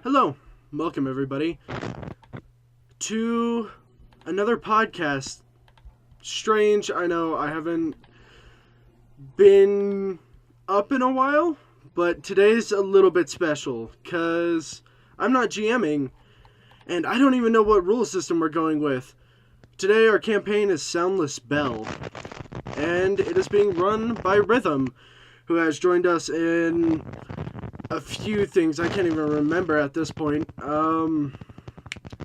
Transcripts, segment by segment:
Hello, welcome everybody to another podcast. Strange, I know I haven't been up in a while, but today's a little bit special because I'm not GMing and I don't even know what rule system we're going with. Today our campaign is Soundless Bell, and it is being run by Rhythm, who has joined us in a few things I can't even remember at this point.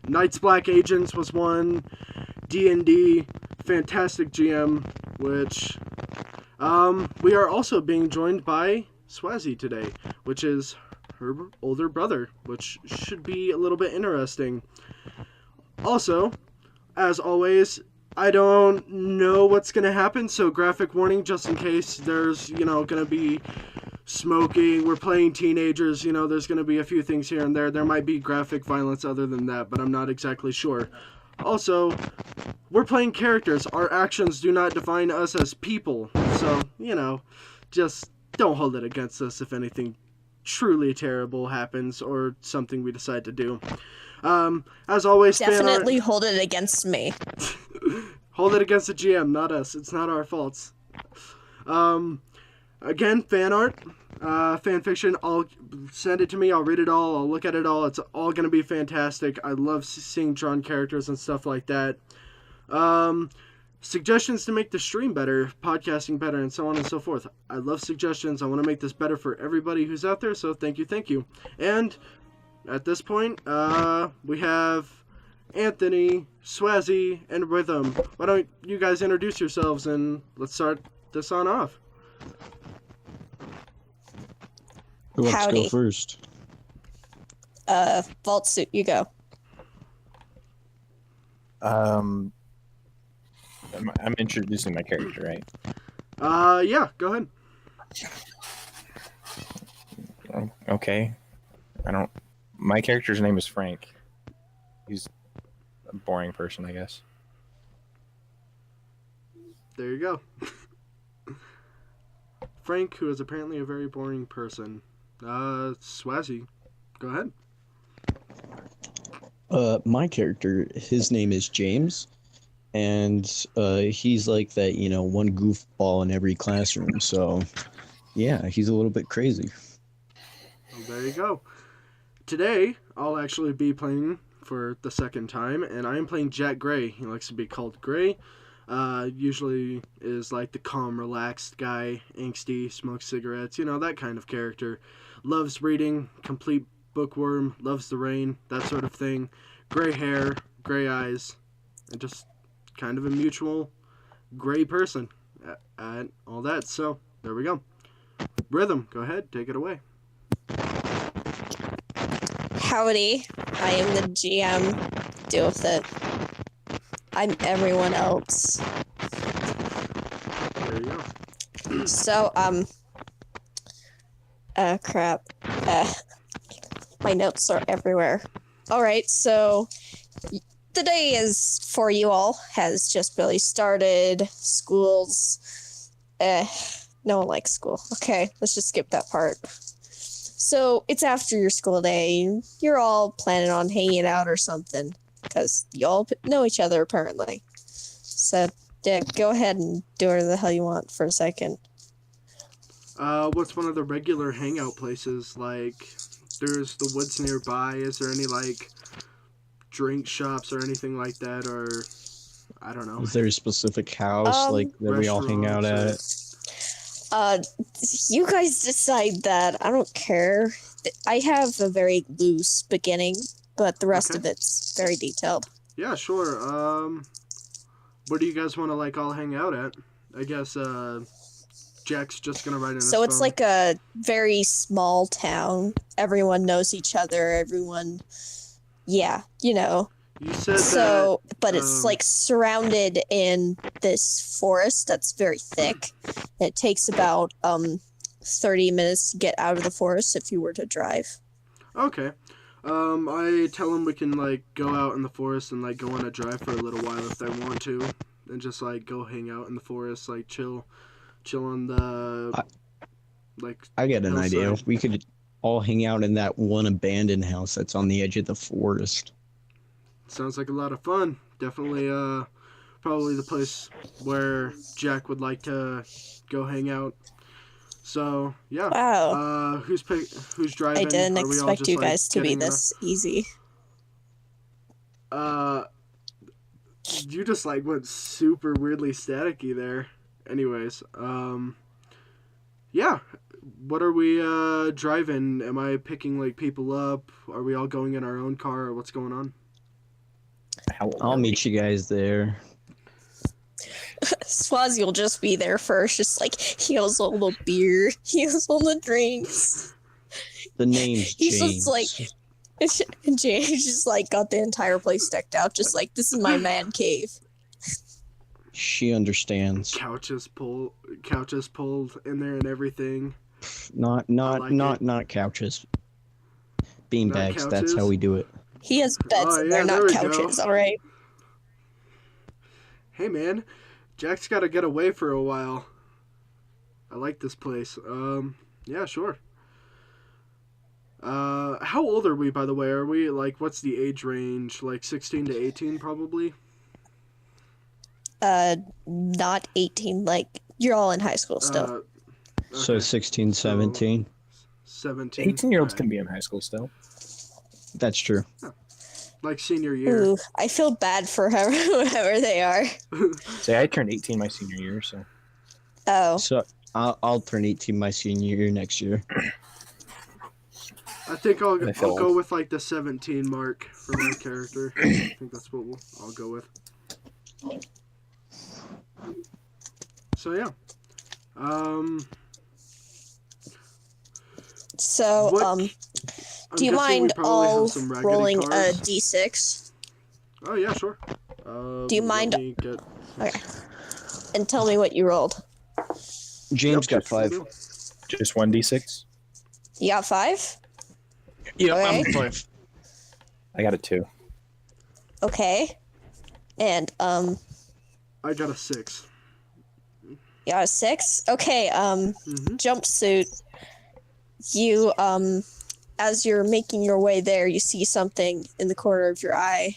Knights Black Agents was one, D&D, fantastic GM, which we are also being joined by Swazzy today, which is her older brother, which should be a little bit interesting. Also, as always, I don't know what's going to happen, so graphic warning just in case there's, going to be smoking, we're playing teenagers, there's going to be a few things here and there. There might be graphic violence other than that, but I'm not exactly sure. Also, we're playing characters. Our actions do not define us as people, so, just don't hold it against us if anything truly terrible happens or something we decide to do. As always, definitely hold it against me. Hold it against the GM, not us. It's not our faults. Again, fan art, fan fiction, I'll send it to me, I'll read it all, I'll look at it all, it's all going to be fantastic. I love seeing drawn characters and stuff like that. Suggestions to make the stream better, podcasting better, and so on and so forth. I love suggestions, I want to make this better for everybody who's out there, so thank you. And at this point, we have Anthony, Swazzy, and Rhythm. Why don't you guys introduce yourselves and let's start this on off. Who wants to go first? Vault Suit, you go. I'm introducing my character, right? Yeah, go ahead. Okay. My character's name is Frank. He's a boring person, I guess. There you go. Frank, who is apparently a very boring person. Swazzy, go ahead. My character, his name is James, and he's like that, one goofball in every classroom. So, yeah, he's a little bit crazy. Well, there you go. Today, I'll actually be playing for the second time, and I am playing Jack Gray. He likes to be called Gray. Usually is like the calm, relaxed guy, angsty, smokes cigarettes, that kind of character. Loves reading, complete bookworm, loves the rain, that sort of thing. Gray hair, gray eyes, and just kind of a mutual gray person. And all that, so there we go. Rhythm, go ahead, take it away. Howdy, I am the GM. Deal with it. I'm everyone else. There you go. So, crap. My notes are everywhere. Alright, so the day is for you all has just barely started. Schools, no one likes school. Okay, let's just skip that part. So it's after your school day. You're all planning on hanging out or something because you all know each other apparently. So, Dick, go ahead and do whatever the hell you want for a second. What's one of the regular hangout places? Like, there's the woods nearby. Is there any, like, drink shops or anything like that? Or, I don't know. Is there a specific house, that we all hang out at? You guys decide that. I don't care. I have a very loose beginning, but the rest of it's very detailed. Yeah, sure. Where do you guys want to, like, all hang out at? I guess, Jack's just gonna write in his So it's phone. like a very small town. Everyone knows each other. Everyone, yeah, You said so, that, but it's like surrounded in this forest that's very thick. It takes about 30 minutes to get out of the forest if you were to drive. Okay. I tell them we can, like, go out in the forest and, like, go on a drive for a little while if they want to. And just, like, go hang out in the forest, like, chill on the, I get an idea. We could all hang out in that one abandoned house that's on the edge of the forest. Sounds like a lot of fun. Definitely, probably the place where Jack would like to go hang out. So yeah. Wow. Who's driving? I didn't Are we all expect just, you like, guys to be getting this easy. You just like went super weirdly staticky there. Anyways, yeah. What are we driving? Am I picking like people up? Are we all going in our own car? Or what's going on? How old I'll are we? meet you guys there. Swazi will just be there first, just like he has all the beer, he has all the drinks. The name's He's James. just like, and James just like got the entire place decked out, just like this is my man cave. She understands. Couches pulled in there and everything. Not couches. Beanbags. That's how couches? we do it. He has beds Oh, and yeah, they're there not we go. couches, all right. Hey man, Jack's got to get away for a while. I like this place. Yeah, sure. How old are we, by the way? Are we like, what's the age range? Like 16 to 18, probably. Not 18. Like you're all in high school still. So Okay. 16, 17. 17. 18-year-olds Alright. can be in high school still. That's true. Like senior year. Ooh, I feel bad for whoever they are. Say, I turned 18 my senior year, so. Oh, So I'll turn 18 my senior year next year. I think I'll I feel go with like the 17 mark for my character. I think that's what I'll go with. So yeah. so What- do I'm you guessing we mind probably have all some raggedy rolling a cars. D6 Oh yeah, sure. Do you let mind- me get- and tell me what you rolled? James Yep, got 5. Just 1d6? You got 5? Yeah, Okay. I'm 5. I got a 2. Okay. And I got a 6. you got a 6? Okay, Mm-hmm. jumpsuit. You as you're making your way there, you see something in the corner of your eye.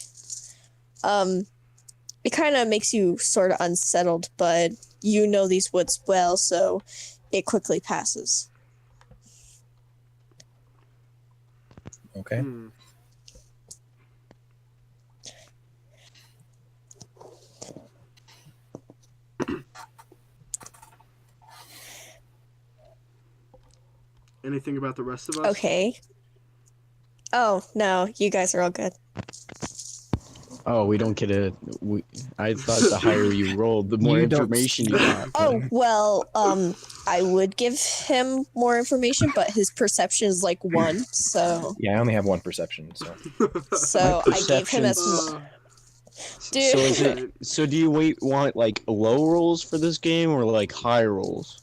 It kind of makes you sort of unsettled, but you know these woods well, so it quickly passes. Okay. Hmm. Anything about the rest of us? Okay. Oh, no, you guys are all good. Oh, we don't get a. I thought the higher you rolled, the more You don't- information you got. Oh, well, I would give him more information, but his perception is like 1, so Yeah, I only have 1 perception, so. I gave him as Uh, Dude. So is Right. it? So do you want like low rolls for this game or like high rolls?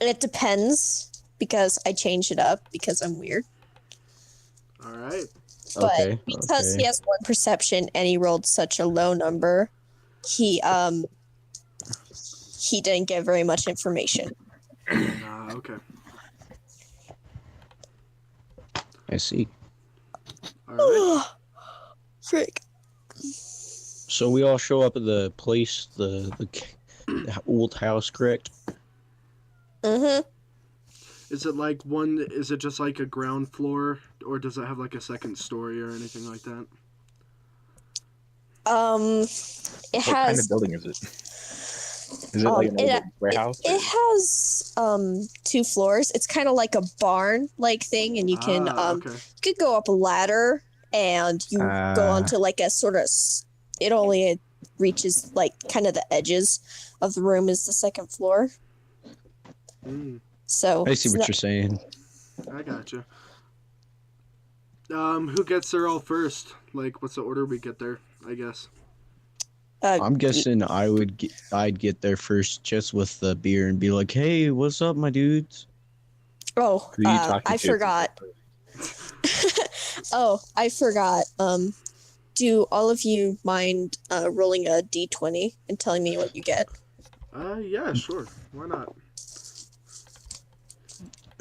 It depends because I change it up because I'm weird. all right. But Okay. because okay. he has 1 perception and he rolled such a low number, he didn't get very much information. Okay. I see. All right. Frick. So we all show up at the place, the old house, correct? Mm-hmm. Is it like one? Is it just like a ground floor, or does it have like a second story or anything like that? It What kind of has building is it? Is it like an old warehouse? it has 2 floors. It's kind of like a barn like thing, and you can Okay. you could go up a ladder and you go onto like a sort of it only reaches like kind of the edges of the room is the second floor. Mm, So I see it's what not- you're saying. I gotcha. Who gets there all first? Like, what's the order we get there? I guess. I'm guessing I'd get there first just with the beer and be like, "Hey, what's up, my dudes?" Oh, Who are you talking I to? forgot. Oh, I forgot. Do all of you mind rolling a d20 and telling me what you get? Yeah, sure. Why not?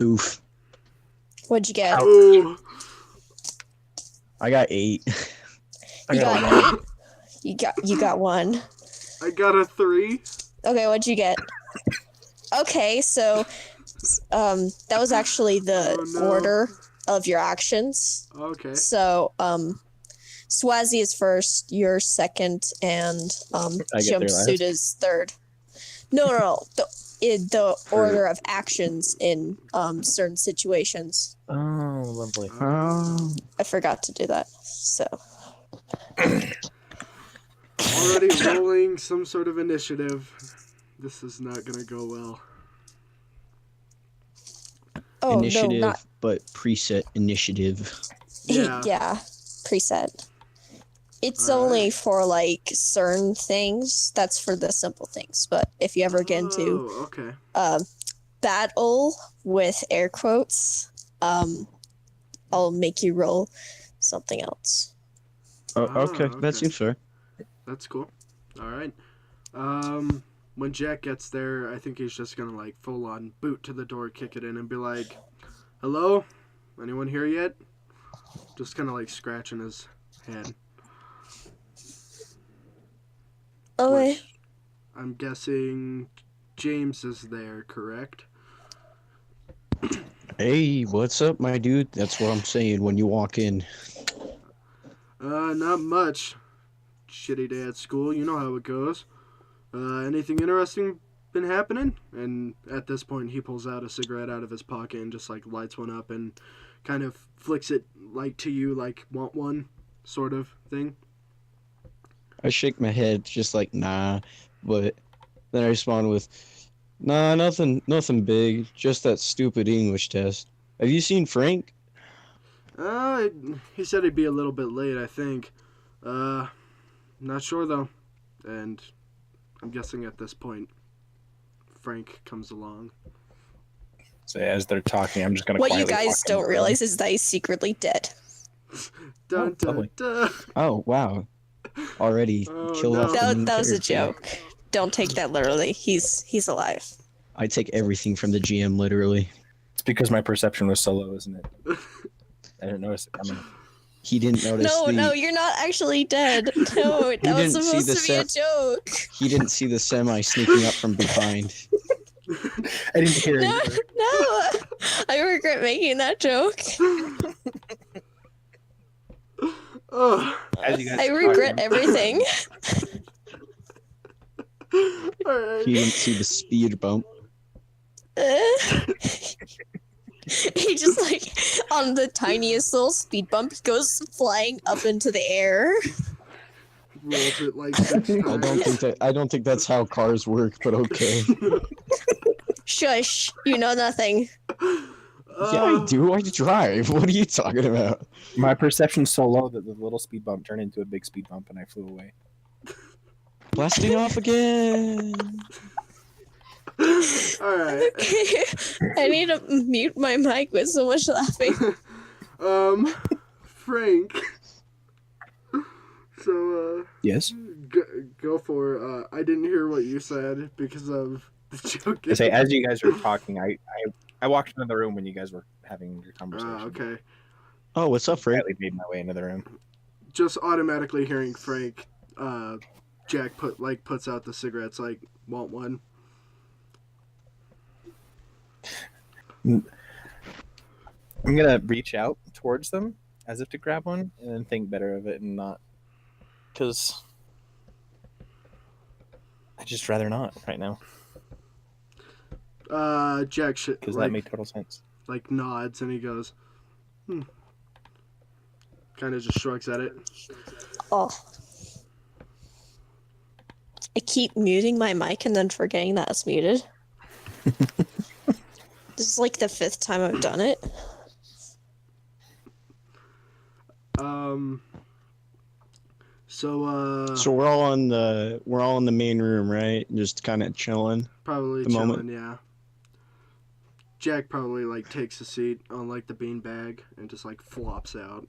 Oof. What'd you get? Ooh. I got 8. I You got got one. 8. You got 1. I got a 3. Okay, what'd you get? Okay, so that was actually the Oh, no. order of your actions. Okay. So Swazi is first, you're second, and I get there Jumpsuit last? is third. No. The order of actions in certain situations. Oh, lovely. I forgot to do that. So Already rolling some sort of initiative. This is not gonna go well. Initiative, no, not but preset initiative. Yeah. yeah, preset. It's All only right. for like certain things. That's for the simple things. But if you ever get into Oh, okay. battle with air quotes, I'll make you roll something else. Okay, that okay. seems fair. That's cool. All right. When Jack gets there, I think he's just gonna like full on boot to the door, kick it in, and be like, "Hello, anyone here yet?" Just kind of like scratching his head. Okay. Which I'm guessing James is there, correct? Hey, what's up, my dude? That's what I'm saying when you walk in. Not much. Shitty day at school. You know how it goes. Anything interesting been happening? And at this point, he pulls out a cigarette out of his pocket and just like lights one up and kind of flicks it like to you, like want one, sort of thing. I shake my head, just like nah, but then I respond with, "Nah, nothing big. Just that stupid English test. Have you seen Frank?" He said he'd be a little bit late, I think. Not sure though. And I'm guessing at this point, Frank comes along. So as they're talking, I'm just gonna. What you quietly walk guys in the don't room. realize is that he's secretly dead. Dun, dun, lovely. dun. Oh wow, already Oh, killed no. off the main That was a character. joke. Don't take that literally. He's alive. I take everything from the GM literally. It's because my perception was so low, isn't it? I didn't notice it coming. He didn't notice No, you're not actually dead. No, that was didn't see supposed the to be a joke. He didn't see the semi sneaking up from behind. I didn't hear it No, either. no. I regret making that joke. Oh, As you guys I were regret talking, everything. all right. He didn't see the speed bump. He just like on the tiniest little speed bump, he goes flying up into the air. Rolls it like 6 times. I don't think that's how cars work, but okay. Shush, you know nothing. Yeah, I do. I drive. What are you talking about? my perception's so low that the little speed bump turned into a big speed bump, and I flew away. Blasting off again. All right. Okay, I need to mute my mic with so much laughing. Frank. So, Yes. go for. I didn't hear what you said because of the joke. I say, as you guys were talking, I walked into the room when you guys were having your conversation. Okay. Oh, what's up, Frank? Quietly made my way into the room. Just automatically hearing Frank, Jack puts out the cigarettes. Like, want one? I'm gonna reach out towards them as if to grab one, and then think better of it and not, because I'd just rather not right now. Jack Because that made total sense. like nods and he goes, kind of just shrugs at it. Oh. I keep muting my mic and then forgetting that it's muted. This is like the 5th time I've done it. So we're all in the main room, right? Just kind of chilling. Probably the chilling, moment. yeah. Jack probably like takes a seat on like the bean bag and just like flops out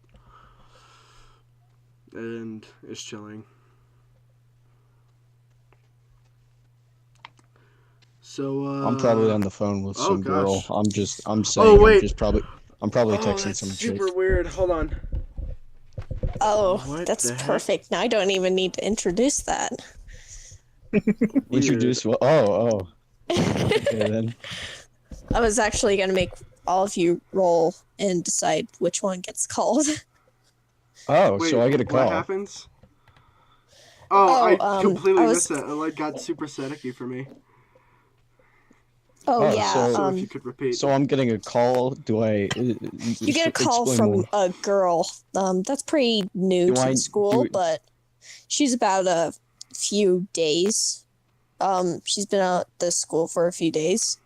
and is chilling. So I'm probably on the phone with some girl. gosh. I'm saying wait. I'm just probably I'm probably Oh, texting that's some super chick. weird. Hold on. Oh, What that's the heck? perfect. Now I don't even need to introduce that. Weird. Introduce what? Oh. Okay then. I was actually going to make all of you roll and decide which one gets called. Oh, Wait, so I get a what call. happens? Oh, I completely I was. missed that. It like got super staticky for me. Oh, Oh, yeah. So if you could repeat. So I'm getting a call. Do I? You get a call explain from more. a girl. That's pretty new Do to I the school, do- but she's about a few days. She's been at the school for a few days.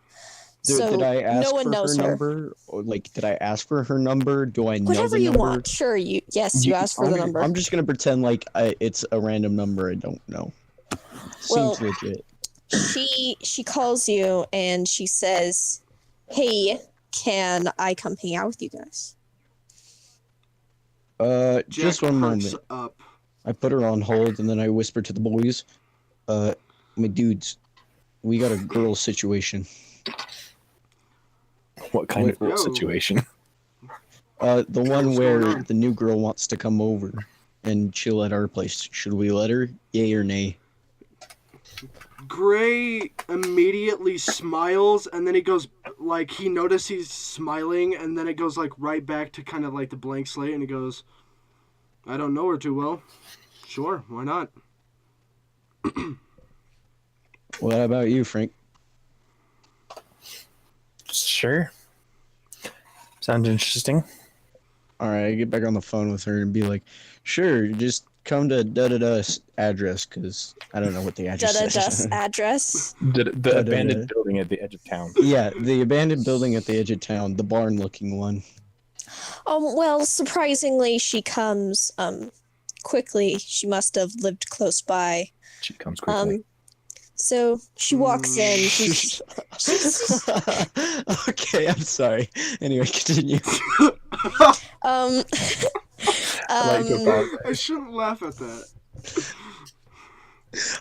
So did I ask no one for knows her her. number? Or like, did I ask for her number? Do I know Whatever the you number? want. Sure, you asked for the number. I'm just gonna pretend like it's a random number I don't know. Seems Well, legit. she calls you and she says, "Hey, can I come hang out with you guys?" Jack Just one perks moment. up. I put her on hold and then I whisper to the boys, my dudes, we got a girl situation. What kind of Yo. girl situation? The What's one where going on? the new girl wants to come over and chill at our place. Should we let her? Yay or nay? Gray immediately smiles, and then he goes, like, he notices he's smiling, and then it goes, like, right back to kind of, like, the blank slate, and he goes, I don't know her too well. Sure, why not? What about you, Frank? Sure. Sounds interesting. All right, I get back on the phone with her and be like, sure, just come to da-da-da's address, because I don't know what the address Da-da-da's is. address. The abandoned building at the edge of town. Yeah, the abandoned building at the edge of town, the barn-looking one. Well, surprisingly, she comes quickly. She must have lived close by. She comes quickly. So she walks in. She's Okay, I'm sorry. Anyway, continue. um I like to apologize. I shouldn't laugh at that.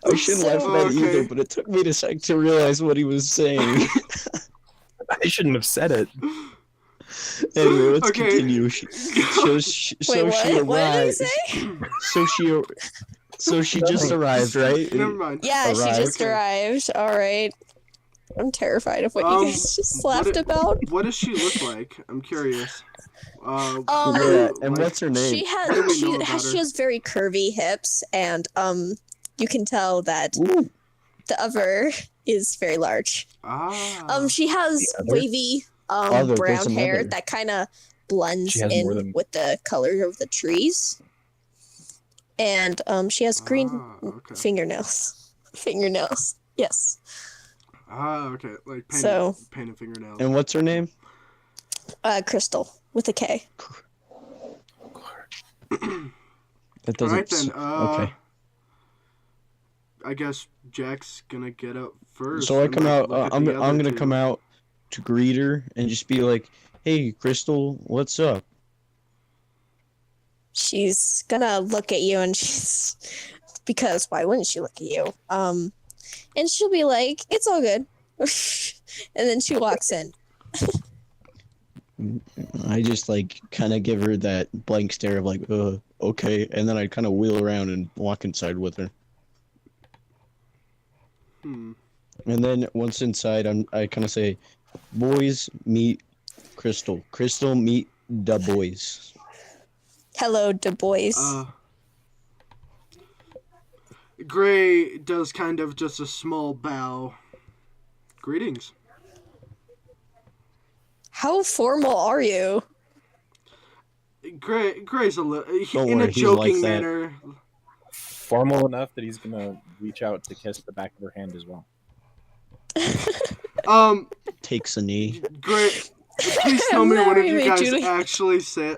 I shouldn't laugh at that Okay. either, but it took me a sec to realize what he was saying. I shouldn't have said it. Anyway, let's Okay. continue. So Wait, she what did he arrived. say? So she just arrived, right? Never mind. Yeah, she just Okay. arrived. All right. I'm terrified of what you guys just what laughed about. What does she look like? I'm curious. Yeah, and like, what's her name? She What do we know has about her? she has very curvy hips, and you can tell that Ooh, the other is very large. She has The other? wavy Other, brown there's hair another. that kind of blends She has more in than- with the color of the trees, and she has green Okay. fingernails. Fingernails, yes. Okay. Like painted, So- painted fingernails. and what's her name? Crystal with a K. That doesn't. Alright then. Okay. I guess Jack's gonna get up first. So I and, come like, out. look at I'm the other gonna two. come out to greet her and just be like, "Hey, Crystal, what's up?" She's gonna look at you, and she's because why wouldn't she look at you? And she'll be like, "It's all good," and then she walks in. I just like kind of give her that blank stare of like, okay, and then I kind of wheel around and walk inside with her. Hmm. And then once inside, I kind of say, "Boys, meet Crystal. Crystal, meet the boys." Hello, Du Bois. Gray does kind of just a small bow. Greetings. How formal are you? Gray's a little Don't in worry, a he's joking like that. manner. Formal enough that he's gonna reach out to kiss the back of her hand as well. Takes a knee. Gray, please tell me I'm one of sorry, you guys Julie. actually said.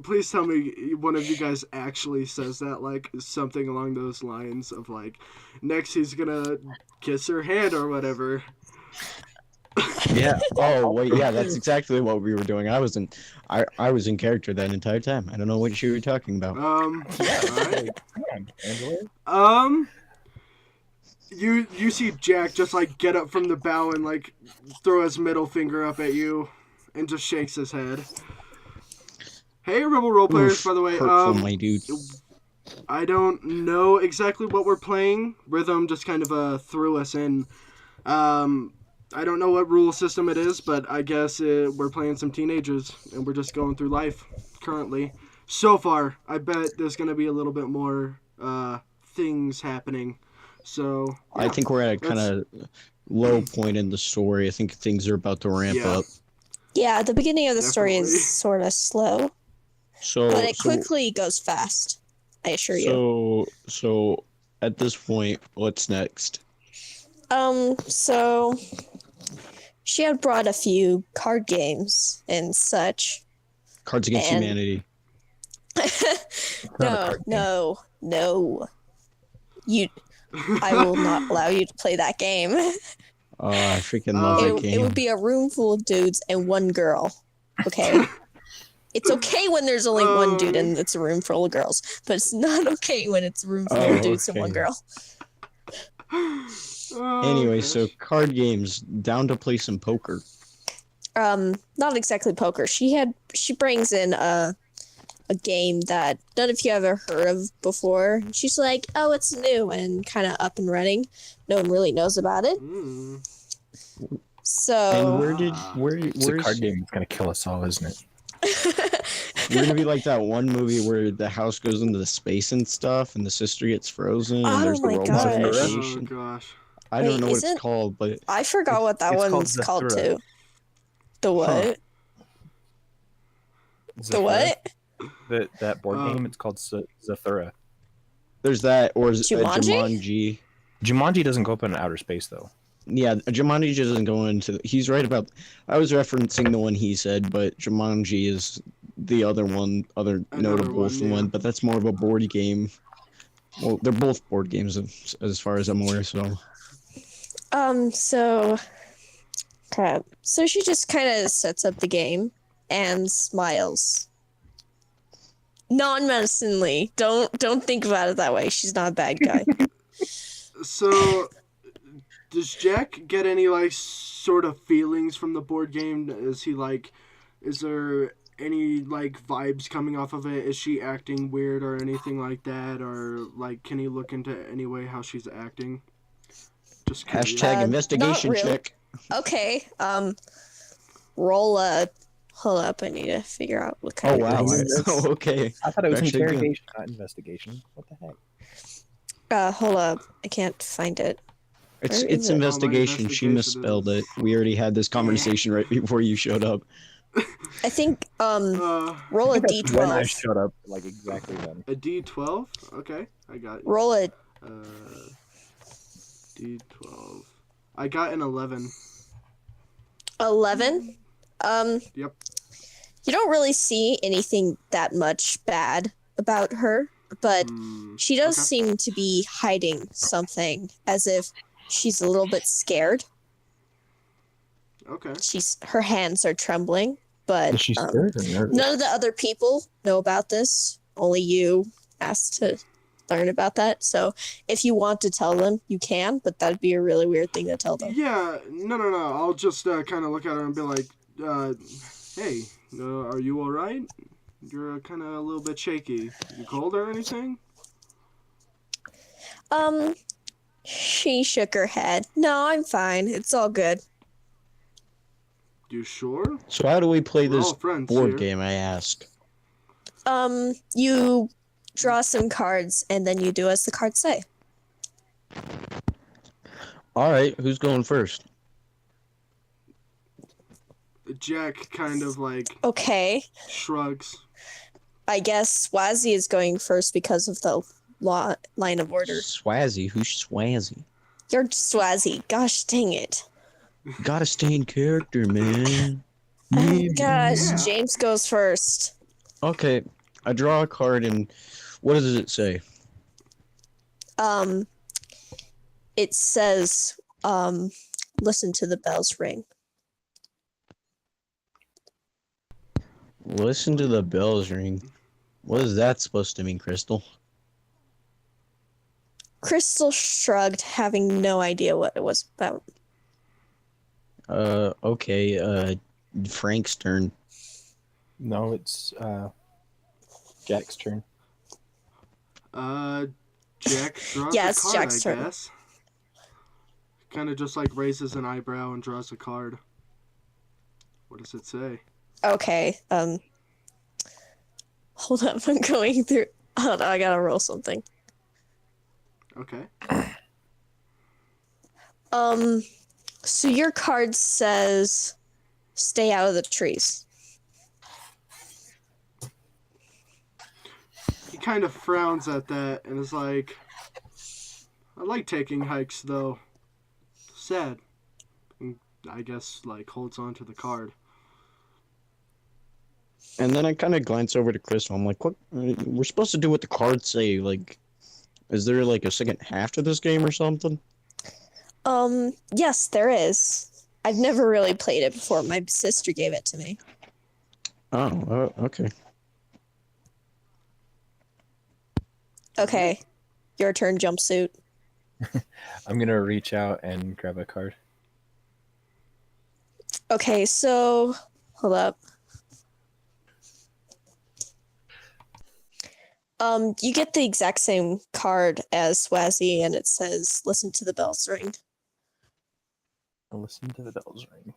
Please tell me one of you guys actually says that, like something along those lines of like, next he's gonna kiss her hand or whatever. Yeah. Oh wait, yeah, that's exactly what we were doing. I was in character that entire time. I don't know what you were talking about. Alright. Come on, Angela. You see Jack just like get up from the bow and like throw his middle finger up at you, and just shakes his head. Hey, Rebel Role Players, Oof, by the way. hurtful, my dude. I don't know exactly what we're playing. Rhythm just kind of threw us in. I don't know what rule system it is, but I guess we're playing some teenagers, and we're just going through life currently. So far, I bet there's going to be a little bit more things happening. So yeah, I think we're at a kind of low point in the story. I think things are about to ramp up. Yeah, the beginning of the story Definitely. is sort of slow, So, but it quickly goes fast. I assure you. So at this point, what's next? So she had brought a few card games and such. Cards Against And- Humanity. No. I will not allow you to play that game. Oh, I freaking love that game. It would be a room full of dudes and one girl. Okay. It's okay when there's only one dude and it's a room full of girls, but it's not okay when it's a room full of dudes and one girl. Anyway, so card games, down to play some poker. Not exactly poker. She brings in a game that none of you ever heard of before. She's like, oh, it's new and kind of up and running. No one really knows about it. So And It's a card game that's gonna kill us all, isn't it? we're gonna be like that one movie where the house goes into the space and stuff, and the sister gets frozen, and there's the my robot gosh. invasion. Oh gosh. I don't know what isn't- it's called, but I forgot what that it's called one's called Zathura. too. The what? The what? That board game, it's called Zathura. there's that, or Jumanji? Jumanji. Jumanji doesn't go up in outer space though. Yeah, Jumanji doesn't go into. He's right about. I was referencing the one he said, but Jumanji is the other one, Another notable one, yeah. one. But that's more of a board game. Well, they're both board games as far as I'm aware. So So crap. So she just kind of sets up the game and smiles. Non-menacingly. Don't think about it that way. She's not a bad guy. So, does Jack get any like sort of feelings from the board game? Is there any like vibes coming off of it? Is she acting weird or anything like that? Or like, can he look into any way how she's acting? Just curious. hashtag investigation not really. check. Okay. Roll a. Hold up. I need to figure out what kind Oh of. wow! this is. Oh, okay. I thought it was Actually good. interrogation, not investigation. What the heck? Hold up. I can't find it. It's Where is it's it? investigation. She investigation misspelled is- it. We already had this conversation right before you showed up. I think roll a When I d12. showed up, like exactly then. A D12? Okay, I got it. Roll a D12. I got an 11. 11. Yep. You don't really see anything that much bad about her, but she does okay. seem to be hiding something, as if she's a little bit scared. Okay. Her hands are trembling, but Is she scared or nervous? none of the other people know about this. Only you asked to learn about that. So if you want to tell them, you can, but that'd be a really weird thing to tell them. Yeah, no. I'll just kind of look at her and be like, hey, are you alright? You're kind of a little bit shaky. You cold or anything? She shook her head. No, I'm fine. It's all good. You sure? So how do we play We're this all friends board here. game? I ask. You draw some cards and then you do as the cards say. All right, who's going first? Jack kind of like Okay. shrugs. I guess Swazi is going first because of the line of order. Swazzy. Who's Swazzy? You're Swazi. Gosh dang it. Gotta stay in character, man. Oh gosh, Yeah. James goes first. Okay, I draw a card, and what does it say? It says, listen to the bells ring. Listen to the bells ring. What is that supposed to mean, Crystal? Crystal shrugged, having no idea what it was about. Okay, Frank's turn. No, it's Jack's turn. Jack draws Yeah, a it's card, Jack's I turn. guess. Kind of just like raises an eyebrow and draws a card. What does it say? Okay. Hold up. I'm going through. Hold on, I gotta roll something. Okay. So your card says, "Stay out of the trees." He kind of frowns at that and is like, I like taking hikes, though. Sad. And I guess, like, holds on to the card. And then I kind of glance over to Crystal. I'm like, what? We're supposed to do what the cards say. Like, is there like a second half to this game or something? Yes, there is. I've never really played it before. My sister gave it to me. Oh, okay. Okay. Your turn, jumpsuit. I'm gonna reach out and grab a card. Okay, so hold up. You get the exact same card as Swazzy, and it says, "Listen to the bells ring." I'll listen to the bells ring.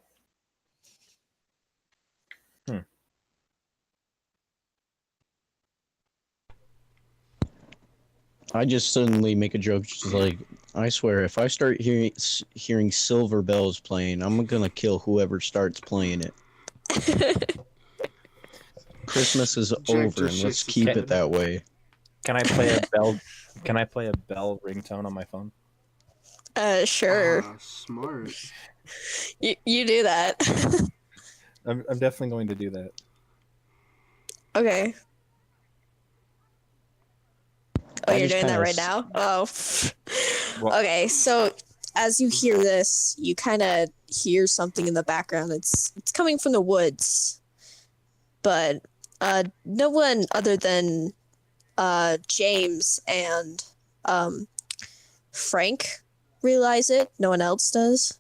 I just suddenly make a joke, just like, I swear, if I start hearing silver bells playing, I'm gonna kill whoever starts playing it. Christmas is Jack over, just and let's shakes his keep head. it that way. Can I play a bell? Can I play a bell ringtone on my phone? Sure. Smart. You do that. I'm definitely going to do that. Okay. Oh, I you're just doing that kinda right now? Oh. Well- Okay, so as you hear this, you kind of hear something in the background. It's coming from the woods, but no one other than James and Frank realize it. No one else does.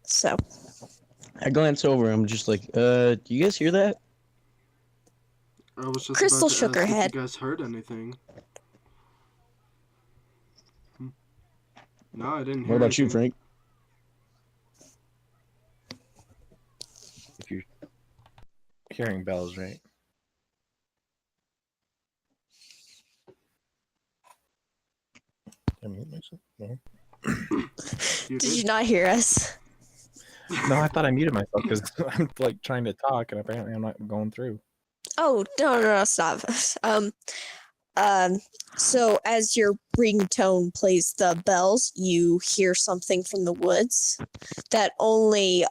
So I glance over. I'm just like, do you guys hear that? I was just Crystal about to shook her ask head. if you guys heard anything. No, I didn't hear What about you, anything. Frank? If you're hearing bells, right? Did I mute myself? No. You did did? you not hear us? No, I thought I muted myself because I'm like trying to talk and apparently I'm not going through. Oh, no, stop. So as your ringtone plays the bells, you hear something from the woods that only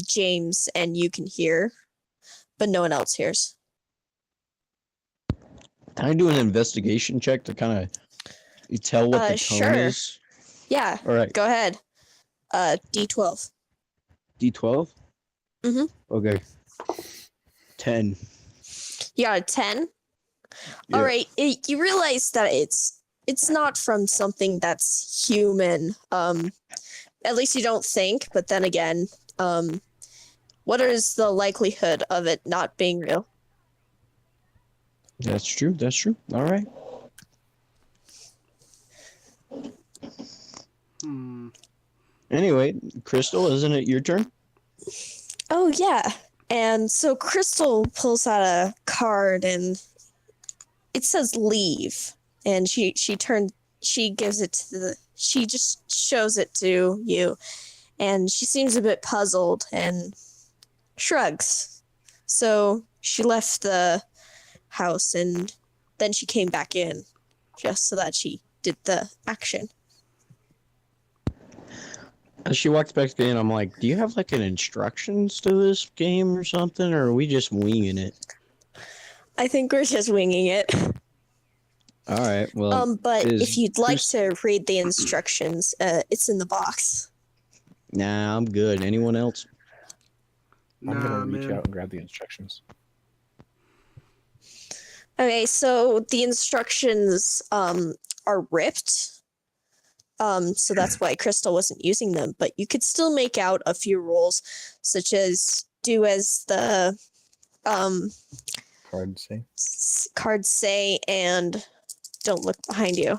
James and you can hear, but no one else hears. Can I do an investigation check to kind of tell what the tone Sure. is? Yeah, All right, go ahead. D12. D12. Mhm. Okay. 10. You got a 10? Yeah. All right, you realize that it's not from something that's human. At least you don't think, but then again, what is the likelihood of it not being real? That's true. That's true. All right. Anyway, Crystal, isn't it your turn? Oh yeah. And so Crystal pulls out a card and it says leave. And she gives it to she just shows it to you. And she seems a bit puzzled and shrugs. So she left the house and then she came back in just so that she did the action. As she walks back in, I'm like, do you have like an instructions to this game or something, or are we just winging it? I think we're just winging it. All right. Well, But if you'd like Chris- to read the instructions, it's in the box. Nah, I'm good. Anyone else? I'm Nah, gonna reach man. out and grab the instructions. Okay, so the instructions are ripped So that's why Crystal wasn't using them. But you could still make out a few rules, such as do as the Cards say. cards say, and don't look behind you.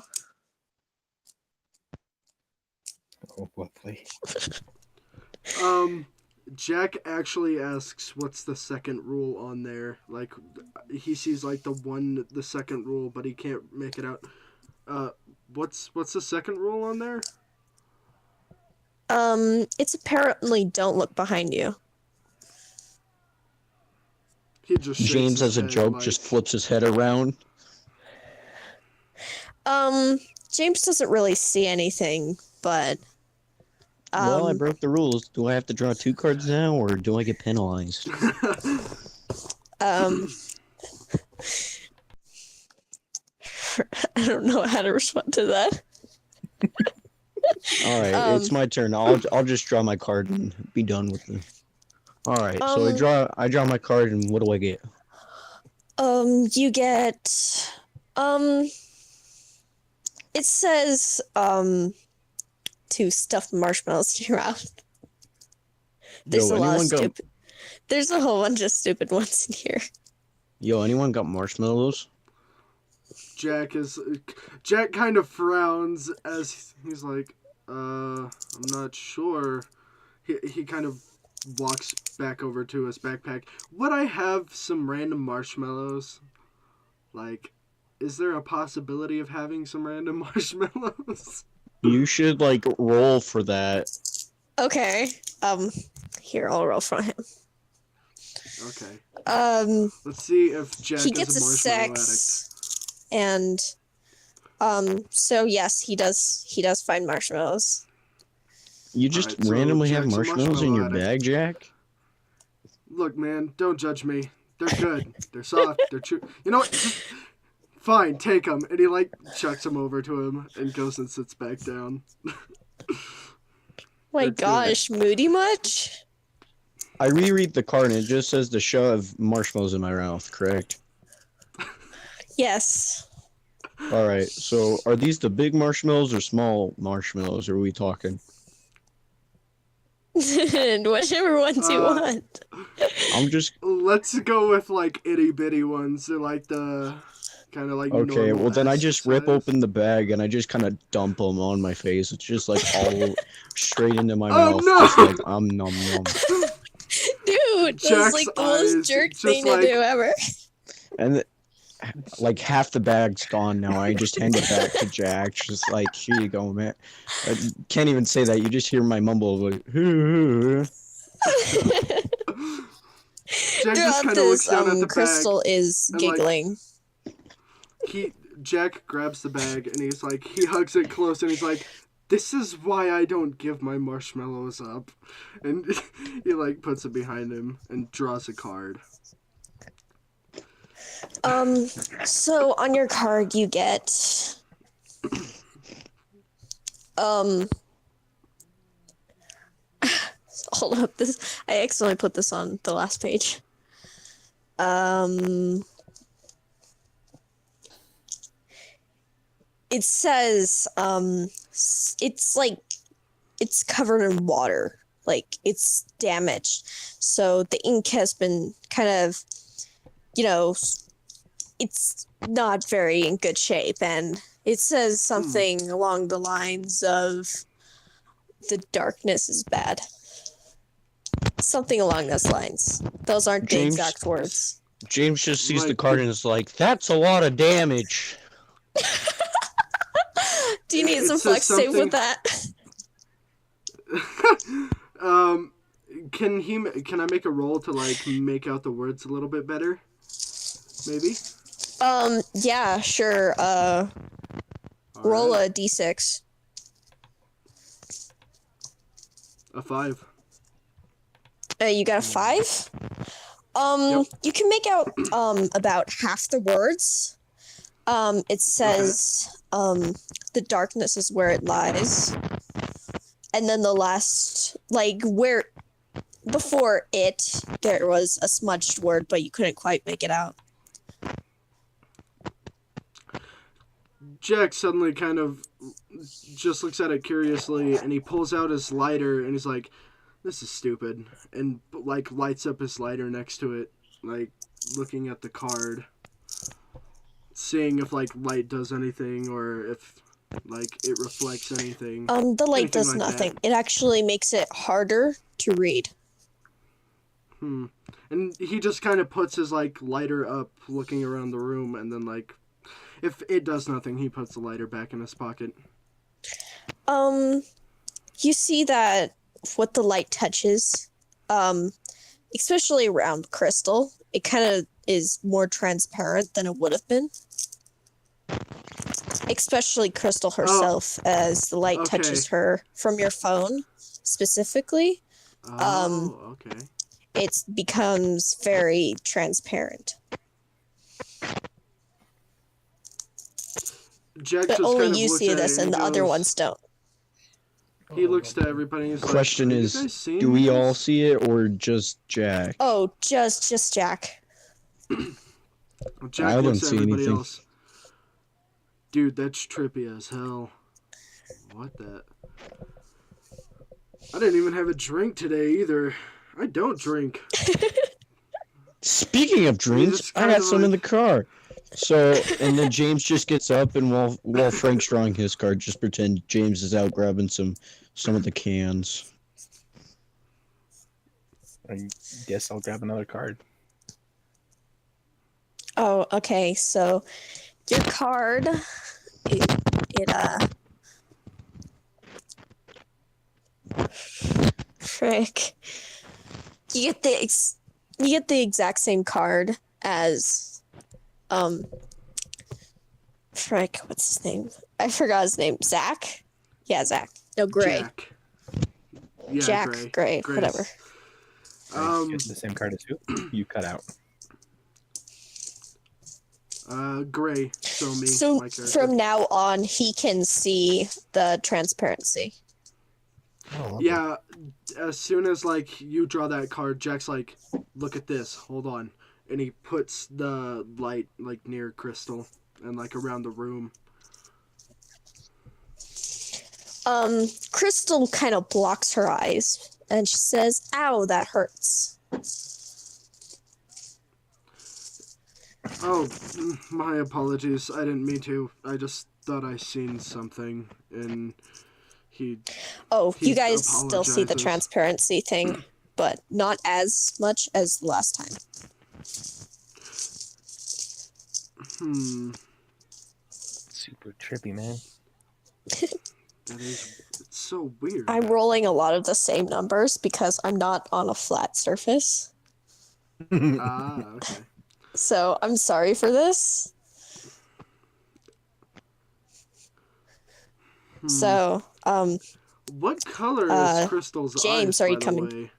Oh, lovely. Jack actually asks, "What's the second rule on there?" Like, he sees like the second rule, but he can't make it out. What's the second rule on there? It's apparently don't look behind you. He just shakes James, his as a head, joke, like, just flips his head around. James doesn't really see anything, but Well, I broke the rules. Do I have to draw 2 cards now, or do I get penalized? I don't know how to respond to that. All right, it's my turn. I'll just draw my card and be done with it. All right, so I draw my card, and what do I get? You get it says to stuff marshmallows in your mouth. There's a lot of stupid. There's a whole bunch of stupid ones in here. Yo, anyone got marshmallows? Jack kind of frowns as he's like, I'm not sure. He kind of walks back over to his backpack. Would I have some random marshmallows? Like, is there a possibility of having some random marshmallows? You should like roll for that. Okay. Here, I'll roll for him. Okay. Let's see if Jack he gets is a marshmallow 6, addict. And so yes, he does find marshmallows. You just Alright, so randomly have Jack's a marshmallows in your marshmallow bag, Jack? Look, man, don't judge me. They're good. They're soft. They're true. You know what? Just, fine, take them. And he like chucks them over to him and goes and sits back down. My gosh, moody much? I reread the card and it just says to shove marshmallows in my mouth, correct? Yes. Alright, so are these the big marshmallows or small marshmallows? Are we talking? Whichever ones you want. I'm just... Let's go with like itty bitty ones. They're like the kind of like Okay, well then I just rip size. open the bag and I just kind of dump them on my face. It's just like all straight into my mouth. No! Just like, nom nom. Dude, that's like the most jerk thing to do ever. And like half the bag's gone now. I just hand it back to Jack. Just like, here you go, man. I can't even say that. You just hear my mumble like, Jack just kind of looks down at the Crystal bag is giggling. Like, Jack grabs the bag and he's like, he hugs it close and he's like, this is why I don't give my marshmallows up. And he like puts it behind him and draws a card. So on your card you get hold up, I accidentally put this on the last page. It says it's like it's covered in water, like it's damaged, so the ink has been kind of, you know, it's not very in good shape, and it says something along the lines of the darkness is bad. Something along those lines. Those aren't the exact words. James just sees the card and is like, that's a lot of damage. Do you need some flex tape with that? Can I make a roll to like make out the words a little bit better? Maybe? Yeah, sure. Roll a d6. A 5. You got a 5? Yep. You can make out about half the words. It says the darkness is where it lies. And then the last, like, where before it there was a smudged word, but you couldn't quite make it out. Jack suddenly kind of just looks at it curiously, and he pulls out his lighter, and he's like, "This is stupid," and like lights up his lighter next to it, like looking at the card, seeing if like light does anything or if like it reflects anything. The light Anything does like nothing. that. It actually makes it harder to read. And he just kind of puts his like lighter up, looking around the room, and then like, if it does nothing, he puts the lighter back in his pocket. You see that what the light touches, especially around Crystal, it kind of is more transparent than it would have been. Especially Crystal herself, as the light okay. touches her from your phone, specifically. Oh, okay. It becomes very transparent. Jack But just only kind of you looks see at this it and the other goes- ones don't. He looks to everybody and he's Question like, "Are you is, guys seeing do we this?" all see it or just Jack? Oh, just Jack. Jack I don't looks at see everybody anything. else. Dude, that's trippy as hell. What the? I didn't even have a drink today either. I don't drink. Speaking of drinks, just I kind got of some in the like- car. So, and then James just gets up, and while Frank's drawing his card, just pretend James is out grabbing some of the cans. I guess I'll grab another card. Oh, okay. So your card, frick. You get the exact same card as, frick. What's his name? I forgot his name. Zach. Yeah, Zach. No, Gray. Jack. Yeah, Jack. Gray. Grace. Whatever. Get the same card as who? You cut out. Gray. So me. So my character. from now on, he can see the transparency. Oh, lovely. Yeah, as soon as like you draw that card, Jack's like, "Look at this. Hold on," and he puts the light like near Crystal and like around the room. Crystal kind of blocks her eyes, and she says, "Ow, that hurts." Oh, my apologies. I didn't mean to. I just thought I seen something, and he. Oh, He you guys still see the apologizes. transparency thing, but not as much as the last time. Super trippy, man. That is. It's so weird. I'm rolling a lot of the same numbers because I'm not on a flat surface. Okay. So I'm sorry for this. So, What color is Crystal's James, eyes, are you by the coming?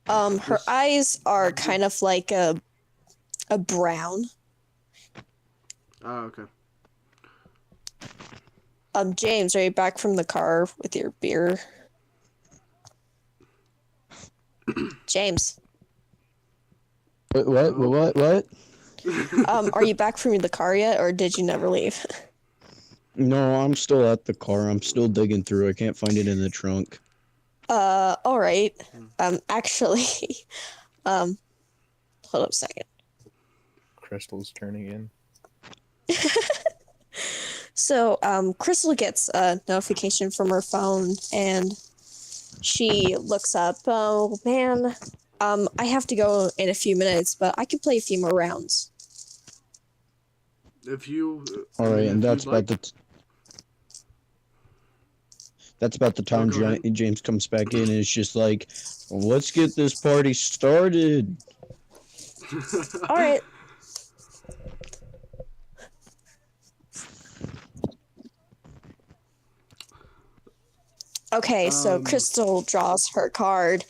way? her eyes are kind of like a brown. Oh, okay. James, are you back from the car with your beer? James, What? are you back from the car yet, or did you never leave? No, I'm still at the car. I'm still digging through. I can't find it in the trunk. All right. Actually, hold up a second. Crystal's turning in. So, Crystal gets a notification from her phone, and she looks up. Oh man, I have to go in a few minutes, but I can play a few more rounds. If you. All right, if and that's you'd about like- the. That's about the time go ahead. James comes back in and is just like, let's get this party started. All right. Okay, so Crystal draws her card,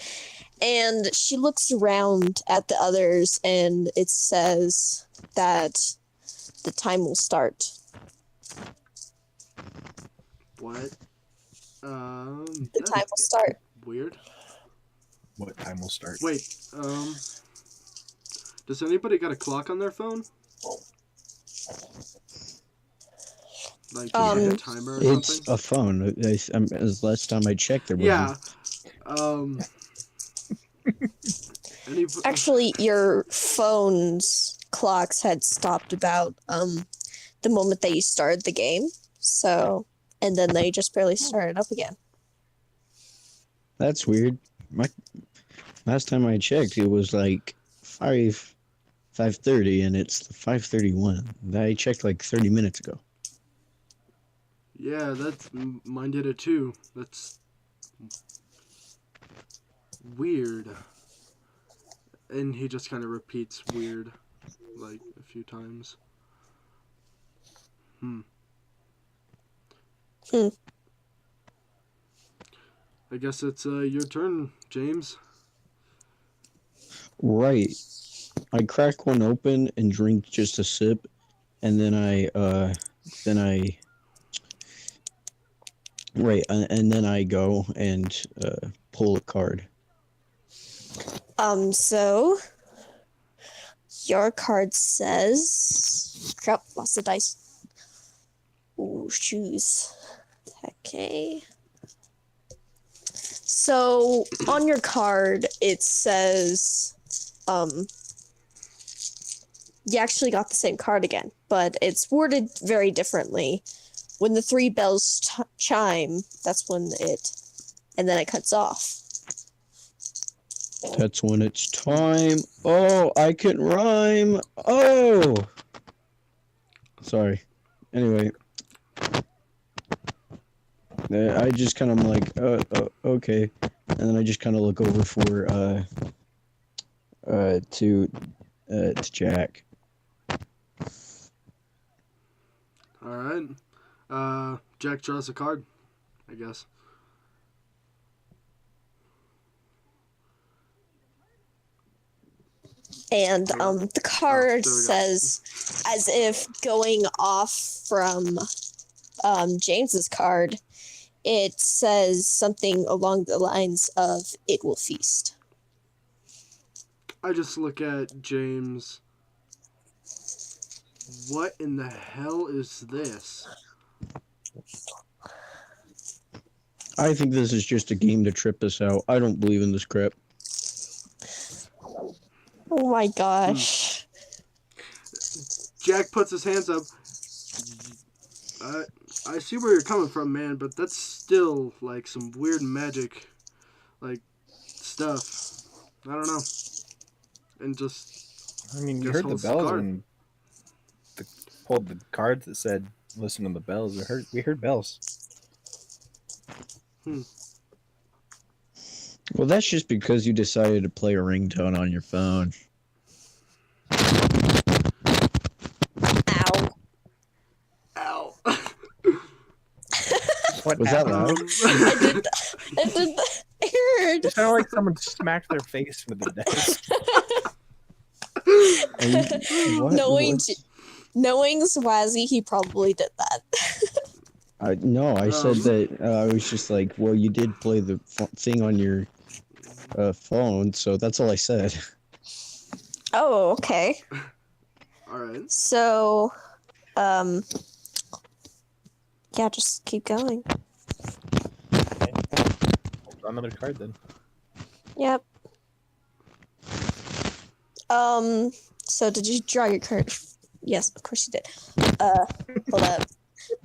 and she looks around at the others, and it says that the time will start. What? The time will start. Weird. What time will start? Wait, does anybody got a clock on their phone? Like, just like a timer or something? It's a phone. As last time I checked, there wasn't. Yeah. Any, Actually, your phone's clocks had stopped about the moment that you started the game. So, and then they just barely started up again. That's weird. Last time I checked, it was like 5:30, and it's 5:31. I checked like 30 minutes ago. yeah, mine did it too. That's weird. And he just kind of repeats weird, like, a few times. I guess it's your turn, James. Right. I crack one open and drink just a sip, and then I and then I go and pull a card. So your card says, crap, lost the dice. Ooh, shoes. Okay. So on your card, it says, you actually got the same card again, but it's worded very differently. When the 3 bells chime, that's when and then it cuts off. That's when it's time. Oh, I can rhyme. Oh. Sorry. Anyway. I just kind of like, okay. And then I just kind of look over for, to Jack. Alright. Jack draws a card, I guess. And the card says, as if going off from James's card, it says something along the lines of, it will feast. I just look at James. What in the hell is this? I think this is just a game to trip us out. I don't believe in this crap. Oh my gosh. Jack puts his hands up. I see where you're coming from, man, but that's still, like, some weird magic, like, stuff. I don't know. And just... I mean, you heard the holds the bells card. when pulled the cards that said "listen to the bells." We heard bells. Well, that's just because you decided to play a ringtone on your phone. Ow. Ow. What Was that loud? I heard. It sounded like someone smacked their face with the desk. What? Knowing Swazzy, he probably did that. No, I said that I was just like, well, you did play the thing on your phone, so that's all I said. Oh, okay. Alright. So, yeah, just keep going. Another card then. Yep. So did you draw your card? Yes, of course you did. Hold up.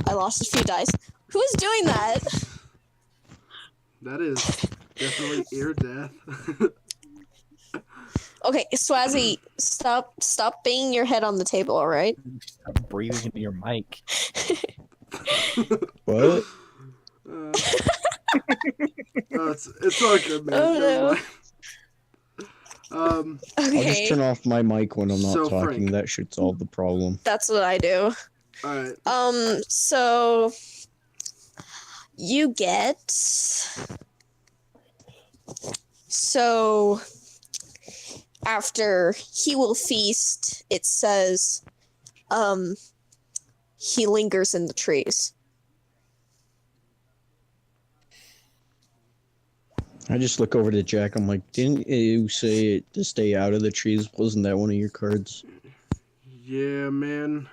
I lost a few dice. Who is doing that? That is definitely ear death. Okay, Swazzy, stop banging your head on the table, all right? Stop breathing into your mic. What? It's all good, man. Oh, Never no. mind. I'll just Okay, turn off my mic when I'm not So, talking. Frank. That should solve the problem. that's what I do. Alright. So you get after he will feast, it says he lingers in the trees. I just look over to Jack. I'm like, didn't you say to stay out of the trees? Wasn't that one of your cards? Yeah, man.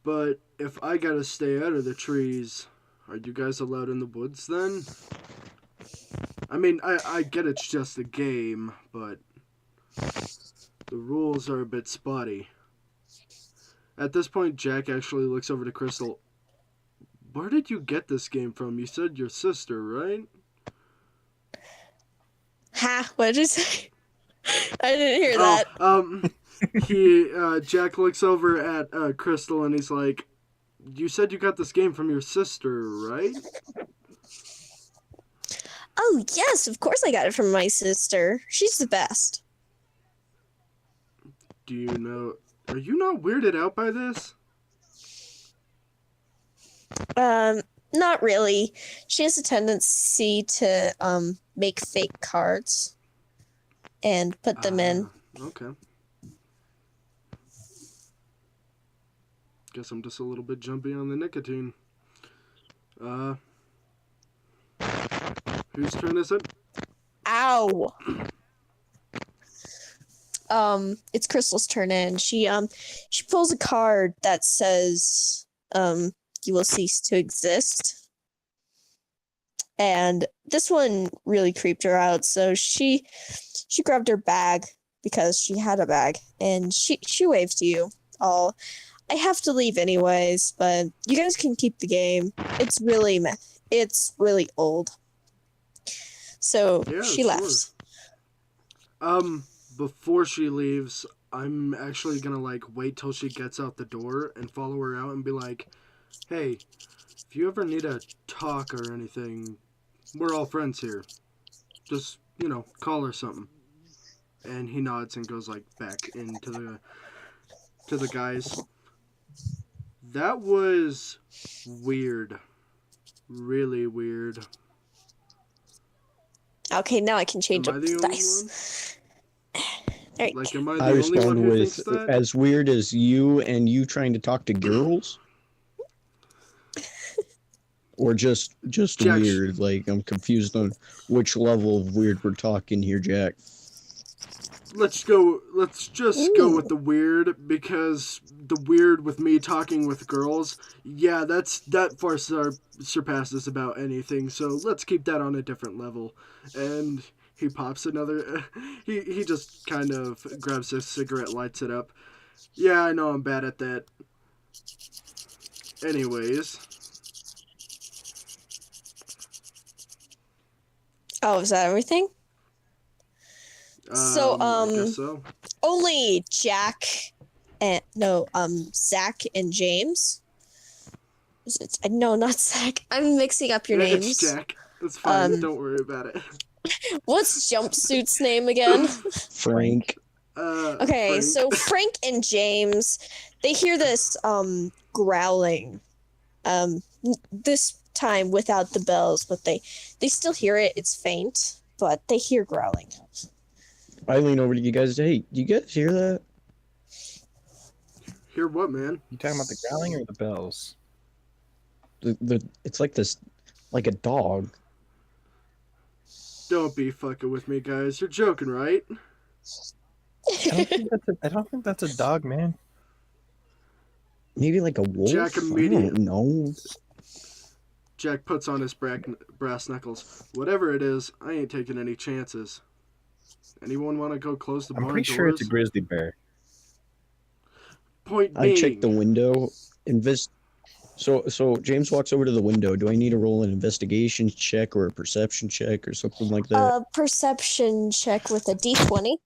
But if I gotta stay out of the trees, are you guys allowed in the woods then? I mean, I get it's just a game, but the rules are a bit spotty. At this point, Jack actually looks over to Crystal. Where did you get this game from? You said your sister, right? Ha, what did you say? I didn't hear that. Jack looks over at Crystal and he's like, you said you got this game from your sister, right? Oh, yes, of course I got it from my sister. She's the best. Do you know... Are you not weirded out by this? Not really. She has a tendency to, make fake cards and put them in. Okay. Guess I'm just a little bit jumpy on the nicotine. Whose turn is it? Ow! It's Crystal's turn, and she pulls a card that says, you will cease to exist. And this one really creeped her out, so she grabbed her bag, because she had a bag, and she waved to you all. I have to leave anyways, but you guys can keep the game. It's really old. So Yeah, she left. Before she leaves, I'm actually gonna wait till she gets out the door and follow her out and be like, hey, if you ever need a talk or anything, we're all friends here. Just, call her something. And he nods and goes back into the guys. That was weird. Really weird. Okay, now I can change Am up I the the only dice. Alright. Am I the I only respond one who with thinks that? as weird as you and you trying to talk to girls, or just Jack, weird. I'm confused on which level of weird we're talking here, Jack. Let's just go with the weird, because the weird with me talking with girls, yeah, that far surpasses about anything. So let's keep that on a different level. And he pops another. He just kind of grabs a cigarette, lights it up. Yeah, I know I'm bad at that. Anyways. Oh, is that everything? So, I guess so. only Zach and James. No, not Zach. I'm mixing up your names. It's Jack. It's fine. Don't worry about it. What's Jumpsuit's name again? Frank. Okay, Frank. so Frank and James, they hear this growling. This time without the bells, but they still hear it. It's faint, but they hear growling. I lean over to you guys. Hey, do you guys hear that? Hear what, man? You talking about the growling or the bells? It's like this, like a dog. Don't be fucking with me, guys. You're joking, right? I don't think that's a dog, man. Maybe like a wolf. Jack I don't know. Jack puts on his brass knuckles. Whatever it is, I ain't taking any chances. Anyone want to go close the barn I'm pretty doors? sure it's a grizzly bear. Point I being, check the window. So James walks over to the window. Do I need to roll an investigation check or a perception check or something like that? Perception check with a D20.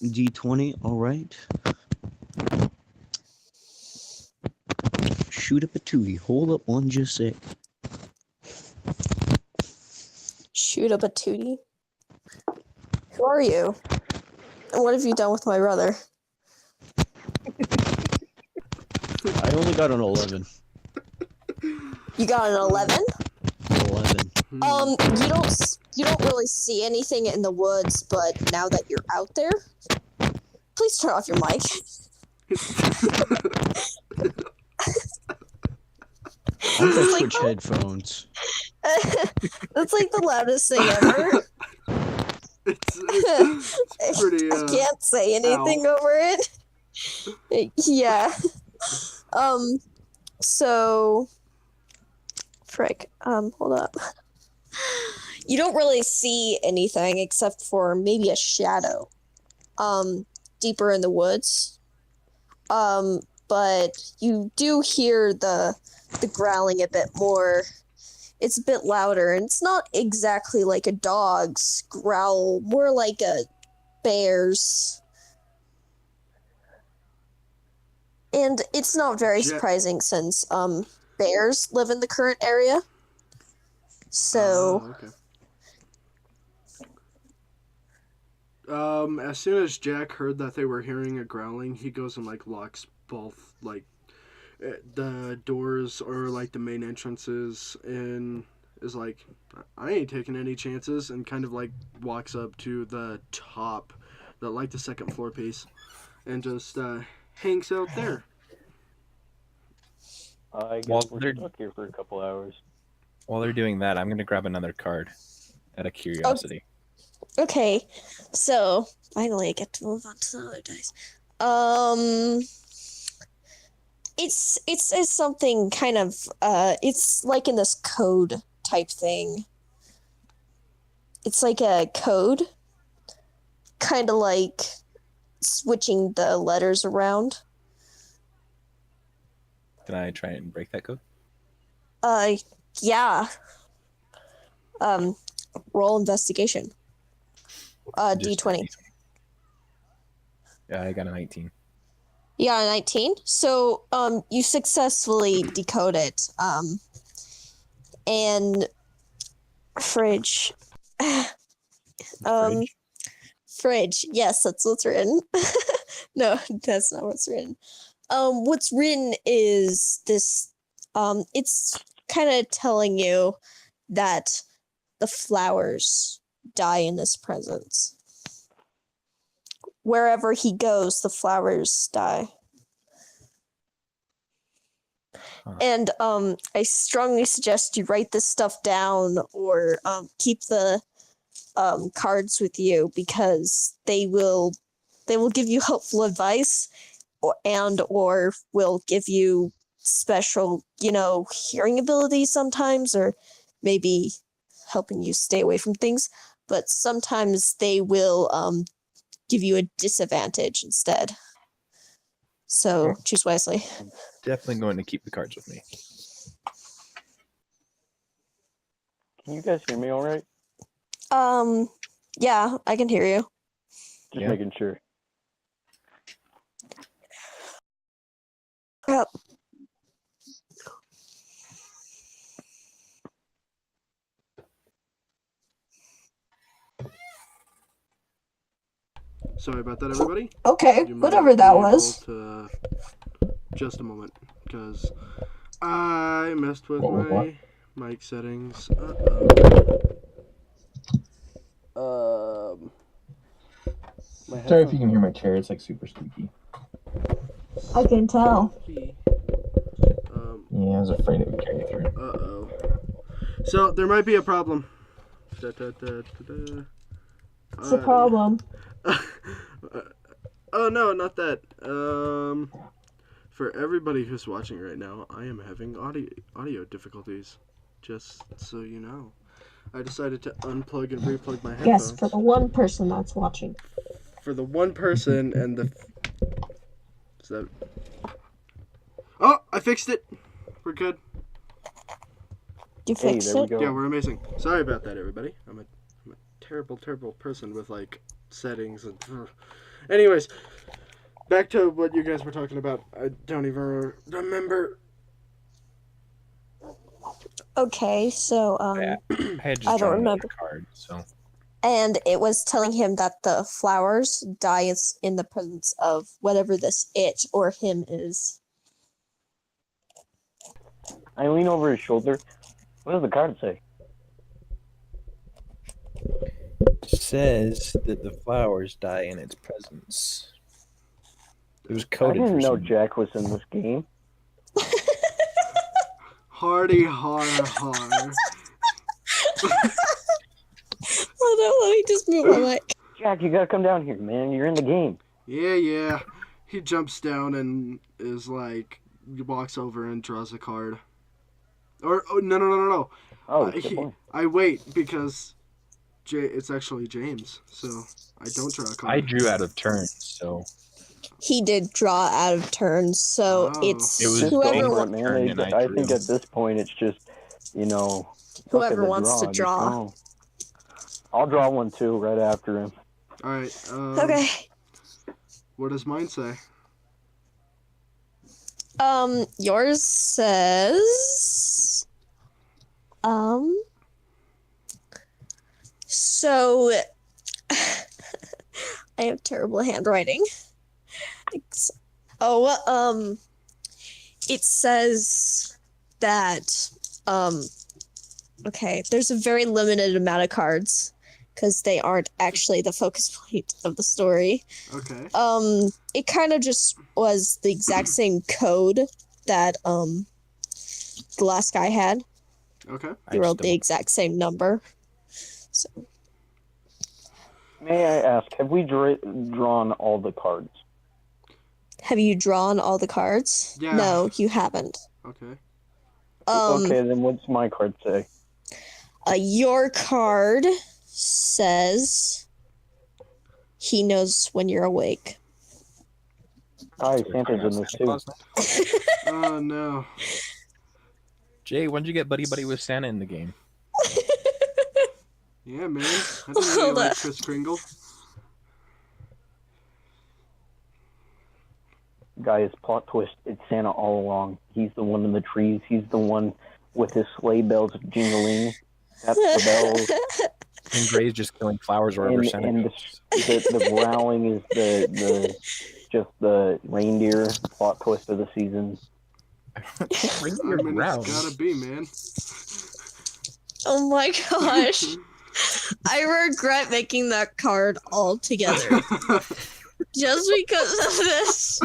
D20. All right. Shoot up a tootie. Hold up one just sec. Shoot up a tootie. Who are you? And what have you done with my brother? I only got an 11. You got an 11? 11. You don't really see anything in the woods, but now that you're out there, please turn off your mic. I'm gonna switch headphones. That's like the loudest thing ever. it's pretty. I can't say anything over it. Yeah. So, frick. Hold up. You don't really see anything except for maybe a shadow. Deeper in the woods. But you do hear the growling a bit more. It's a bit louder, and it's not exactly like a dog's growl, more like a bear's. And it's not very surprising since bears live in the current area. So okay. As soon as Jack heard that they were hearing a growling, he goes and like locks both like the doors or like the main entrances, and is like, I ain't taking any chances, and kind of like walks up to the top, the second floor piece, and just hangs out there. I guess While we're they're stuck here for a couple hours. while they're doing that, I'm gonna grab another card, out of curiosity. okay, so finally I get to move on to the other dice. It's something kind of it's like in this code type thing. It's like a code, kind of like switching the letters around. Can I try and break that code? Yeah. Roll investigation. Just D20. Yeah, I got a 19. Yeah, 19. So, you successfully decode it. And fridge. Fridge? Fridge. Yes, that's what's written. No, that's not what's written. What's written is this. It's kind of telling you that the flowers die in his presence. Wherever he goes, the flowers die. Huh. And I strongly suggest you write this stuff down or keep the cards with you, because they will give you helpful advice or will give you special, hearing abilities sometimes, or maybe helping you stay away from things. But sometimes they will give you a disadvantage instead. So choose wisely. Definitely going to keep the cards with me. Can you guys hear me all right? Yeah, I can hear you. Just Yeah. making sure. Yep. Sorry about that, everybody. Okay, You might whatever that be able was. to- just a moment, because I messed with What was my mic settings. My Sorry if you can hear my chair. It's like super squeaky. I can tell. Yeah, I was afraid it would carry through. Uh-oh. So, there might be a problem. What's the problem? Oh, no, not that. For everybody who's watching right now, I am having audio difficulties. Just so you know. I decided to unplug and replug my headphones. Yes, for the one person that's watching. For the one person and the... Is that... Oh, I fixed it. We're good. You Hey, fixed there we it? go. Yeah, we're amazing. Sorry about that, everybody. I'm a terrible, terrible person with, like, settings and... Anyways, back to what you guys were talking about. I don't even remember. Okay, so I had just I don't drawn another remember. card, so And it was telling him that the flowers die in the presence of whatever this it or him is. I lean over his shoulder. What does the card say? it says that the flowers die in its presence. It was I coded didn't for know some... Jack was in this game. Hardy har har. Hold on, let me just mute my mic. Jack, you gotta come down here, man. You're in the game. Yeah. He jumps down and is like walks over and draws a card. Or no. Oh, good boy. I wait because it's actually James, so I don't draw a card. I drew out of turn, so He did draw out of turn, so Oh. it's It was Just whoever go for wa- it, man. turn and I I think drew. at this point it's just, fuck Whoever it, wants to just draw. go. I'll draw one too, right after him. All right. Okay. What does mine say? Yours says, so I have terrible handwriting. It says that, okay, there's a very limited amount of cards because they aren't actually the focus point of the story. Okay. It kind of just was the exact same code that the last guy had. Okay. He wrote the exact same number. So May I ask, have we drawn all the cards? have you drawn all the cards? Yeah. No, you haven't. Okay. Okay, then what's my card say? Your card says he knows when you're awake. Hi, Santa's in this too. Oh no. Jay, when did you get buddy with Santa in the game? Yeah, man. I didn't really Hold like up. Kris Kringle. Guys, plot twist, it's Santa all along. He's the one in the trees. He's the one with his sleigh bells jingling. That's the bells. And Gray's just killing flowers wherever Santa And goes. the growling is just the reindeer. Plot twist of the season. Reindeer growl. It's gotta be, man. Oh my gosh. I regret making that card altogether just because of this.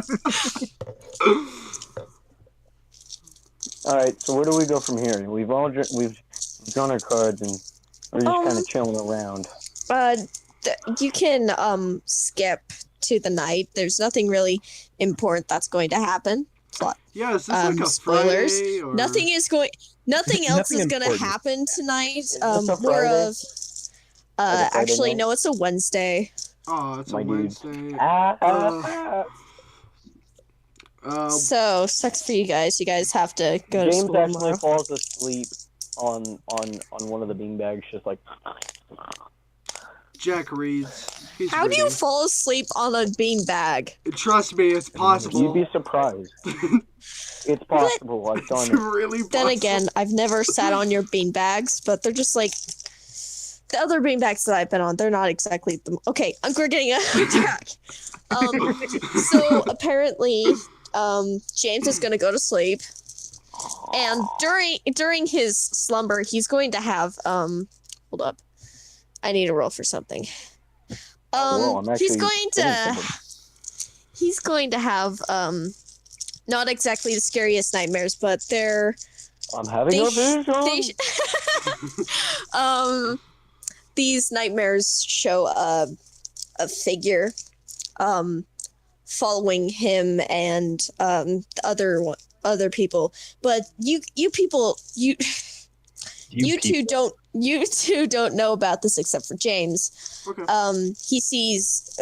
All right, so where do we go from here? We've drawn our cards and we're just kind of chilling around. You can skip to the night. There's nothing really important that's going to happen. Plot. Yeah, is this like a spoilers. Friday or... Nothing else Nothing is going to important. happen tonight. this a More Friday? of Friday actually night? no, it's a Wednesday. Oh, it's a My dude. Wednesday. So sucks for you guys. You guys have to go to James school actually tomorrow. falls asleep on one of the beanbags, just like. Jack reads. He's How do you reading. fall asleep on a beanbag? Trust me, it's possible. You'd be surprised. It's possible. I've It's done it. really possible. Then again, I've never sat on your beanbags, but they're just like the other beanbags that I've been on. They're not exactly the okay. We're getting off track. So apparently, James is gonna go to sleep, and during his slumber, he's going to have hold up, I need to roll for something. Whoa, I'm He's actually going getting to something. he's going to have not exactly the scariest nightmares, but they're I'm having they a sh- vision. they these nightmares show a figure following him and other people, but you two don't know about this except for James. Okay. He sees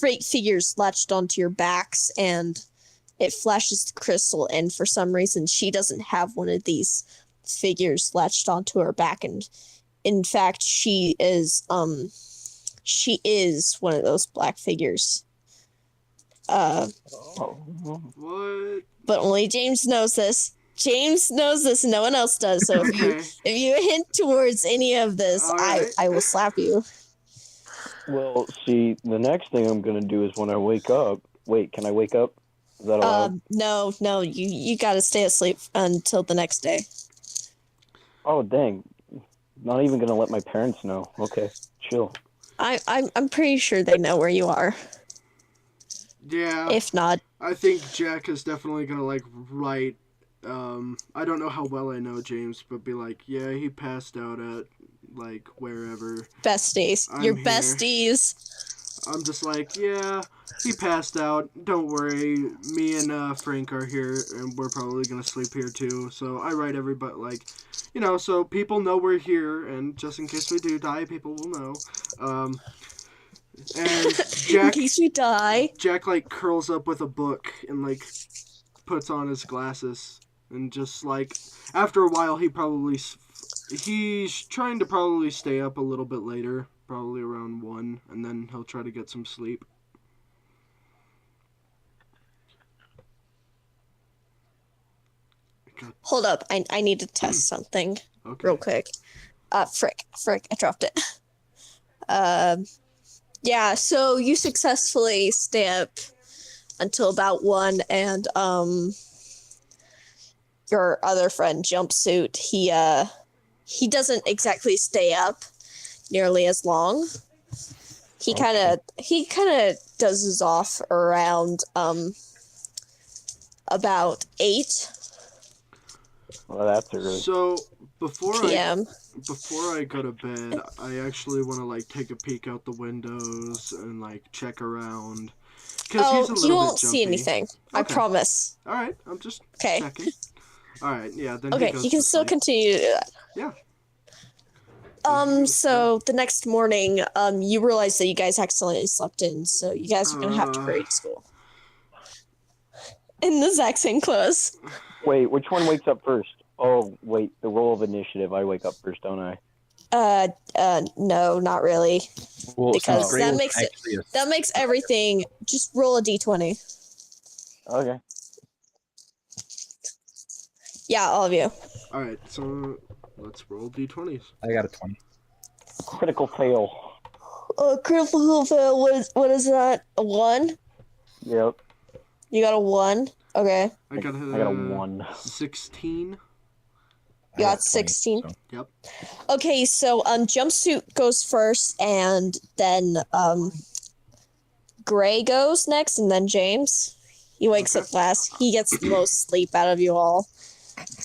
freight figures latched onto your backs, and it flashes to Crystal, and for some reason she doesn't have one of these figures latched onto her back, and in fact she is one of those black figures. What? But only James knows this. James knows this and no one else does. So Okay. if you hint towards any of this, All right. I will slap you. Well, see, the next thing I'm gonna do is when I wake up. Wait, can I wake up? Is that allowed? No, you gotta stay asleep until the next day. Oh dang! Not even gonna let my parents know. Okay, chill. I'm pretty sure they know where you are. Yeah. If not, I think Jack is definitely gonna like write. I don't know how well I know James, but be like, yeah, he passed out at like wherever. besties. I'm Your here. besties. I'm just like, yeah, he passed out. Don't worry, me and Frank are here, and we're probably gonna sleep here too. So I write everybody so people know we're here, and just in case we do die, people will know. And In case we die. Jack curls up with a book and puts on his glasses, and just after a while he's trying to probably stay up a little bit later, probably around 1, and then he'll try to get some sleep. Hold up, I need to test something real quick. Frick, I dropped it. Yeah, so you successfully stay up until about 1, and your other friend, Jumpsuit, he doesn't exactly stay up nearly as long. He kind of dozes off around about 8. Well, that's early. So before PM. I go to bed, I actually want to take a peek out the windows and check around. Oh, you won't see anything. Okay. I promise. All right, I'm just checking. All right, yeah. Then okay, he can still continue to do that. Yeah. So the next morning, you realize that you guys accidentally slept in, so you guys are gonna have to hurry to school. In the exact same clothes. Wait, which one wakes up first? Oh, wait, the roll of initiative. I wake up first, don't I? No, not really. Well, because that makes everything. Just roll a d20. Okay. Yeah, all of you. All right, so let's roll d20s. I got a 20. Critical fail. Critical fail. What is that? A 1? Yep. You got a 1. Okay. I got a 1. 16. You got 16. So. Yep. Okay, so Jumpsuit goes first, and then Gray goes next, and then James. He wakes up last. He gets the most sleep out of you all.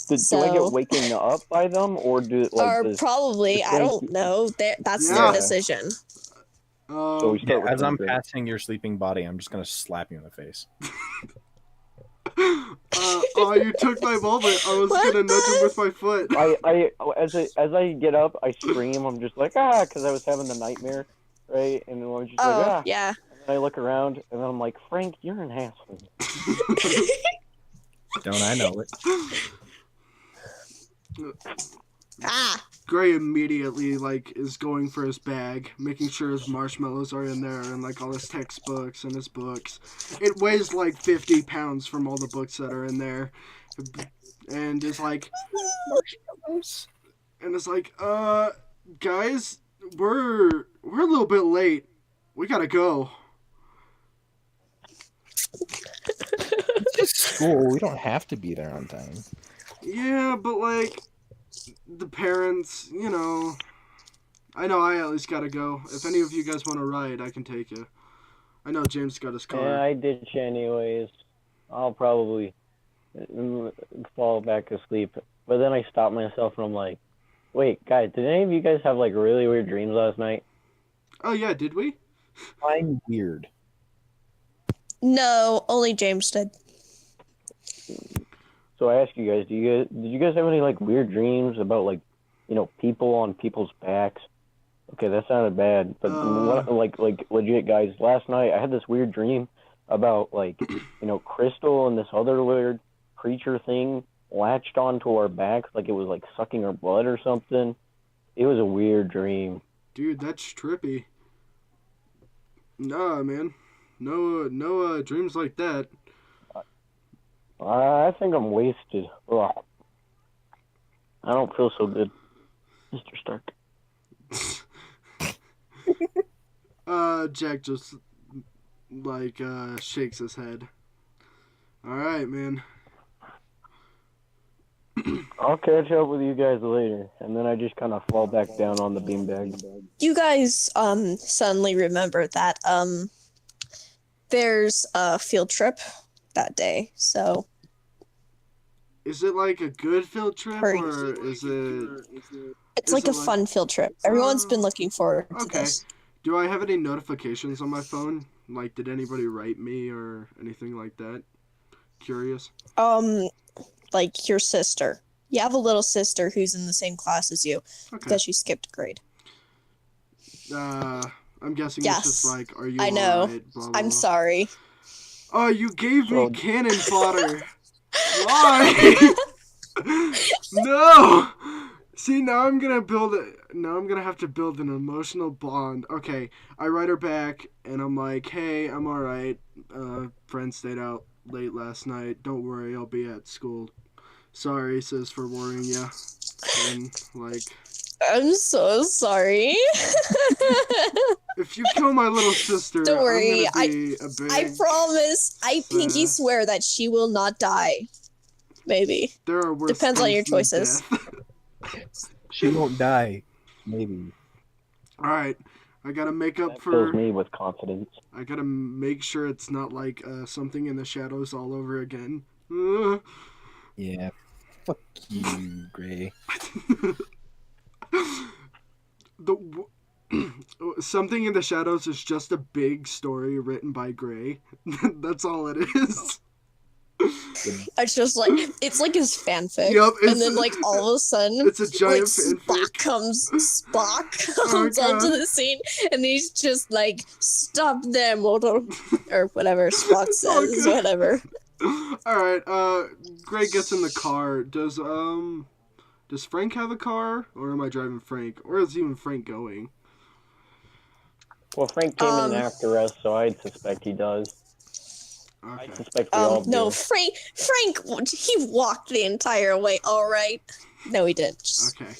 Do I get waking up by them, or do probably? I don't know. That's their decision. So we start with as I'm passing your sleeping body, I'm just gonna slap you in the face. Oh, you took my moment. I was gonna nudge him with my foot. As I get up, I scream. I'm just because I was having the nightmare, right? And then I'm just yeah. And I look around, and then I'm like, Frank, you're an asshole. Don't I know it? Gray immediately is going for his bag, making sure his marshmallows are in there and all his textbooks and his books. It weighs 50 pounds from all the books that are in there, and is Marshmallows. and it's guys, we're a little bit late. We gotta go. It's just school. We don't have to be there on time. Yeah, but the parents, I know I at least gotta go. If any of you guys want to ride, I can take you. I know James got his car. Yeah, I ditch anyways. I'll probably fall back asleep. But then I stop myself and I'm like, wait, guys, did any of you guys have really weird dreams last night? Oh yeah, did we? I'm weird. No, only James did. So I ask you guys, did you guys have any weird dreams about people on people's backs? Okay, that sounded bad, but legit, guys. Last night I had this weird dream about Crystal and this other weird creature thing latched onto our backs, it was sucking our blood or something. It was a weird dream. Dude, that's trippy. Nah, man, no dreams like that. I think I'm wasted. Ugh. I don't feel so good, Mr. Stark. Jack just shakes his head. All right, man. I'll catch up with you guys later, and then I just kind of fall back down on the beanbag. You guys suddenly remember that there's a field trip that day, so is it a good field trip or is it? It's a fun field trip. Everyone's been looking forward to this. Do I have any notifications on my phone Like, did anybody write me or anything like that? Curious. Like your sister. You have a little sister who's in the same class as you Okay. because she skipped a grade. I'm guessing it's just Yes, like, are you I know. alright? Blah, blah, I'm blah. sorry. Oh, you gave me So- cannon fodder. Why? No. See, now I'm gonna have to build an emotional bond. Okay, I write her back, and I'm like, hey, I'm alright. Friend stayed out late last night. Don't worry, I'll be at school. Sorry, sis, for worrying ya. And, like, I'm so sorry. if you kill my little sister, Don't worry, I'm gonna be a big... I promise. I pinky sis. swear that she will not die. Maybe. There are worse Depends on things your than choices. death. She won't die. Maybe. Alright, I gotta make up That for... fills me with confidence. I gotta make sure it's not like something in the shadows all over again. Yeah. Fuck you, Gray. Something in the shadows is just a big story written by Gray. That's all it is. It's just like it's like his fanfic. Yup, and then like all of a sudden it's a giant like fanfic. Spock Oh, comes onto God. the scene and he's just like stop them or whatever Spock says, God. whatever. Alright, Gray gets in the car. Does Frank have a car? Or am I driving Frank? Or is even Frank going? Well, Frank came in after us, so I'd suspect he does. Okay. I suspect we all do. No, Frank, he walked the entire way. All right. No, he didn't. Just, Okay.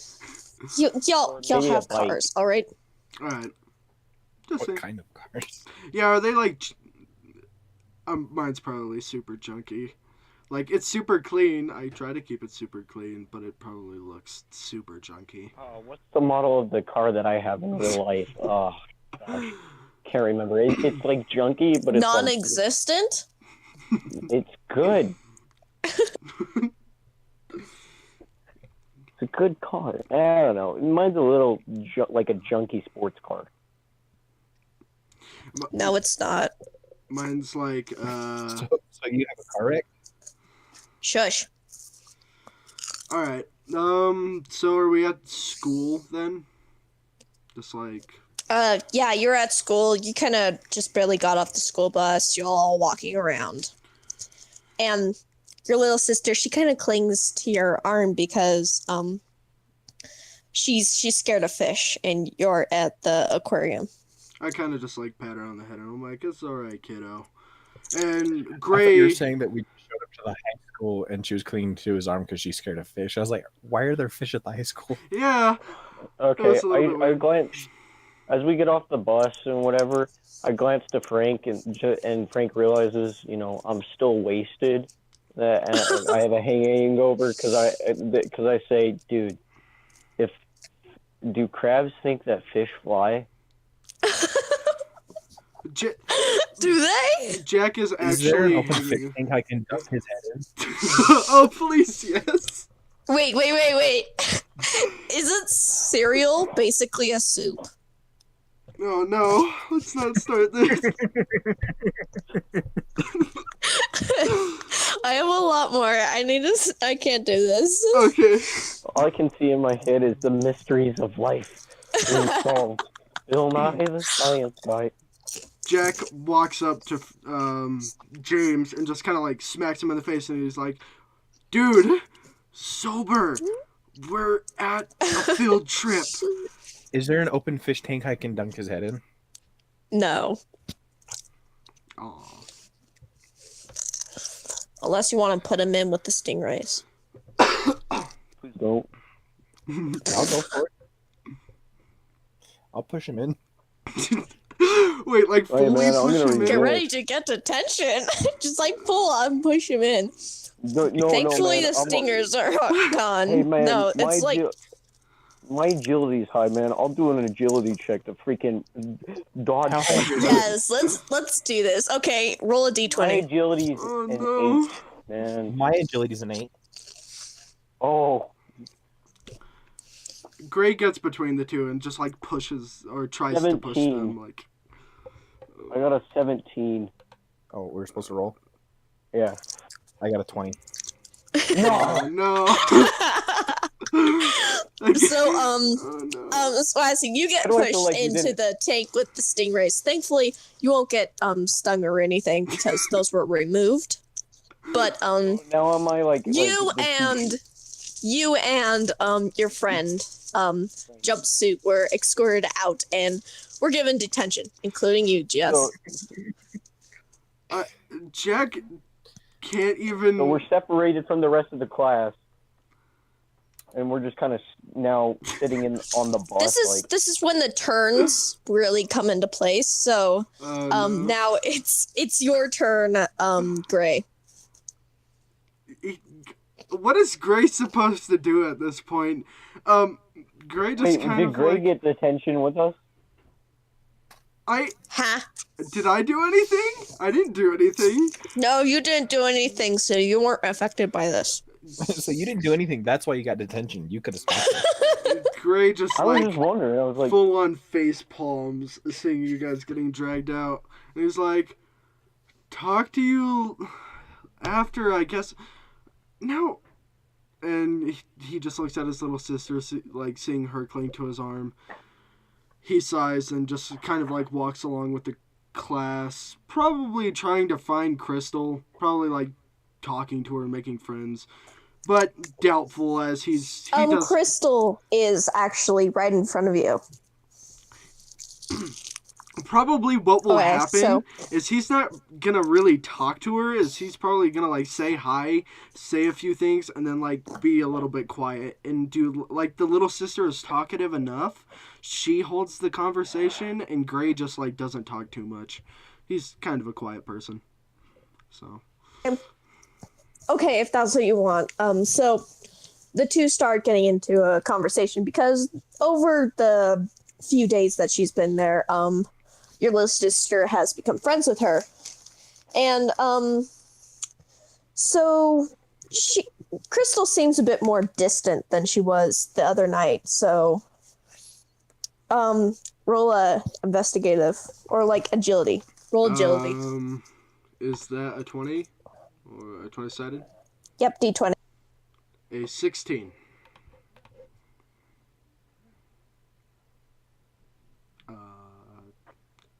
y'all Maybe a have bike. cars, all right? Alright. Just What saying. kind of cars? Yeah, are they like... mine's probably super junky. Like, it's super clean. I try to keep it super clean, but it probably looks super junky. What's the model of the car that I have in real life? Oh, gosh. Can't remember. It's like junky, but it's Non-existent? It's good. It's a good car. I don't know. Mine's a little like a junky sports car. No, it's not. Mine's like, So you have a car wreck? Shush. Alright. So are we at school then? Just like... Yeah, you're at school. You kind of just barely got off the school bus. You're all walking around. And your little sister, she kind of clings to your arm because, she's scared of fish and you're at the aquarium. I kind of just like pat her on the head and I'm like, it's alright, kiddo. And I thought Gray... you were saying that we showed up to the high school and she was clinging to his arm because she's scared of fish. I was like, why are there fish at the high school? Yeah. Okay, That's a little bit I weird. glance as we get off the bus and whatever. I glance to Frank and Frank realizes, I'm still wasted. That and I have a hangover because I say, dude, do crabs think that fish fly? Do they? Jack is Is there an actually open fish hanging. tank I can dunk his head in? Oh, please, yes. Wait. Isn't cereal basically a soup? Oh, no. Let's not start this. I have a lot more. I can't do this. Okay. All I can see in my head is the mysteries of life being solved. Bill Nye the Science Guy. Jack walks up to James and just kind of like smacks him in the face and he's like, dude, sober. We're at a field trip. Is there an open fish tank I can dunk his head in? No. Aw. Unless you want to put him in with the stingrays. Please don't. I'll go for it. I'll push him in. Wait, like Hey, fully man, I'm push gonna him read Get in? it. ready to get detention. Just like pull on, push him in. No, Thankfully, man, the stingers are gone. Hey, man, no, it's like my agility's high, man. I'll do an agility check to freaking dodge. How high is your yes. Let's do this. Okay, roll a My d20. agility's Oh, an no. 8, man. My agility's an 8. Oh, Gray gets between the two and just like pushes or tries to push 17. them like I got a 17. Oh, we're supposed to roll. Yeah. I got a 20. Oh, no. So, Oh, no. Swazi, you get How do I feel pushed like you into didn't- the tank with the stingrays. Thankfully, you won't get stung or anything because those were removed. But Now am I like you the and your friend jumpsuit were escorted out and were given detention, including you, Jess. So, Jack can't even. so we're separated from the rest of the class, and we're just kind of now sitting on the bus. This is when the turns really come into place. So No. now it's your turn, Gray. What is Gray supposed to do at this point? Gray just Wait, kind did of Gray like. get detention with us? Did I do anything? I didn't do anything. No, you didn't do anything, so you weren't affected by this. So you didn't do anything. That's why you got detention. You could have stopped it. Gray just I was like just wondering. I was like, full on face palms seeing you guys getting dragged out. And he's like, talk to you after, I guess. No. And he just looks at his little sister, like seeing her cling to his arm. He sighs and just kind of like walks along with the class, probably trying to find Crystal, probably like talking to her, making friends, but doubtful as he does. Crystal is actually right in front of you. Probably what will Okay, happen is he's not gonna really talk to her, is he's probably gonna like say hi, say a few things, and then like be a little bit quiet and do like the little sister is talkative enough. She holds the conversation and Gray just like doesn't talk too much. He's kind of a quiet person. So Okay, if that's what you want. So the two start getting into a conversation because over the few days that she's been there, your little sister has become friends with her. And so Crystal seems a bit more distant than she was the other night. So roll a investigative or like agility. Roll agility. Is that a 20 or a 20-sided? Yep, D20. A 16.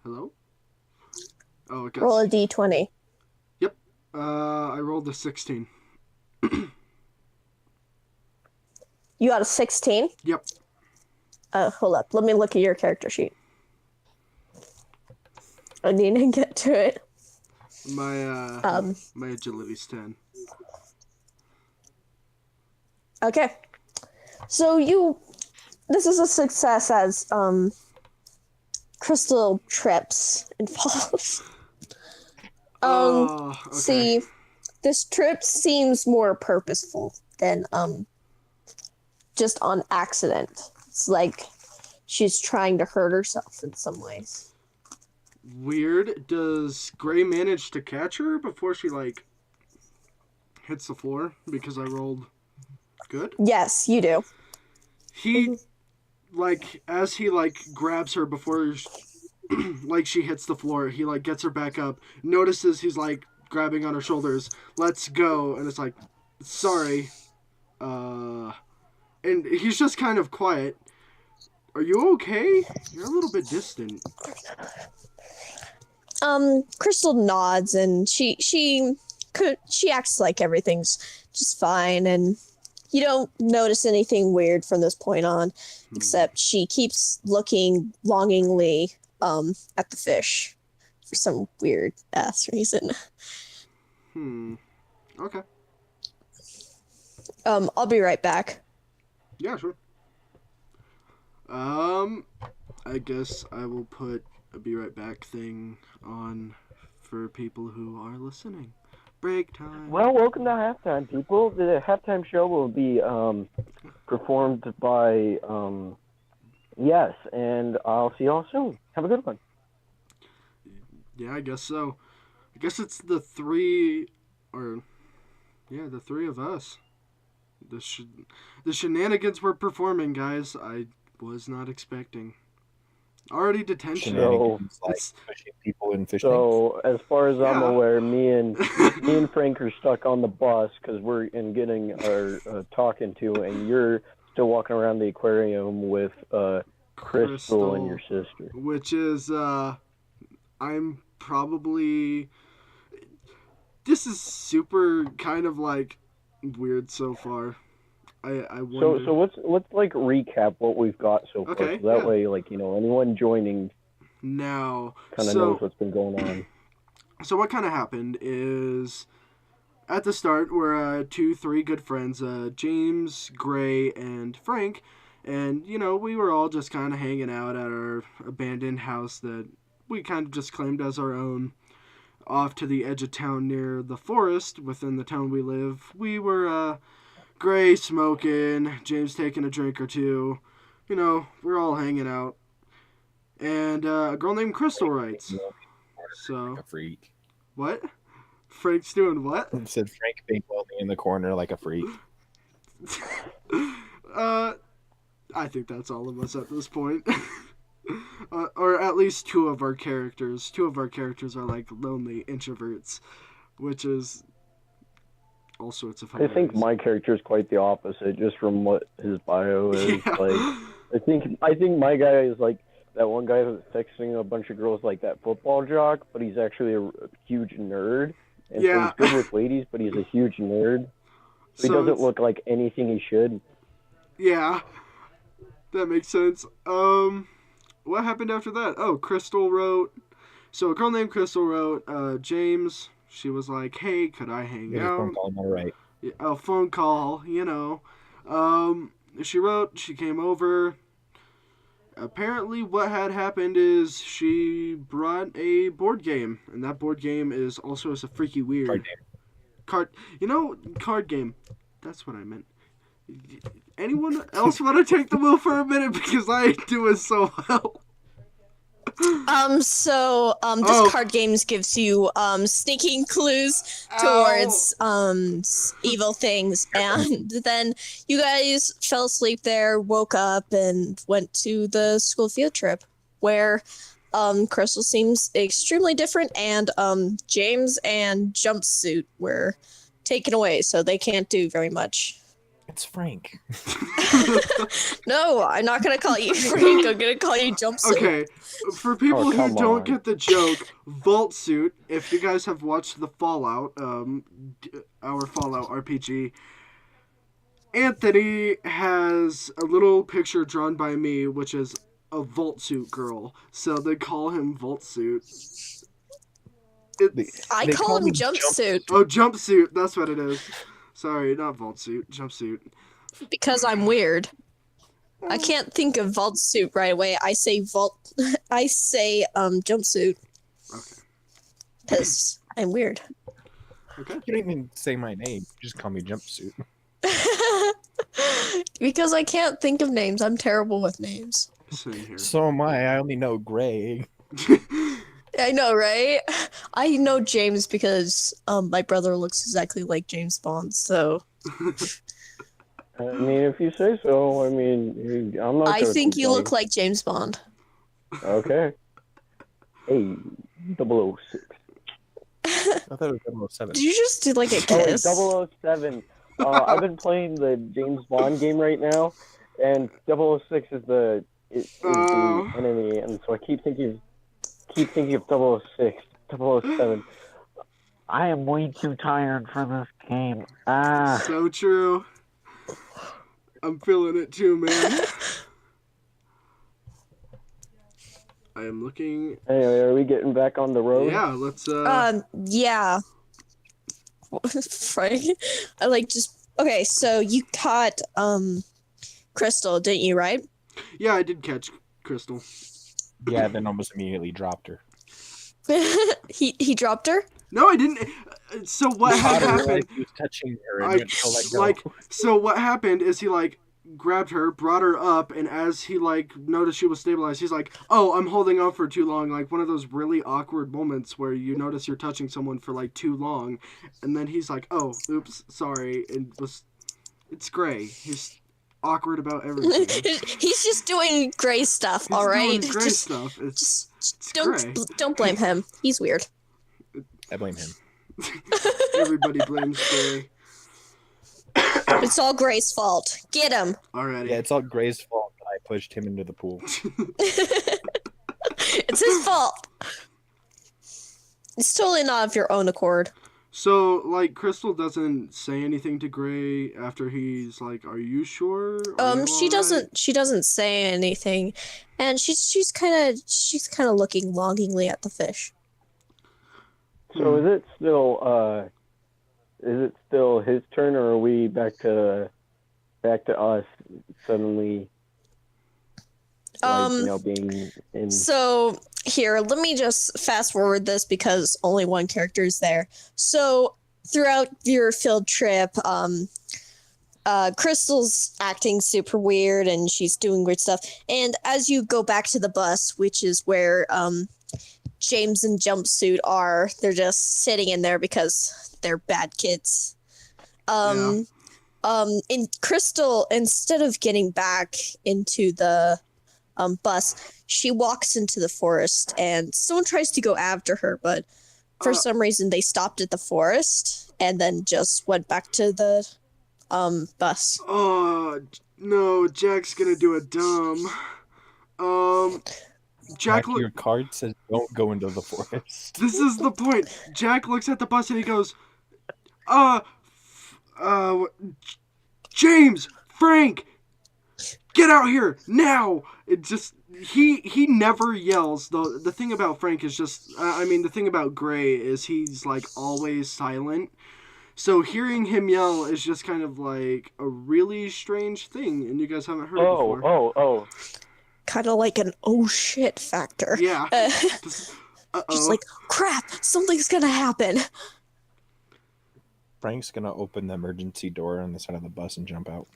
Hello? Oh, it got Roll a D20. Yep. I rolled a 16. You got a 16? Yep. Hold up. Let me look at your character sheet. I need to get to it. My agility's 10. Okay. So this is a success as Crystal trips and falls. Okay. See, this trip seems more purposeful than just on accident. It's like she's trying to hurt herself in some ways. Weird. Does Gray manage to catch her before she like hits the floor? Because I rolled good. Yes, you do. He like as he like grabs her before like she hits the floor, he like gets her back up, notices he's like grabbing on her shoulders, let's go, and it's like, sorry. And he's just kind of quiet. Are you okay? You're a little bit distant. Crystal nods and she acts like everything's just fine, and you don't notice anything weird from this point on, except she keeps looking longingly at the fish for some weird ass reason. Okay. I'll be right back. Yeah, sure. I guess I will put a be right back thing on for people who are listening. Break time. Well, welcome to halftime, people. The halftime show will be performed by Yes, and I'll see y'all soon. Have a good one. Yeah, I guess so. I guess it's the three of us. The shenanigans we're performing, guys, I was not expecting. Already detention. Shenanigans, like It's- pushing people in fish tanks. So as far as I'm Yeah. aware, me and Frank are stuck on the bus because we're getting our talking to, and you're still walking around the aquarium with Crystal and your sister. which is I'm probably. This is super kind of like weird so far. I wonder. So let's like recap what we've got so far. Okay, So that yeah. way, like anyone joining Now, kind of knows what's been going on. So what kind of happened is at the start we're three good friends, James, Gray, and Frank, and we were all just kind of hanging out at our abandoned house that we kind of just claimed as our own, off to the edge of town near the forest within the town we live. We were Gray smoking, James taking a drink or two. We're all hanging out, and a girl named Crystal writes. So Like a freak. what? Frank's doing what? Said Frank being lonely in the corner like a freak. I think that's all of us at this point. Or at least two of our characters. Two of our characters are like lonely introverts, which is all sorts of I hilarious. think my character is quite the opposite, just from what his bio is. Yeah. Like, I think my guy is like that one guy that's texting a bunch of girls like that football jock, but he's actually a huge nerd. And so Yeah. he's good with ladies, but he's a huge nerd. So he So doesn't it's- look like anything he should. Yeah, that makes sense. What happened after that? Oh, Crystal wrote. So a girl named Crystal wrote. James. She was like, "Hey, could I hang Get a out?" phone call, all right. A phone call. She wrote. She came over. Apparently, what had happened is she brought a board game, and that board game is also a freaky weird Card game. card game. That's what I meant. Anyone else want to take the wheel for a minute because I ain't doing so well? This Oh. card games gives you sneaking clues Ow. towards evil things, and then you guys fell asleep there, woke up, and went to the school field trip where Crystal seems extremely different, and James and Jumpsuit were taken away, so they can't do very much. It's Frank. No, I'm not gonna call you Frank. I'm gonna call you Jumpsuit. Okay, for people Oh, who come don't on. get the joke, Vault Suit, if you guys have watched the Fallout, our Fallout RPG, Anthony has a little picture drawn by me, which is a Vault Suit girl, so they call him Vault Suit. It's, I They call call him me Jumpsuit oh, Jumpsuit, that's what it is. Sorry, not Vault Suit, Jumpsuit. because I'm weird. I can't think of vault suit right away. I say jumpsuit. Okay. Because I'm weird. Okay. You don't even say my name. You just call me Jumpsuit. Because I can't think of names. I'm terrible with names. Same here. So am I. I only know Gray. I know, right? I know James because my brother looks exactly like James Bond, so I mean, if you say so, I mean, I'm not I gonna think you complain. look like James Bond. Okay. Hey, 006. I thought it was 007. Did you just do like a Oh, wait, kiss? 007. I've been playing the James Bond game right now, and 006 is the Oh. enemy, and so I keep thinking of 006, 007. I am way too tired for this game. So true. I'm feeling it too, man. I am looking. Anyway, are we getting back on the road? Yeah, let's. Yeah. Frank, I like just okay. So you caught Crystal, didn't you? Right? Yeah, I did catch Crystal. Yeah, then almost immediately dropped her. he dropped her. No, I didn't. So what had Caught her happened? like he was touching her and I went to let go. so what happened is he grabbed her, brought her up, and as he noticed she was stabilized, he's like, "Oh, I'm holding on for too long." Like one of those really awkward moments where you notice you're touching someone for too long, and then he's like, "Oh, oops, sorry," and it's Gray. awkward about everything. He's just doing Gray stuff, He's all right? doing Gray Just stuff. It's Gray. don't blame him. He's weird. I blame him. Everybody blames Gray. It's all Gray's fault. Get him. Alrighty. Yeah, it's all Gray's fault that I pushed him into the pool. It's his fault. It's totally not of your own accord. So, like, Crystal doesn't say anything to Gray after he's like, "Are you sure?" Are you She alright?" doesn't. She doesn't say anything, and she's kind of looking longingly at the fish. So is it still his turn, or are we back to us suddenly? Being in. So here, let me just fast forward this because only one character is there. So throughout your field trip, Crystal's acting super weird and she's doing weird stuff. And as you go back to the bus, which is where James and Jumpsuit are, they're just sitting in there because they're bad kids. In Crystal, instead of getting back into the bus, she walks into the forest and someone tries to go after her, but for some reason they stopped at the forest and then just went back to the bus. Oh no, Jack's gonna do a dumb. Jack, Your card says don't go into the forest. this is the point. Jack looks at the bus and he goes, James, Frank, get out here now! It just he never yells. The thing about Frank is just the thing about Gray is he's like always silent. So hearing him yell is just kind of like a really strange thing, and you guys haven't heard it before. Oh. Kind of like an oh shit factor. Yeah. Just like, crap, something's gonna happen. Frank's gonna open the emergency door on the side of the bus and jump out.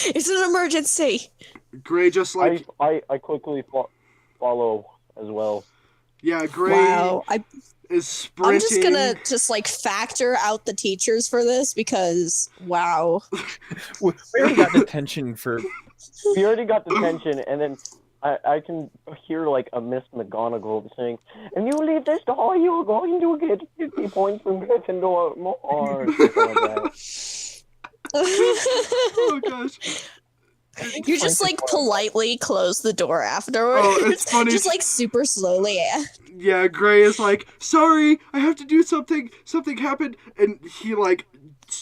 It's an emergency. Gray just like I quickly follow as well. yeah, Gray Wow, is sprinting. I'm just gonna like factor out the teachers for this because wow. We already got detention for. We already got detention, and then I can hear like a Miss McGonagall saying, "If you leave this door, you're going to get 50 points from Gryffindor more." Or something like that. Oh gosh. You just like politely close the door afterwards. Oh, it's funny. Just like super slowly. Yeah, Gray is like, "Sorry, I have to do something. Something happened." And he like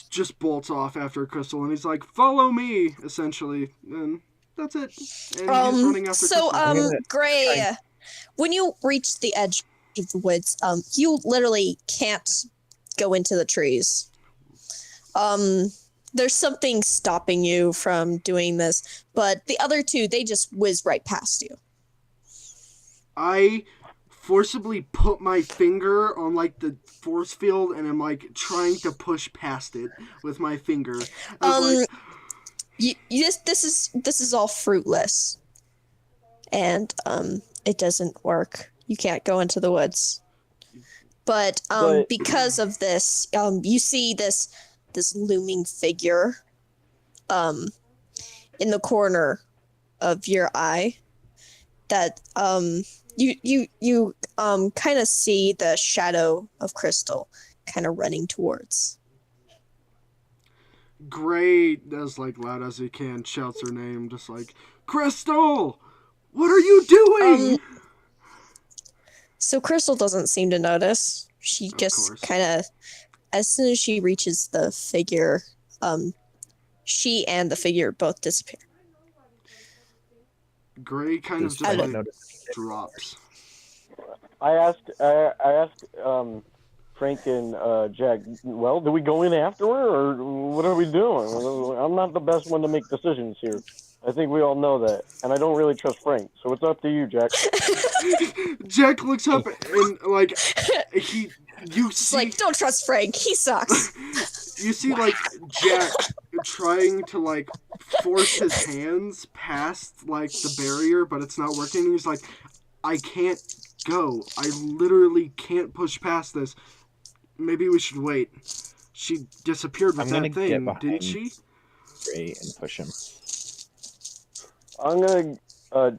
just bolts off after Crystal and he's like, "Follow me," essentially. And that's it. And he's running after Crystal. Gray, when you reach the edge of the woods, you literally can't go into the trees. There's something stopping you from doing this, but the other two, they just whiz right past you. I forcibly put my finger on like the force field and I'm like trying to push past it with my finger. This is all fruitless, and it doesn't work. You can't go into the woods. But because of this, you see this looming figure in the corner of your eye that you kind of see the shadow of Crystal kind of running towards. Gray, as like loud as he can, shouts her name, just like, "Crystal, what are you doing?" So Crystal doesn't seem to notice. She just kind of, as soon as she reaches the figure, she and the figure both disappear. Gray kind of just like drops. I asked Frank and Jack, well, do we go in after her, or what are we doing? I'm not the best one to make decisions here. I think we all know that. And I don't really trust Frank, so it's up to you, Jack. Jack looks up and, like, you see... like, don't trust Frank, he sucks. You see, like, Jack trying to, like, force his hands past, like, the barrier, but it's not working. He's like, I can't go. I literally can't push past this. Maybe we should wait. She disappeared with that thing, didn't she? Gray and push him. I'm gonna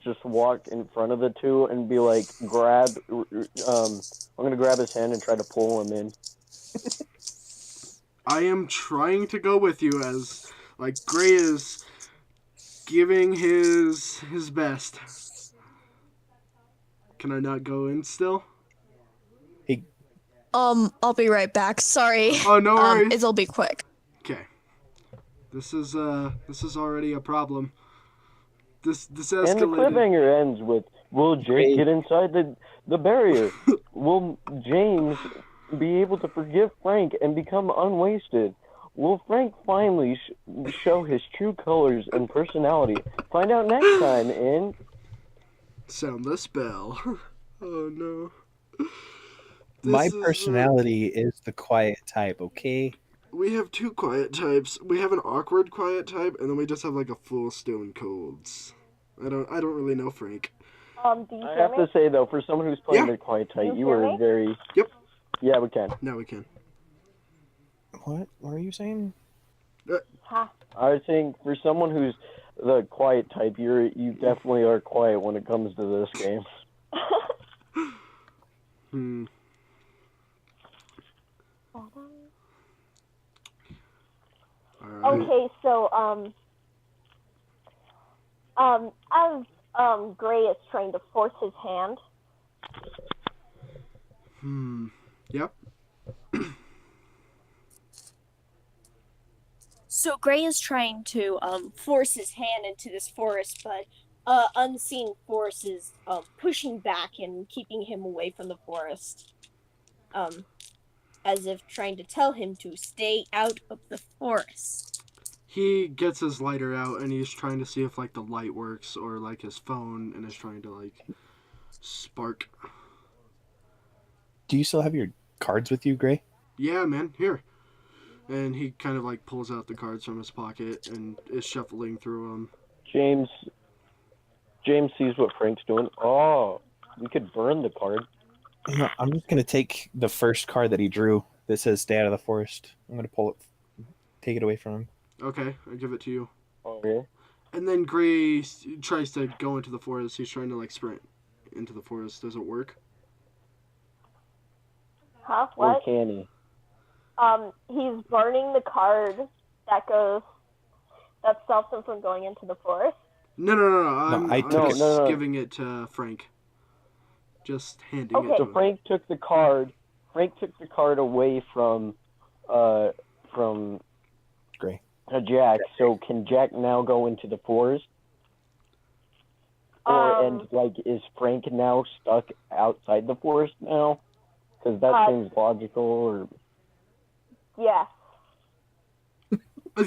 just walk in front of the two and be like, I'm gonna grab his hand and try to pull him in. I am trying to go with you as, like, Gray is giving his best. Can I not go in still? I'll be right back. Sorry. Oh, no worries. It'll be quick. Okay. This is already a problem. This And the escalated. cliffhanger ends with, will Jake get inside the barrier? Will James be able to forgive Frank and become unwasted? Will Frank finally show his true colors and personality? Find out next time in Soundless Bell. Oh no. My personality is the quiet type, okay? We have two quiet types. We have an awkward quiet type, and then we just have like a full stone colds. I don't really know Frank. Do you I hear have me? to say though, for someone who's playing the quiet type, You you hear are me? very. Yep. Yeah, we can. Now we can. What are you saying? Huh. I was saying for someone who's the quiet type, you definitely are quiet when it comes to this game. Alright. Okay, so as Gray is trying to force his hand. Yep. So Gray is trying to force his hand into this forest, but unseen force is pushing back and keeping him away from the forest. As if trying to tell him to stay out of the forest. He gets his lighter out and he's trying to see if like the light works or like his phone and is trying to like spark. Do you still have your cards with you, Gray? Yeah, man, here. And he kind of like pulls out the cards from his pocket and is shuffling through them. James sees what Frank's doing. Oh, we could burn the card. No, I'm just gonna take the first card that he drew that says "Stay out of the forest." I'm gonna pull it, take it away from him. Okay, I'll give it to you. Okay. And then Gray tries to go into the forest. He's trying to like sprint into the forest. Does it work? Huh? Or What? can he? He's burning the card that stops him from going into the forest. No. I'm No. giving it to Frank. Just handing Okay. it to So him. Frank took the card. Frank took the card away from Gray. Jack. So can Jack now go into the forest? And is Frank now stuck outside the forest now? Because that seems logical. Or Yeah.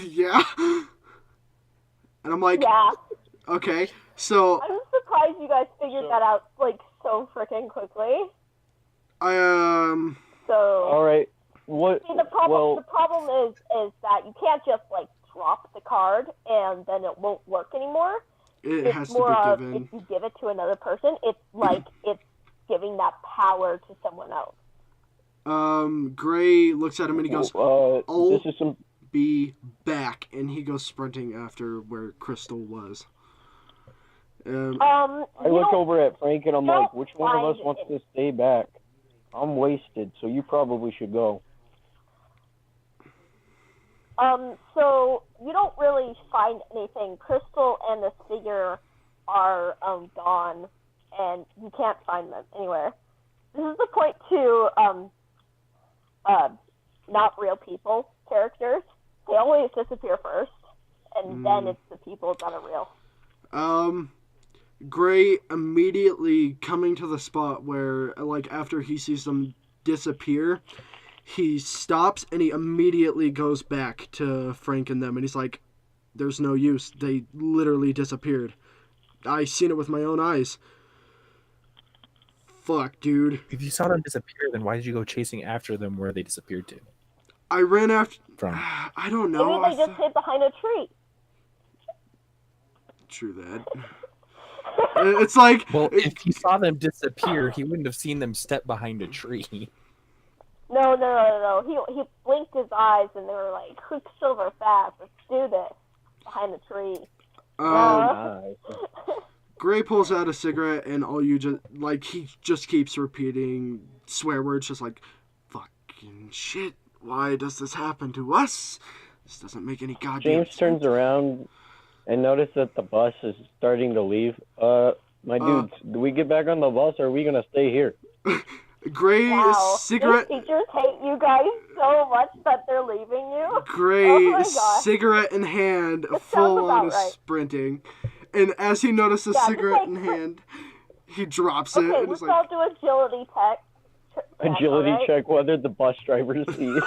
Yeah. And I'm like, Yeah. okay, so I'm surprised you guys figured that out like so freaking quickly. So. all right. What? See, the problem is that you can't just like drop the card and then it won't work anymore. it has It's to more be of given. if you give it to another person, it's like it's giving that power to someone else. Gray looks at him and he goes, this is some. "Be back," and he goes sprinting after where Crystal was. I look over at Frank and I'm you like, don't which one of us find wants it. to stay back? I'm wasted, so you probably should go. So you don't really find anything. Crystal and this figure are gone, and you can't find them anywhere. This is the point to not real people characters. They always disappear first, and then it's the people that are real. Gray immediately coming to the spot where, like, after he sees them disappear, he stops and he immediately goes back to Frank and them, and he's like, "There's no use. They literally disappeared. I seen it with my own eyes." Fuck, dude. If you saw them disappear, then why did you go chasing after them where they disappeared to? I ran after. From? I don't know. Maybe they just hid behind a tree. True that. It's like. Well, if he saw them disappear, he wouldn't have seen them step behind a tree. No. He blinked his eyes, and they were like, "Quicksilver, fast! Let's do this." behind the tree. Nice. Gray pulls out a cigarette, and all you just like he just keeps repeating swear words, just like "fucking shit." Why does this happen to us? This doesn't make any goddamn James sense. turns around and notices that the bus is starting to leave. My dudes, do we get back on the bus or are we gonna stay here? Gray Wow, cigarette. these teachers hate you guys so much that they're leaving you. Gray Oh my gosh. cigarette in hand, That full sounds on about right. sprinting. And as he notices Yeah, just cigarette like in for- hand, he drops it Okay, and let's is all like, do agility check. Agility alright? check whether the bus driver sees.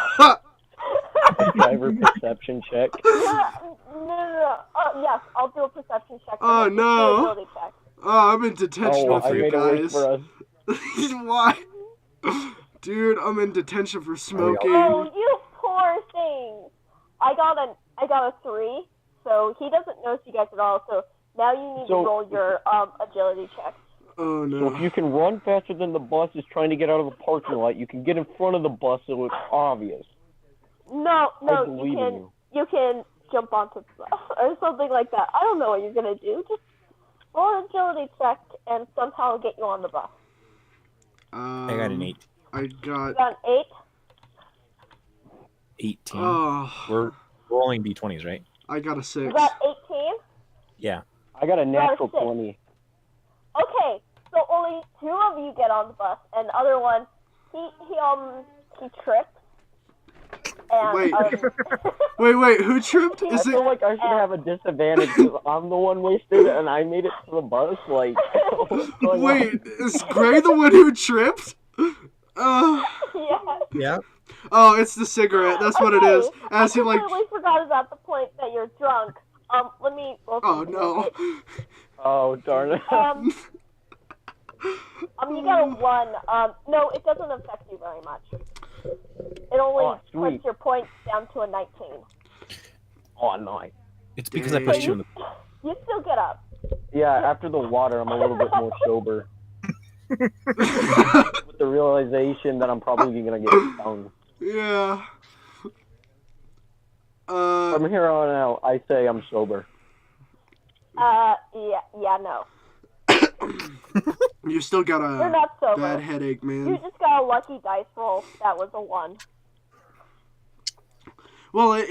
Driver perception check. No. Yes, I'll do a perception check. Oh, Let's do no. agility check. "Oh, I'm in detention Oh, for I you made it worse guys." for us. Why? Dude, I'm in detention for smoking. Oh, you poor thing. I got a 3, so he doesn't notice you guys at all. So now you need to roll your agility check. Oh no. So if you can run faster than the bus is trying to get out of the parking lot, you can get in front of the bus so it's obvious. No, I believe in you can jump onto the bus or something like that. I don't know what you're gonna do. Just roll an agility check and somehow get you on the bus. I got an 8. I You got. got an 8. 18. Oh, We're rolling d20s, right? I got a You 6. got 18. Yeah. I got a natural six. 20. Okay, so only 2 of you get on the bus, and the other one, he trips. And, Wait. Wait, who tripped? I Is feel it? like I should have a disadvantage because I'm the one wasted and I made it to the bus. Like, what's going Wait, on? is Gray the one who tripped? yeah. Yeah. Oh, it's the cigarette. That's what it is. As he I like. completely forgot about the point that you're drunk. Let me. Oh no. Oh, darn it. You got a 1. No, it doesn't affect you very much. It only sweet. puts your points down to a 19. Oh, nice. It's because I pushed you in the. You still get up. Yeah, after the water, I'm a little bit more sober. With the realization that I'm probably going to get stung. Yeah. From here on out, I say I'm sober. Yeah, no. You still got You're a not sober. bad headache, You man. just got a lucky dice roll. That was a 1. Well,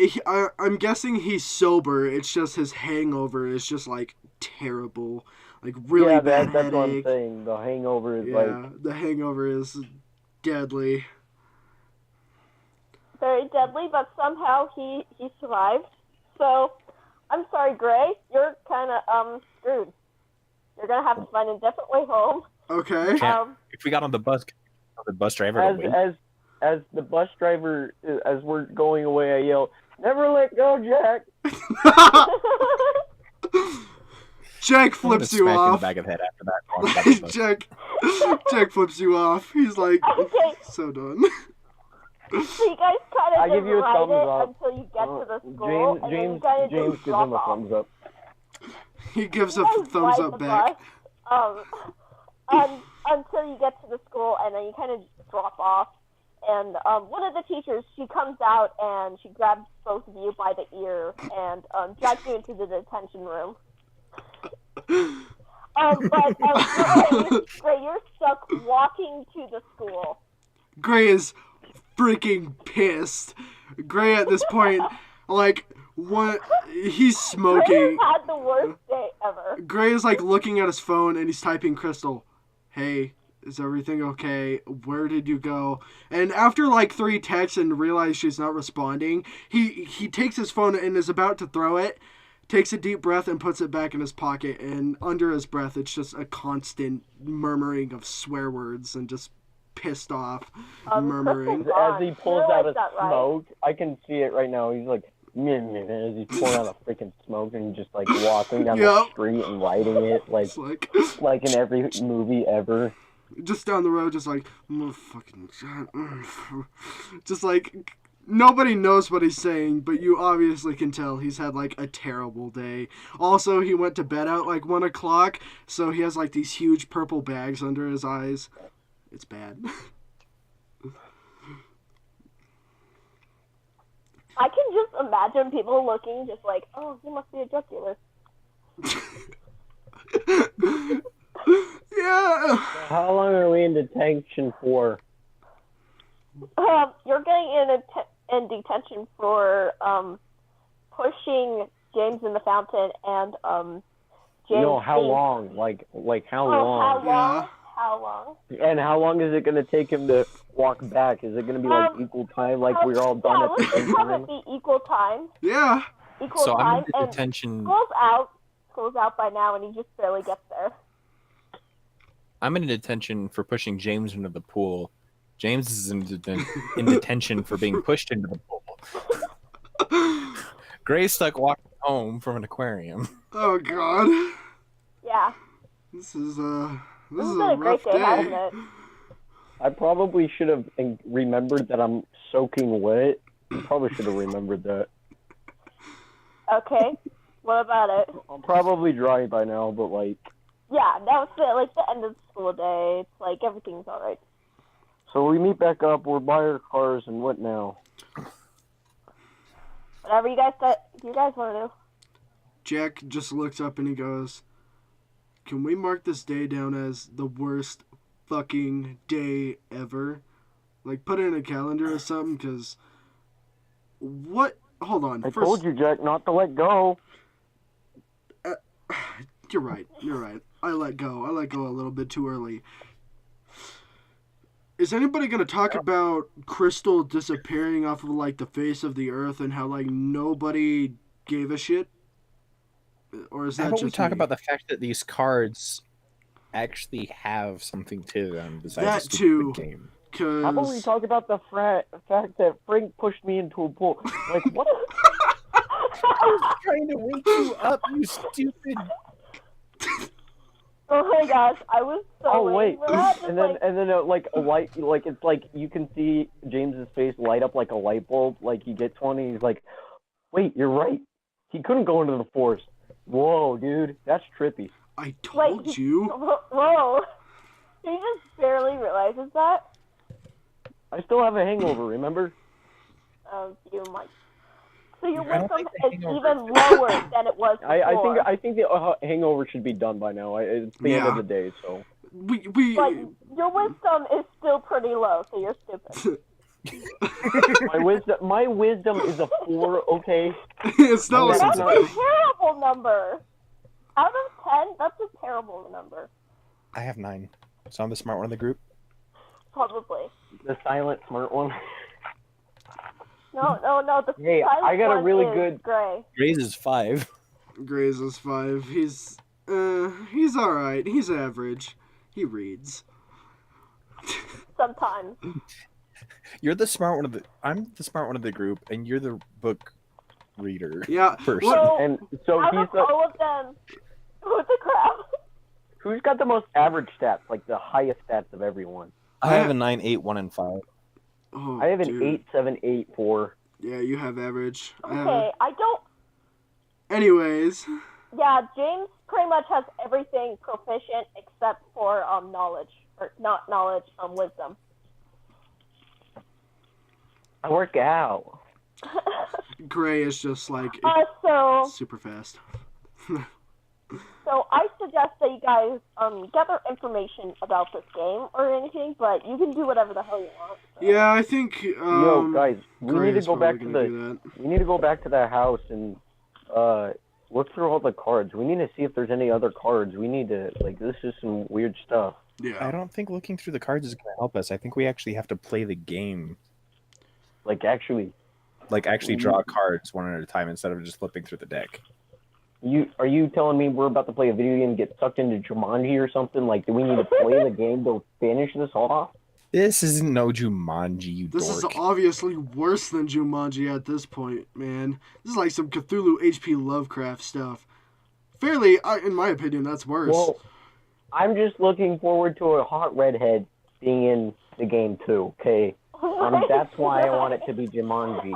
I'm guessing he's sober. It's just his hangover is just like terrible, like really bad that's what I'm headache. saying. The hangover is Yeah, the hangover is deadly. Very deadly, but somehow he survived. So, I'm sorry, Gray. You're kind of screwed. You're gonna have to find a different way home. Okay. If we got on the bus driver to wait. As the bus driver, as we're going away, I yell, "Never let go, Jack!" Jack I'm gonna flips you smack you in the off. back of the head after that. On the back of the bus. Jack flips you off. He's like, Okay. so done. So you guys kind I of give you a ride thumbs it up. until you get to the school, and then you kind of James just gives drop him a off. thumbs up. He gives You a guys thumbs ride up the back. bus, until you get to the school, and then you kind of drop off. And one of the teachers, she comes out and she grabs both of you by the ear and drags you into the detention room. Gray, you're stuck walking to the school. Gray is freaking pissed. Gray at this point, like, what? He's Gray smoking. has had the worst day ever. Gray is like looking at his phone and he's typing Crystal. Hey, is everything okay? Where did you go? And after like 3 texts and realizes she's not responding, he takes his phone and is about to throw it, takes a deep breath and puts it back in his pocket, and under his breath it's just a constant murmuring of swear words and just pissed off murmuring. Crystal's As he gone. pulls You out realize a that, right? smoke, I can see it right now. He's like, as he's pulling out a freaking smoke and just like walking down the Yep. street and lighting it It's like like in every movie ever. just down the road, just like fucking, just like nobody knows what he's saying, but you obviously can tell he's had like a terrible day. Also, he went to bed at like 1 o'clock, so he has like these huge purple bags under his eyes. It's bad. I can just imagine people looking just like, oh, he must be a drug dealer. Yeah. How long are we in detention for? You're getting in detention for pushing James in the fountain and James. No, how being... long? Like how Oh, long? how long? How long? And how long is it going to take him to walk back? Is it going to be like equal time, like we're all done at the same let's just have time? it be equal time. Yeah. Equal So I'm time. in And detention. School's out by now, and he just barely gets there. I'm in detention for pushing James into the pool. James is in detention for being pushed into the pool. Gray's stuck walking home from an aquarium. Oh God. Yeah. This is a been a great rough day, hasn't it? I probably should have remembered that I'm soaking wet. I probably should have remembered that. Okay. What about it? I'm probably dry by now, but like. Yeah, that was the end of the school day. It's like everything's all right. So we meet back up. We're by our cars, and what now? Whatever you guys want to do. Jack just looks up and he goes, "Can we mark this day down as the worst fucking day ever? Like, put it in a calendar or something, because... What? Hold on. I told you, Jack, not to let go. You're right. I let go a little bit too early. Is anybody going to talk about Crystal disappearing off of, like, the face of the earth and how, like, nobody gave a shit? Or is that How about just we talk me? about the fact that these cards actually have something to them besides That the too. stupid game? Cause... How about we talk about the fact that Frank pushed me into a pool? Like, what? I was trying to wake you up, you stupid. Oh my gosh, I was so wait, for that. and then like a light, like it's like you can see James's face light up like a light bulb. Like he gets one, and he's like, "Wait, you're right. He couldn't go into the forest." Whoa, dude, that's trippy. I told you. Whoa. He just barely realizes that. I still have a hangover, remember? Oh, you might. So your I don't wisdom think is the even hangover- lower than it was before. I think the hangover should be done by now. It's the end of the day, so. We But your wisdom is still pretty low, so you're stupid. my wisdom is a 4, okay? It's not That's like a terrible number. Out of 10, that's a terrible number. I have 9, so I'm the smart one of the group. Probably. The silent smart one. No. The Hey, silent I got a one really is good- Gray. Gray's is 5. Gray's is 5. He's all right. He's average. He reads. Sometimes. You're the smart one of the. I'm the smart one of the group, and you're the book reader. Yeah. Person. What? And so Out he's of all of them, who's the crap? who's got the most average stats, like the highest stats of everyone? I have a 9, 8, 1, and 5. Oh, I have an dude. 8, 7, 8, 4. Yeah, you have average. Okay, I don't. Anyways. Yeah, James pretty much has everything proficient except for knowledge, or not knowledge, wisdom. I work out. Gray is just like So super fast. I suggest that you guys gather information about this game or anything, but you can do whatever the hell you want. So. Yeah, I think. Yo, guys, we Gray need to is go back probably to gonna the. do that. We need to go back to that house and look through all the cards. We need to see if there's any other cards. We need to this is some weird stuff. Yeah. I don't think looking through the cards is going to help us. I think we actually have to play the game. Actually. Actually draw cards one at a time instead of just flipping through the deck. Are you telling me we're about to play a video game and get sucked into Jumanji or something? Do we need to play the game to finish this off? This isn't no Jumanji, you This dork. is obviously worse than Jumanji at this point, man. This is like some Cthulhu H.P. Lovecraft stuff. Fairly, in my opinion, that's worse. Well, I'm just looking forward to a hot redhead being in the game too, okay? That's why I want it to be Jumanji.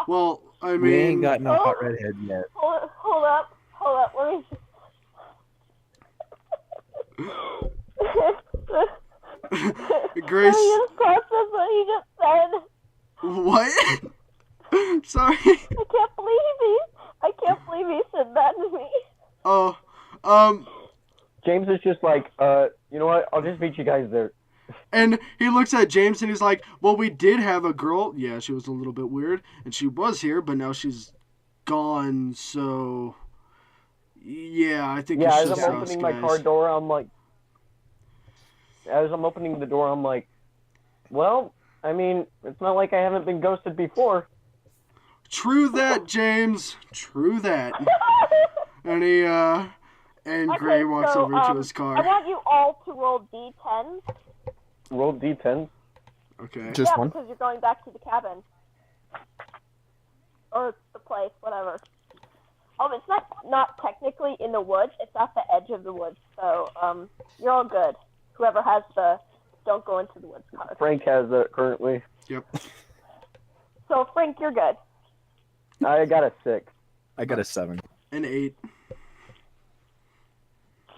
Well, I mean... We ain't got no hot redhead yet. Hold up. Let me Grace... Can you just process what you just said? What? Sorry. I can't believe he said that to me. Oh, James is just like, you know what? I'll just meet you guys there. and he looks at James and he's like, well, we did have a girl. Yeah, she was a little bit weird, and she was here, but now she's gone, so... Yeah, I think Yeah, it's as just I'm us, opening my guys. car door, I'm like... As I'm opening the door, I'm like, well, I mean, it's not like I haven't been ghosted before. True that, James. True that. And he, and Gray walks over to his car. I want you all to roll D10. Roll D10. Okay. Just one? Because you're going back to the cabin. Or the place, whatever. It's not technically in the woods. It's at the edge of the woods. So, you're all good. Whoever has the don't go into the woods card. Frank has that currently. Yep. So, Frank, you're good. I got a 6. I got a 7. An 8.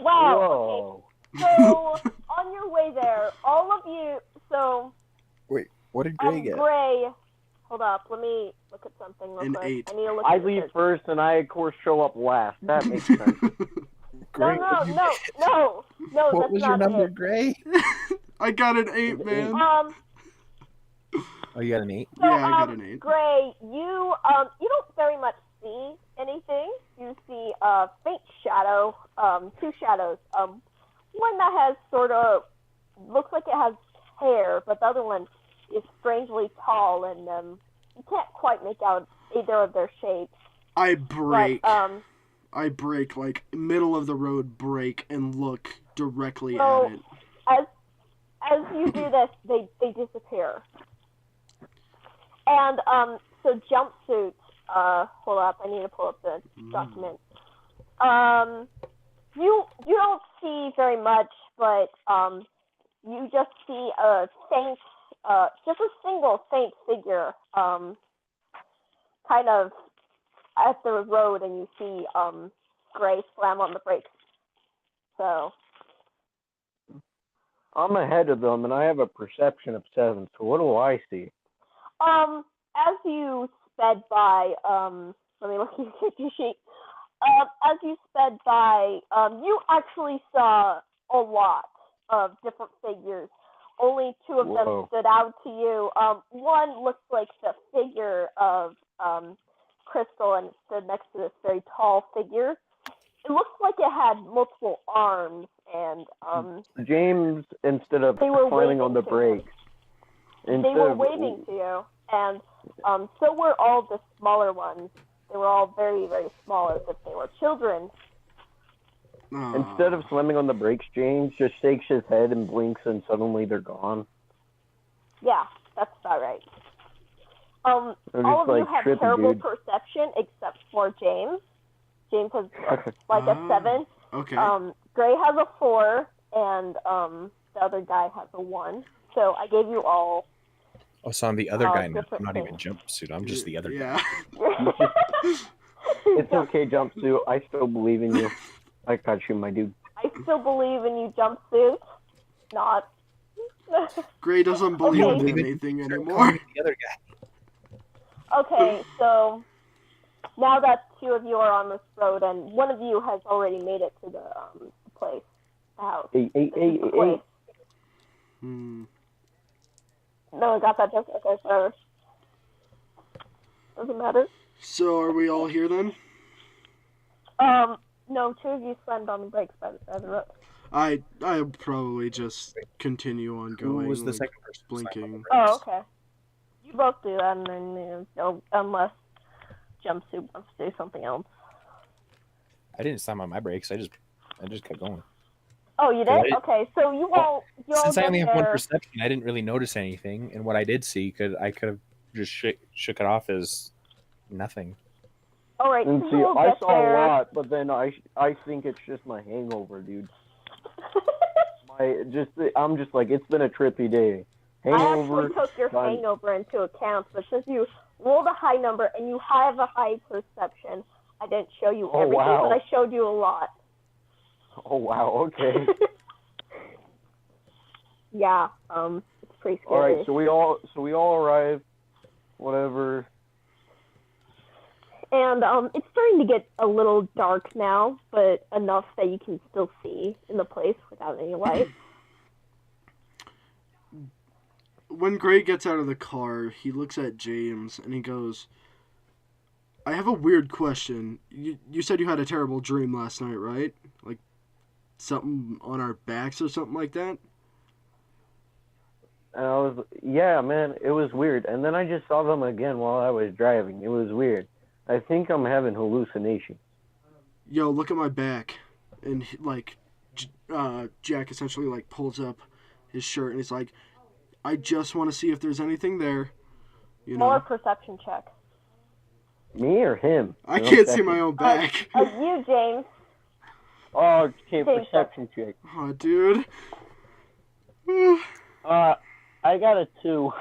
Wow. Okay. So, on your way there, all of you, so... Wait, what did Gray get? Gray, hold up, let me look at something real An quick. 8. I need to look I at leave this. first, and I, of course, show up last. That makes sense. Gray, No, what that's was not your number, it. Gray? I got an 8, man. Oh, you got an 8? So, Yeah, I got an 8. Gray, you don't very much see anything. You see a faint shadow, 2 shadows. One that has sort of, looks like it has hair, but the other one is strangely tall, and you can't quite make out either of their shapes. I break. But, I break, like, middle of the road break and look directly so, at it. As you do this, they disappear. And, so jumpsuits, hold up, I need to pull up the document. You don't see very much, but, you just see a faint, just a single faint figure, kind of at the road, and you see, Gray slam on the brakes. So. I'm ahead of them, and I have a perception of 7, so what do I see? As you sped by, let me look at your character sheet. As you sped by, you actually saw a lot of different figures. Only 2 of them stood out to you. One looks like the figure of, Crystal, and it stood next to this very tall figure. It looks like it had multiple arms, and, James, instead of they were slamming on the brakes, they were waving to you, and so were all the smaller ones. They were all very, very small, as if they were children. Instead of slamming on the brakes, James just shakes his head and blinks, and suddenly they're gone. Yeah, that's about right. All of you have trippy, terrible dude. perception, except for James. James has like a 7. Okay. Gray has a 4, and the other guy has a 1. So I gave you all. Oh, so I'm the other guy now. I'm different not even things. jumpsuit. I'm just the other guy. Yeah. It's okay, jumpsuit. I still believe in you. I got you, my dude. I still believe in you, jumpsuit. Not. Gray doesn't believe Okay. in anything Calling anymore. me the other guy. Okay, so now that 2 of you are on this road, and one of you has already made it to the place, the house. Hey. Place. Hmm. No one got that joke? Okay, so doesn't matter. So are we all here then? No, 2 of you slammed on the brakes by the side of the road. I'll probably just continue on going. Who was the like, second person? blinking? Oh, okay. You both do that, and then unless Jumpsuit wants to do something else. I didn't slam on my brakes. I just kept going. Oh, you did? Okay, so you all Since I get only have one there. perception, I didn't really notice anything, and what I did see, I could have just shook it off as nothing. All right, And so see, you all I get saw there. a lot, but then I think it's just my hangover, dude. I'm just like, it's been a trippy day. I Hangover. actually took your done. hangover into account, but since you rolled a high number and you have a high perception, I didn't show you Oh, everything, wow. but I showed you a lot. Oh wow, okay. Yeah, it's pretty All scary. right, so we all arrive, whatever. And it's starting to get a little dark now, but enough that you can still see in the place without any light. When Gray gets out of the car, he looks at James and he goes, I have a weird question. You said you had a terrible dream last night, right? Like something on our backs or something like that? And I was, yeah, man, it was weird. And then I just saw them again while I was driving. It was weird. I think I'm having hallucinations. Yo, look at my back. And Jack essentially like pulls up his shirt and he's like, I just want to see if there's anything there. You know? More perception check. Me or him? I can't see my own back. You, James. Oh, okay, James, perception check. Oh, dude. I got a 2.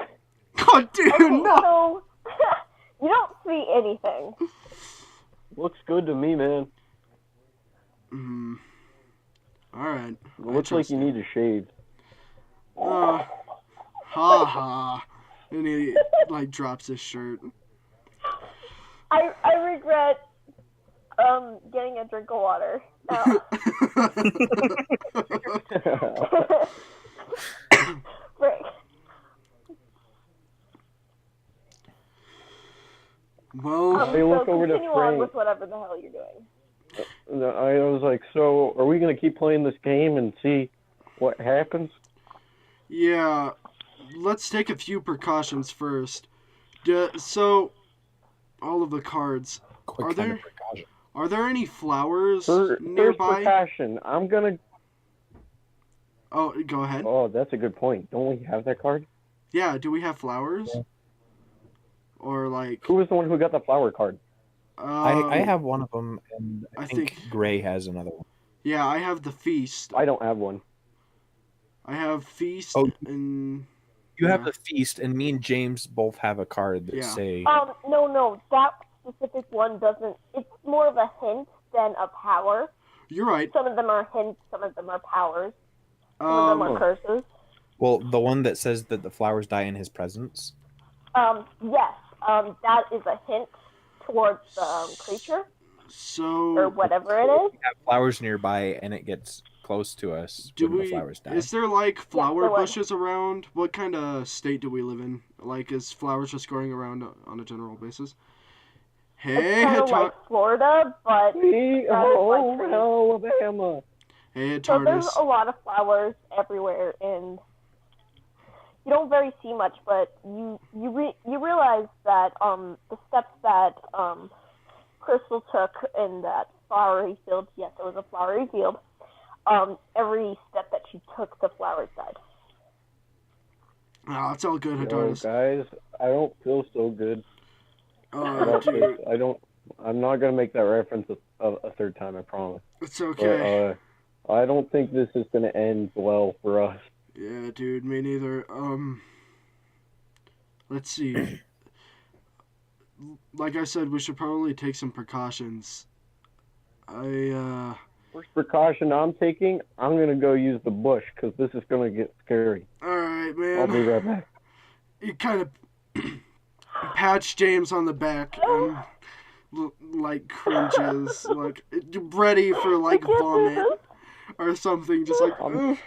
God, dude, Okay, no. so you don't see anything. Looks good to me, man. All right. It looks like you need to shave. Ha ha. And he like drops his shirt. I regret getting a drink of water. Frick. Well, Hey, look so over to continue on Frank. with whatever the hell you're doing. I was like, so are we going to keep playing this game and see what happens? yeah. Let's take a few precautions first. So, all of the cards. Quick Are kind there- of precaution. Are there any flowers First nearby? precaution. I'm going to... Oh, go ahead. Oh, that's a good point. Don't we have that card? Yeah, do we have flowers? Yeah. Or like Who was the one who got the flower card? I have one of them, and I I think think- Gray has another one. Yeah, I have the feast. I don't have one. I have feast Oh. and You have Yeah. the feast, and me and James both have a card that Yeah. say No, that specific one doesn't. It's more of a hint than a power. you're right. Some of them are hints, some of them are powers, some of them are curses. well, the one that says that the flowers die in his presence. Yes, that is a hint towards the creature or So whatever it is. We have flowers nearby, and it gets close to us do when the we? flowers die. Is there like flower there was. bushes around? What kind of state do we live in? Like, is flowers just growing around on a general basis? It's Hey, kind of like Florida, but Me, That is like home, trees. Alabama. hey, so there's TARDIS. a lot of flowers everywhere, and you don't very see much, but you realize that the steps that Crystal took in that flowery field, yes, it was a flowery field. Every step that she took, the flowers died. Oh, it's all good, Yo, TARDIS. guys, I don't feel so good Oh, about dude, this. I'm not gonna make that reference a third time, I promise. it's okay. But I don't think this is gonna end well for us. Yeah, dude, me neither. Let's see. Like I said, we should probably take some precautions. First precaution I'm taking, I'm gonna go use the bush because this is gonna get scary. Alright, I'll be man. right back. You kind of patch James on the back and, like, cringes, like, ready for, like, vomit or something, just like, ugh.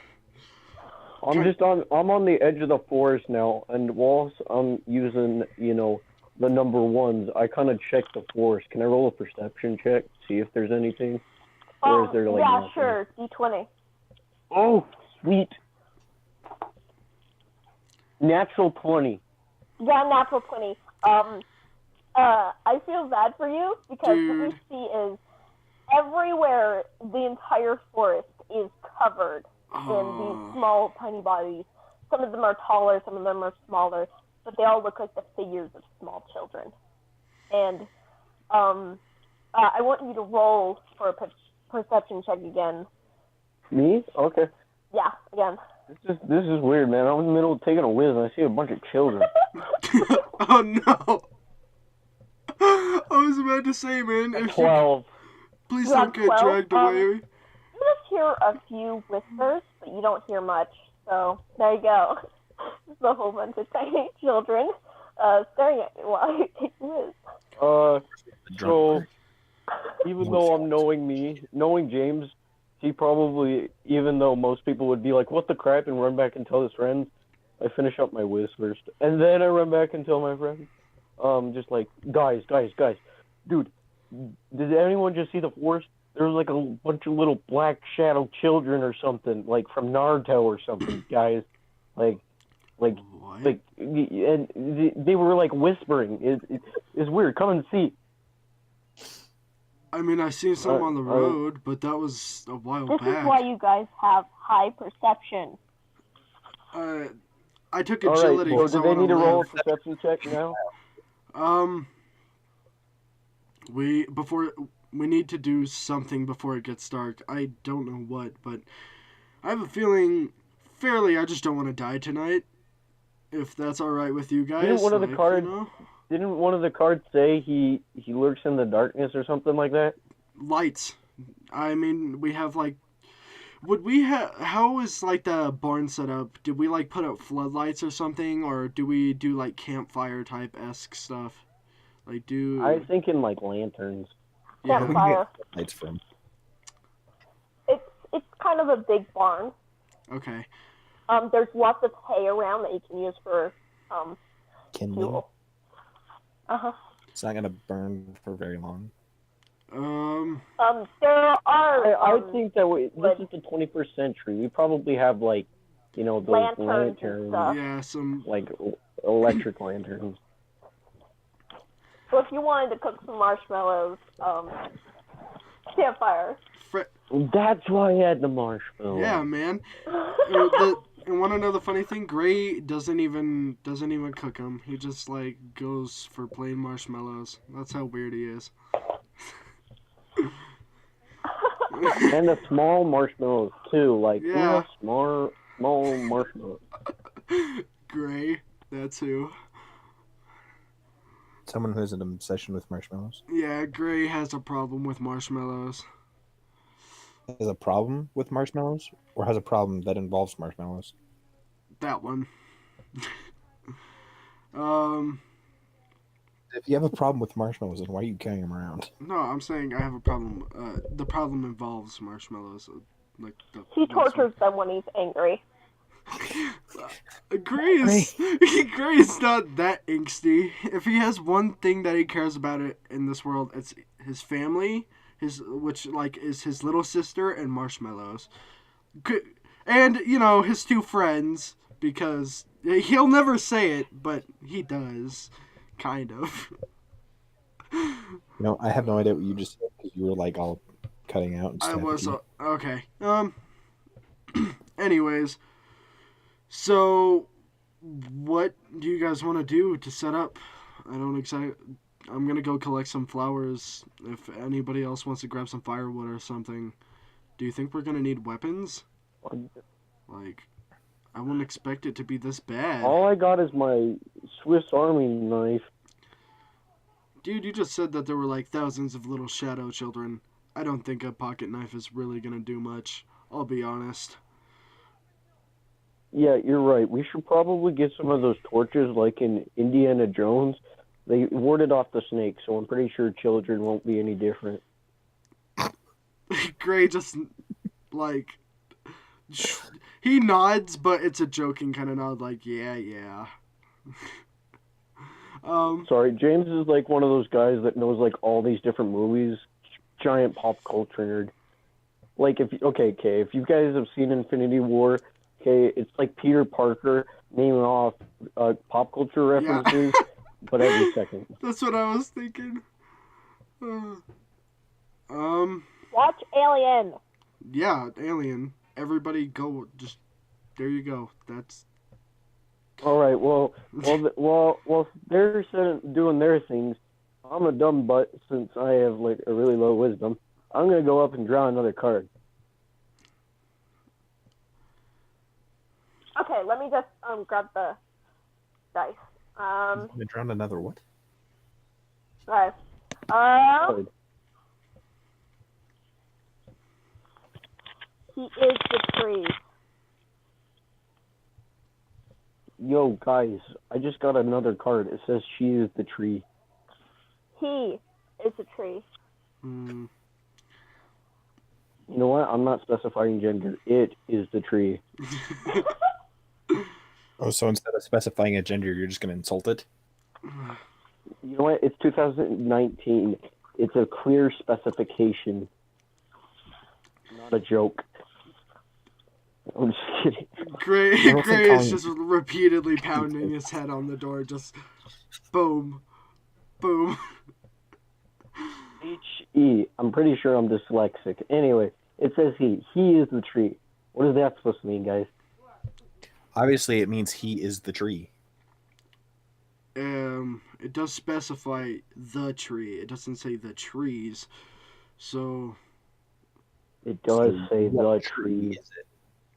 I'm on the edge of the forest now, and whilst I'm using, the number ones, I kind of check the forest. Can I roll a perception check, see if there's anything? Or is there, like, yeah, nothing? sure, D20. Oh, sweet. Natural 20. Yeah, natural 20. I feel bad for you because what you Dude. see is everywhere the entire forest is covered in these small, tiny bodies. Some of them are taller, some of them are smaller, but they all look like the figures of small children. And I want you to roll for a perception check again. Me? Okay. Yeah, again. This is weird, man. I'm in the middle of taking a whiz, and I see a bunch of children. Oh no! I was about to say, man, if you 12. please You have don't get 12? dragged away. You just hear a few whispers, but you don't hear much. So there you go. Just a whole bunch of tiny children staring at you while you take a whiz. So even though I'm knowing James, he probably, even though most people would be like, "What the crap," and run back and tell his friends, I finish up my whiz first, and then I run back and tell my friends. Just like, guys, dude, did anyone just see the forest? There was like a bunch of little black shadow children or something, like from Naruto or something, guys. Like, What? and they were like whispering. It's weird. Come and see. I mean, I seen some on the road, but that was a while This back. is why you guys have high perception. I took All right, agility so because do I they want need to to roll a live. perception check now? We need to do something before it gets dark. I don't know what, but I have a feeling I just don't want to die tonight. If that's all right with you guys. Didn't one of the cards? You know? Didn't one of the cards say he lurks in the darkness or something like that? Lights. I mean, we have like. Would we have? How is like the barn set up? Did we like put out floodlights or something, or do we do like campfire type esque stuff? Like do. I was thinking like lanterns. Yeah. Campfire. Lights from. It's kind of a big barn. Okay. There's lots of hay around that you can use for Kindling. fuel. It's not gonna burn for very long. There are. I think that this is the 21st century. We probably have like, those Lanterns and stuff. Yeah. Some. like electric lanterns. So if you wanted to cook some marshmallows, campfire. That's why I had the marshmallow. Yeah, man. And want to know the funny thing? Gray doesn't even cook them. He just like goes for plain marshmallows. That's how weird he is. And the small marshmallows too. Like, Yeah. small marshmallows. Gray, that's who. Someone who has an obsession with marshmallows. Yeah, Gray has a problem with marshmallows. Has a problem with marshmallows, or has a problem that involves marshmallows? That one. If you have a problem with marshmallows, then why are you carrying them around? No, I'm saying I have a problem. The problem involves marshmallows. Like He tortures them when he's angry. Gray is not that angsty. If he has one thing that he cares about it in this world, it's his family, which like is his little sister and marshmallows, and his two friends, because he'll never say it, but he does, kind of. I have no idea what you just said because you were like all cutting out. And I stuff. was okay. Anyways. So, what do you guys want to do to set up? I'm gonna go collect some flowers. If anybody else wants to grab some firewood or something, do you think we're gonna need weapons? Like, I wouldn't expect it to be this bad. All I got is my Swiss Army knife. Dude, you just said that there were like thousands of little shadow children. I don't think a pocket knife is really gonna do much. I'll be honest. Yeah, you're right. We should probably get some of those torches like in Indiana Jones. They warded off the snake, so I'm pretty sure children won't be any different. Gray just, like, he nods, but it's a joking kind of nod, like, yeah. Sorry, James is like one of those guys that knows like all these different movies. Giant pop culture nerd. Like, if you guys have seen Infinity War, it's like Peter Parker naming off pop culture references, but every second. That's what I was thinking. Watch Alien. Yeah, Alien. Everybody go. Just there you go. That's. All right. Well, they're doing their things. I'm a dumb butt since I have like a really low wisdom. I'm gonna go up and draw another card. Okay, let me just grab the dice. You drowned another what? Alright. He is the tree. Yo, guys, I just got another card. It says she is the tree. He is a tree. Hmm. You know what? I'm not specifying gender. It is the tree. Oh, so instead of specifying a gender, you're just gonna insult it? You know what? It's 2019. It's a clear specification. Not a joke. I'm just kidding. Gray don't think is calling- just repeatedly pounding his head on the door, just boom, boom. H-E. I'm pretty sure I'm dyslexic. Anyway, it says he. He is the tree. What is that supposed to mean, guys? Obviously, it means he is the tree. It does specify the tree. It doesn't say the trees. So, It does say the What tree. is it?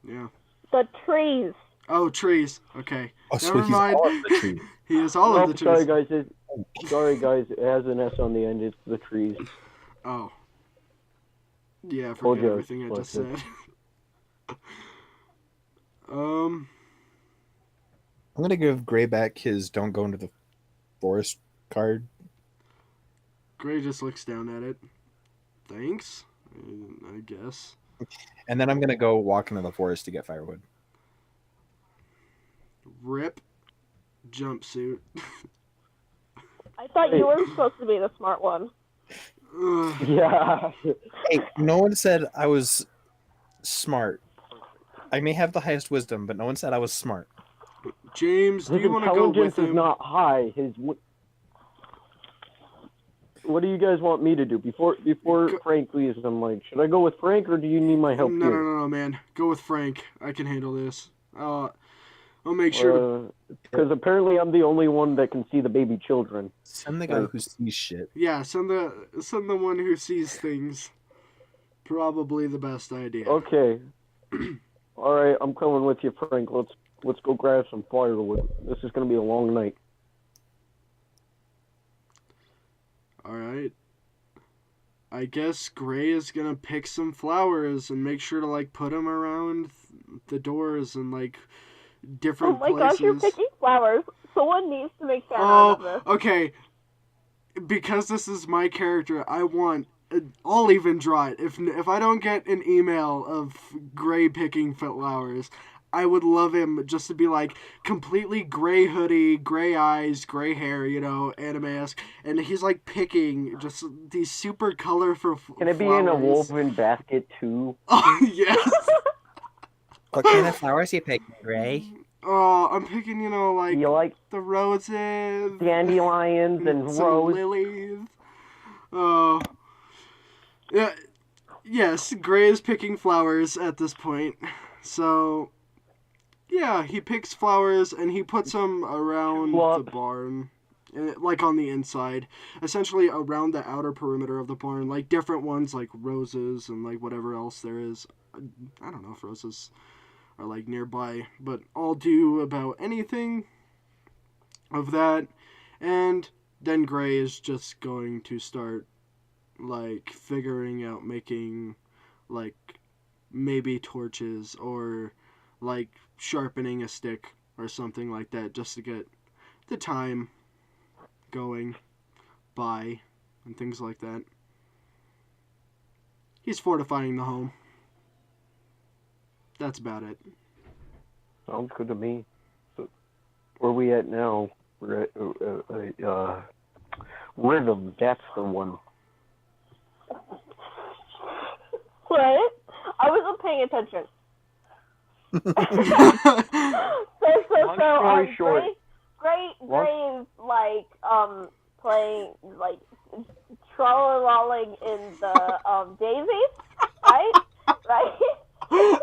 yeah. The trees. Oh, trees. Okay. Oh, so Never he's mind. all of the trees. He is all of the trees. Sorry, guys. It has an S on the end. It's the trees. Oh. Yeah, Told forget you I everything I was just said. Um, I'm gonna give Gray back his "Don't go into the forest" card. Gray just looks down at it. Thanks, I guess. And then I'm gonna go walk into the forest to get firewood. Rip jumpsuit. I thought you were supposed to be the smart one. Ugh. Yeah. Hey, no one said I was smart. I may have the highest wisdom, but no one said I was smart. James, do His you want to go with intelligence is him? not high. What do you guys want me to do? Before Go- Frank leaves, I'm like, should I go with Frank or do you need my help No, here? no, man. Go with Frank. I can handle this. I'll make sure. Because apparently I'm the only one that can see the baby children. Send the guy who sees shit. Yeah, send the one who sees things. Probably the best idea. Okay. All right, I'm coming with you, Frank. Let's go grab some firewood. This is gonna be a long night. All right. I guess Gray is gonna pick some flowers and make sure to like put them around the doors and like Oh different my places. gosh, you're picking flowers. Someone needs to make fan art of this. Okay. Because this is my character, I'll even draw it. If I don't get an email of Gray picking flowers, I would love him just to be like completely gray hoodie, gray eyes, gray hair, anime-esque, and he's like picking just these super colorful flowers. Can it be in a woven basket too? Oh, yes. What kind of flowers you picking, Gray? Oh, I'm picking, like You like the roses, dandelions and some rose? lilies. Oh, yeah. Yes, Gray is picking flowers at this point. So, yeah, he picks flowers and he puts them around the barn, like on the inside, essentially around the outer perimeter of the barn, like different ones, like roses and like whatever else there is. I don't know if roses are like nearby, but I'll do about anything of that. And then Gray is just going to start like figuring out making like maybe torches or like sharpening a stick or something like that, just to get the time going by and things like that. He's fortifying the home. That's about it. Sounds good to me. So, where are we at now? We're at rhythm. That's the one. What? I wasn't paying attention. Long story short. Gray is like playing like trolling in the daisies, right? Right?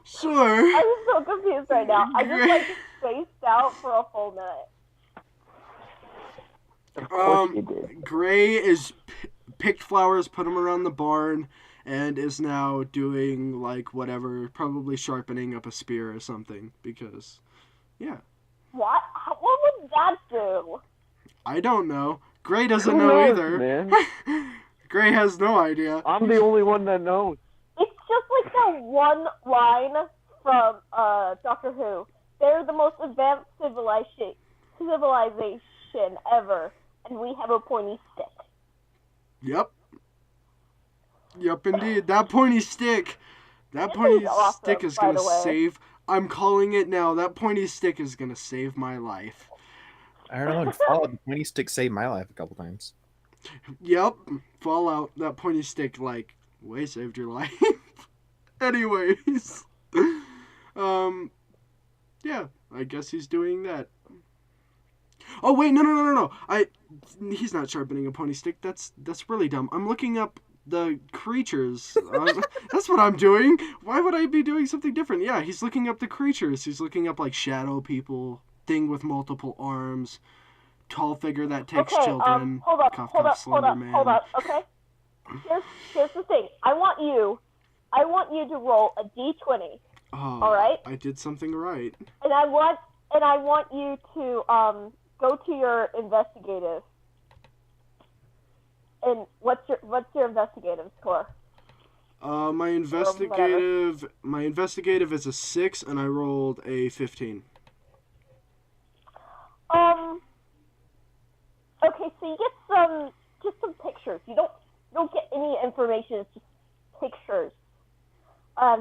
Sure. I'm so confused right now. I just like spaced out for a full minute. Of course you did. Gray is picked flowers, put them around the barn, and is now doing like whatever, probably sharpening up a spear or something. Because, yeah, What? What would that do? I don't know. Gray doesn't Who know knows, either. man? Gray has no idea. I'm the only one that knows. It's just like that one line from Doctor Who. They're the most advanced civilization ever. and we have a pointy stick. Yep. Yep, indeed. That pointy stick. That This pointy is awesome, stick is by gonna the way. save. I'm calling it now. That pointy stick is gonna save my life. I don't know. In Fallout, the pointy stick saved my life a couple times. Yep. Fallout. That pointy stick, like, way saved your life. Anyways. Yeah. I guess he's doing that. Oh wait, no. He's not sharpening a pony stick. That's really dumb. I'm looking up the creatures. That's what I'm doing. Why would I be doing something different? Yeah, he's looking up the creatures. He's looking up like shadow people, thing with multiple arms, tall figure that takes children. Hold up, Slender Man. okay? Here's the thing. I want you to roll a d20. Oh, all right? I did something right. And I want you to go to your investigative. And what's your investigative score? My investigative is a 6, and I rolled a 15. Okay, so you get some pictures. You don't get any information. It's just pictures.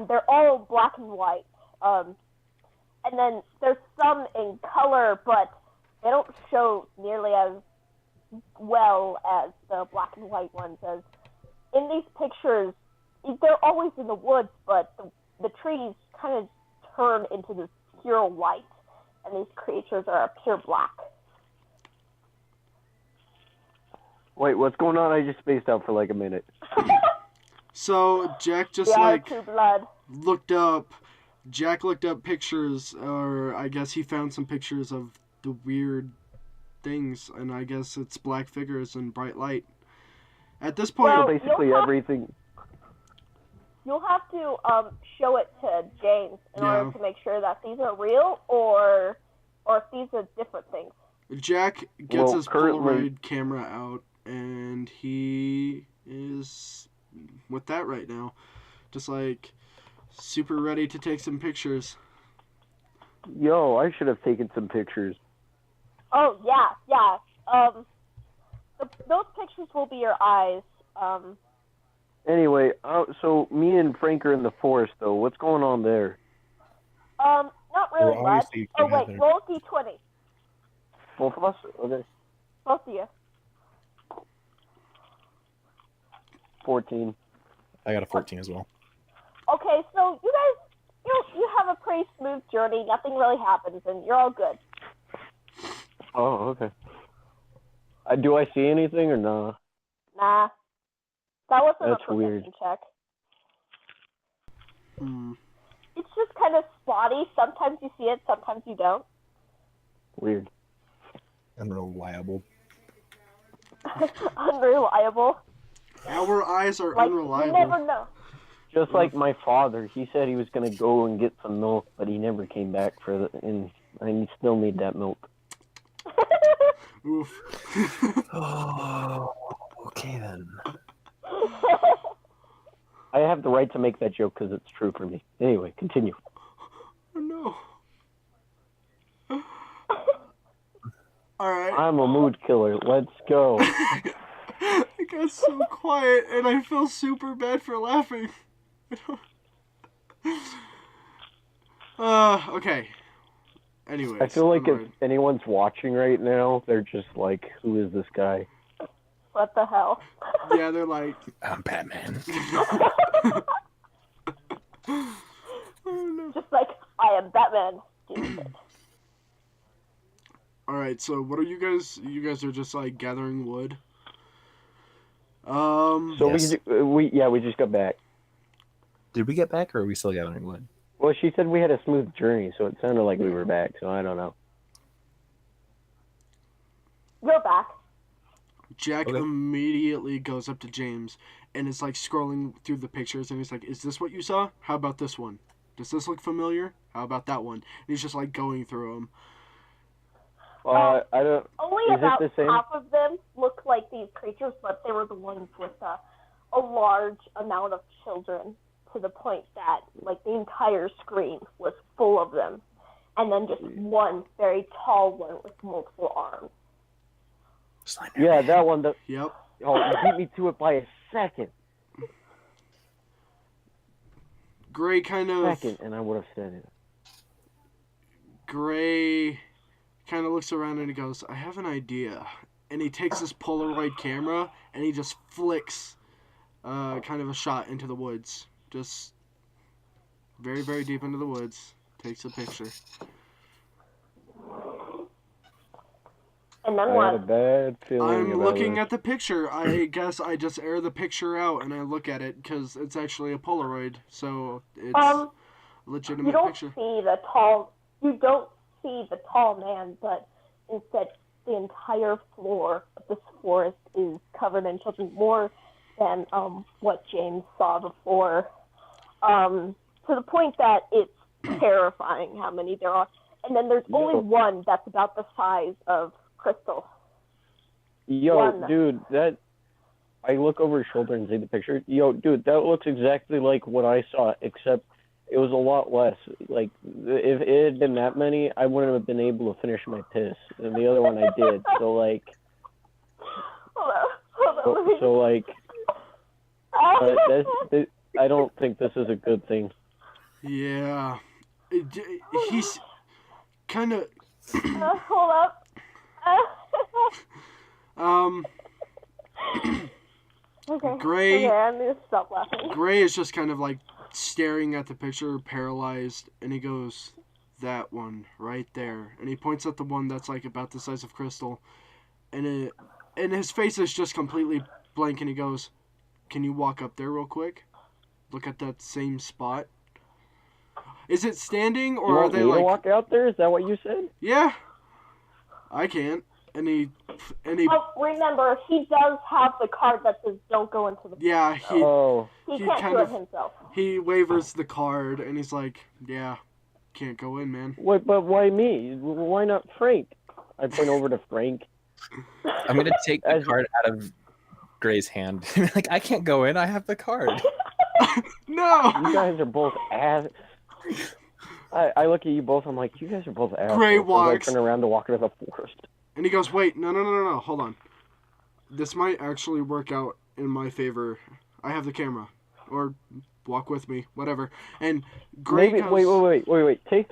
They're all black and white. And then there's some in color, but they don't show nearly as well as the black and white ones. As in these pictures, they're always in the woods, but the trees kind of turn into this pure white, and these creatures are pure black. Wait, what's going on? I just spaced out for like a minute. So Jack just True blood. looked up pictures, or I guess he found some pictures of the weird things, and I guess it's black figures and bright light. At this point, So basically everything. You'll have to show it to James in order to make sure that these are real or if these are different things. Jack gets his currently- Polaroid camera out, and he is with that right now, just like super ready to take some pictures. Yo, I should have taken some pictures. Oh yeah. Those pictures will be your eyes. Anyway, so me and Frank are in the forest, though. What's going on there? Not really We're much. obviously Oh wait, together. roll d20. Both of us? Okay. Both of you. 14. I got a 14 as well. Okay, so you guys, you have a pretty smooth journey. Nothing really happens, and you're all good. Oh, okay. Do I see anything or no? Nah, that wasn't That's a perception weird. check. Hmm. It's just kind of spotty. Sometimes you see it, sometimes you don't. Weird. Unreliable. Unreliable. Our eyes are Like, unreliable. you never know. Just like my father, he said he was going to go and get some milk, but he never came back and I still need that milk. Oof. Oh, okay then. I have the right to make that joke because it's true for me. Anyway, continue. Oh no. All right. I'm a mood killer. Let's go. I got so quiet, and I feel super bad for laughing. Okay. Anyways. I feel like if onward. anyone's watching right now, they're just like, who is this guy? What the hell? Yeah, they're like, I'm Batman. oh no. Just like, I am Batman. All right, so what are you guys? You guys are just like gathering wood. So Yes. we just got back. Did we get back, or are we still gathering wood? Well, she said we had a smooth journey, so it sounded like we were back. So I don't know. You're back. Jack Okay. immediately goes up to James and is like scrolling through the pictures, and he's like, "Is this what you saw? How about this one? Does this look familiar? How about that one?" And he's just like going through them. I don't. Only Is it about the same? half of them look like these creatures, but they were the ones with a large amount of children, to the point that like the entire screen was full of them, and then just one very tall one with multiple arms. Yeah, that one. Yep. Oh, you beat me to it by a second. Gray kind of. Second, and I would have said it. Gray kind of looks around and he goes, I have an idea. And he takes this Polaroid camera and he just flicks kind of a shot into the woods. Just very, very deep into the woods. Takes a picture. And then I had a what? bad feeling I'm about looking it. at the picture. I guess I just air the picture out and I look at it because it's actually a Polaroid. So it's a legitimate You don't picture. see the tall man, but instead the entire floor of this forest is covered in children, more than what James saw before. To the point that it's terrifying how many there are. And then there's only one that's about the size of Crystal. Yo, One. dude, that... I look over his shoulder and see the picture. Yo, dude, that looks exactly like what I saw, except it was a lot less. Like, if it had been that many, I wouldn't have been able to finish my piss. And the other one I did. So, like... Hold on. So, like... I don't think this is a good thing. Yeah. He's kind of... Hold up. Okay. Gray... Okay, I need to stop laughing. Gray is just kind of like staring at the picture, paralyzed, and he goes, that one, right there. And he points at the one that's like about the size of Crystal. And his face is just completely blank, and he goes, can you walk up there real quick? Look at that same spot. Is it standing, or You are want they me like... to walk out there? Is that what you said? Yeah. I can't. And he... Oh, remember, he does have the card that says don't go into the... Yeah, he can't kind do of... it himself. He wavers the card, and he's like, yeah, can't go in, man. What? But why me? Why not Frank? I point over to Frank. I'm gonna take the card out of Gray's hand. Like, I can't go in. I have the card. No! You guys are both ass. I look at you both. I'm like, you guys are both assholes. Gray So I walks. turn around to walk into the forest. And he goes, wait, no, hold on. This might actually work out in my favor. I have the camera. Or walk with me, whatever. And Gray Maybe, goes... wait. Take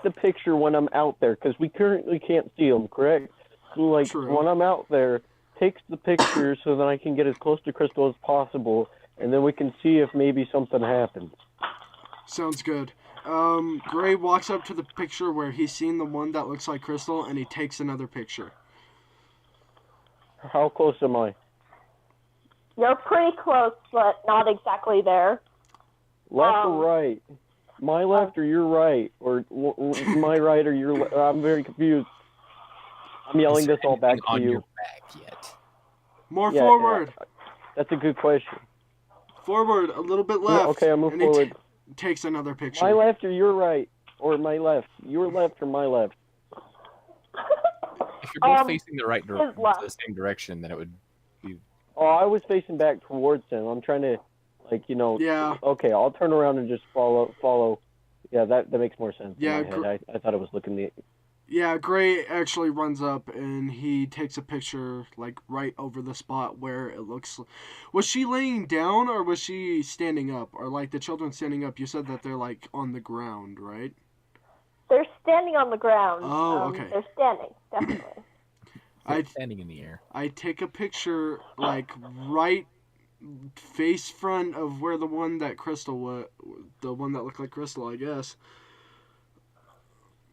the picture when I'm out there, because we currently can't see them, correct? So, like, True. when I'm out there, take the picture so that I can get as close to Crystal as possible, and then we can see if maybe something happens. Sounds good. Gray walks up to the picture where he's seen the one that looks like Crystal, and he takes another picture. How close am I? You're pretty close, but not exactly there. Left or right? My left or your right? Or my right or your left? I'm very confused. I'm yelling this all back to on you. your back yet? More Yeah, forward. yeah. That's a good question. Forward, a little bit left. Okay, I'll move and forward. He takes another picture. My left or your right? Or my left? Your left or my left? If you're both facing the right left. the same direction, then it would be. Oh, I was facing back towards him. I'm trying to, like, you know. Yeah. Okay, I'll turn around and just follow. Yeah, that makes more sense. Yeah, in my head. I thought it was looking the. Yeah, Gray actually runs up and he takes a picture, like, right over the spot where it looks... Was she laying down or was she standing up? Or, like, the children standing up, you said that they're, like, on the ground, right? They're standing on the ground. Oh, okay. They're standing, definitely. Standing in the air. I take a picture, like, right face front of where the one that Crystal was... The one that looked like Crystal, I guess.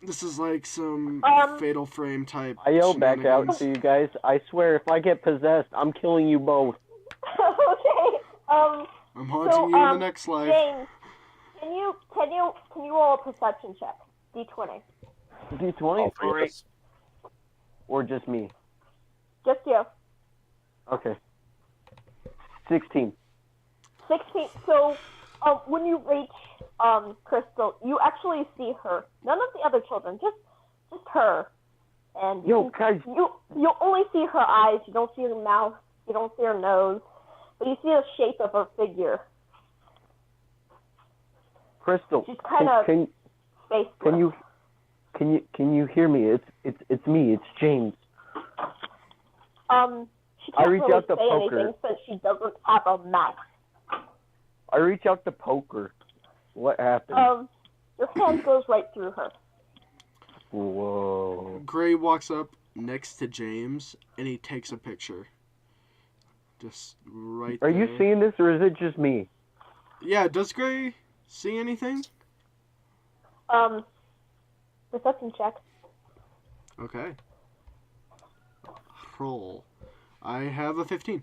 This is like some Fatal Frame type. I yell back out shenanigans. to you guys. I swear, if I get possessed, I'm killing you both. Okay. I'm haunting you in the next life. James, can you roll a perception check? D20. D20 All three of us. or just me? Just you. Okay. 16. 16. So, when you reach Crystal, you actually see her. None of the other children, just her. And Yo, guys. you only see her eyes. You don't see her mouth. You don't see her nose. But you see the shape of her figure. Crystal, She's kind of can face. you Can you hear me? It's me. It's James. She I can't reach really out to say Poker. anything since she doesn't have a mouth. I reach out to Poker. What happened? Your hand goes right through her. Whoa. Gray walks up next to James and he takes a picture. Just right Are there. you seeing this, or is it just me? Yeah, does Gray see anything? Perception check. Okay. Roll. I have a 15.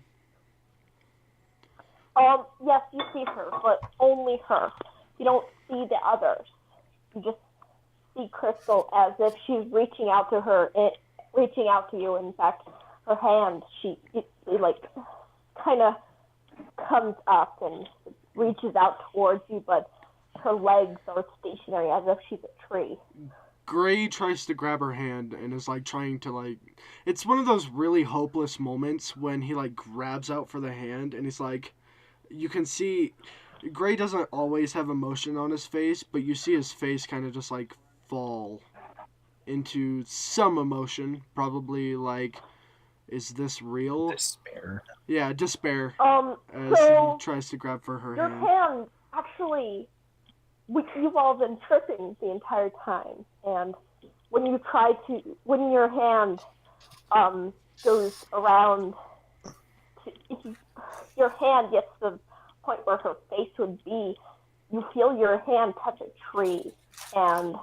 Yes, you see her, but only her. You don't see the others. You just see Crystal as if she's reaching out to her, reaching out to you. In fact, her hand, it kind of comes up and reaches out towards you, but her legs are stationary as if she's a tree. Gray tries to grab her hand and is trying to it's one of those really hopeless moments when he grabs out for the hand and he's you can see Gray doesn't always have emotion on his face, but you see his face kind of just fall into some emotion, probably is this real? Despair. Yeah, despair. As So he tries to grab for her your hand. hand actually, you've all been tripping the entire time, and when your hand goes around, your hand gets to the point where her face would be, you feel your hand touch a tree, and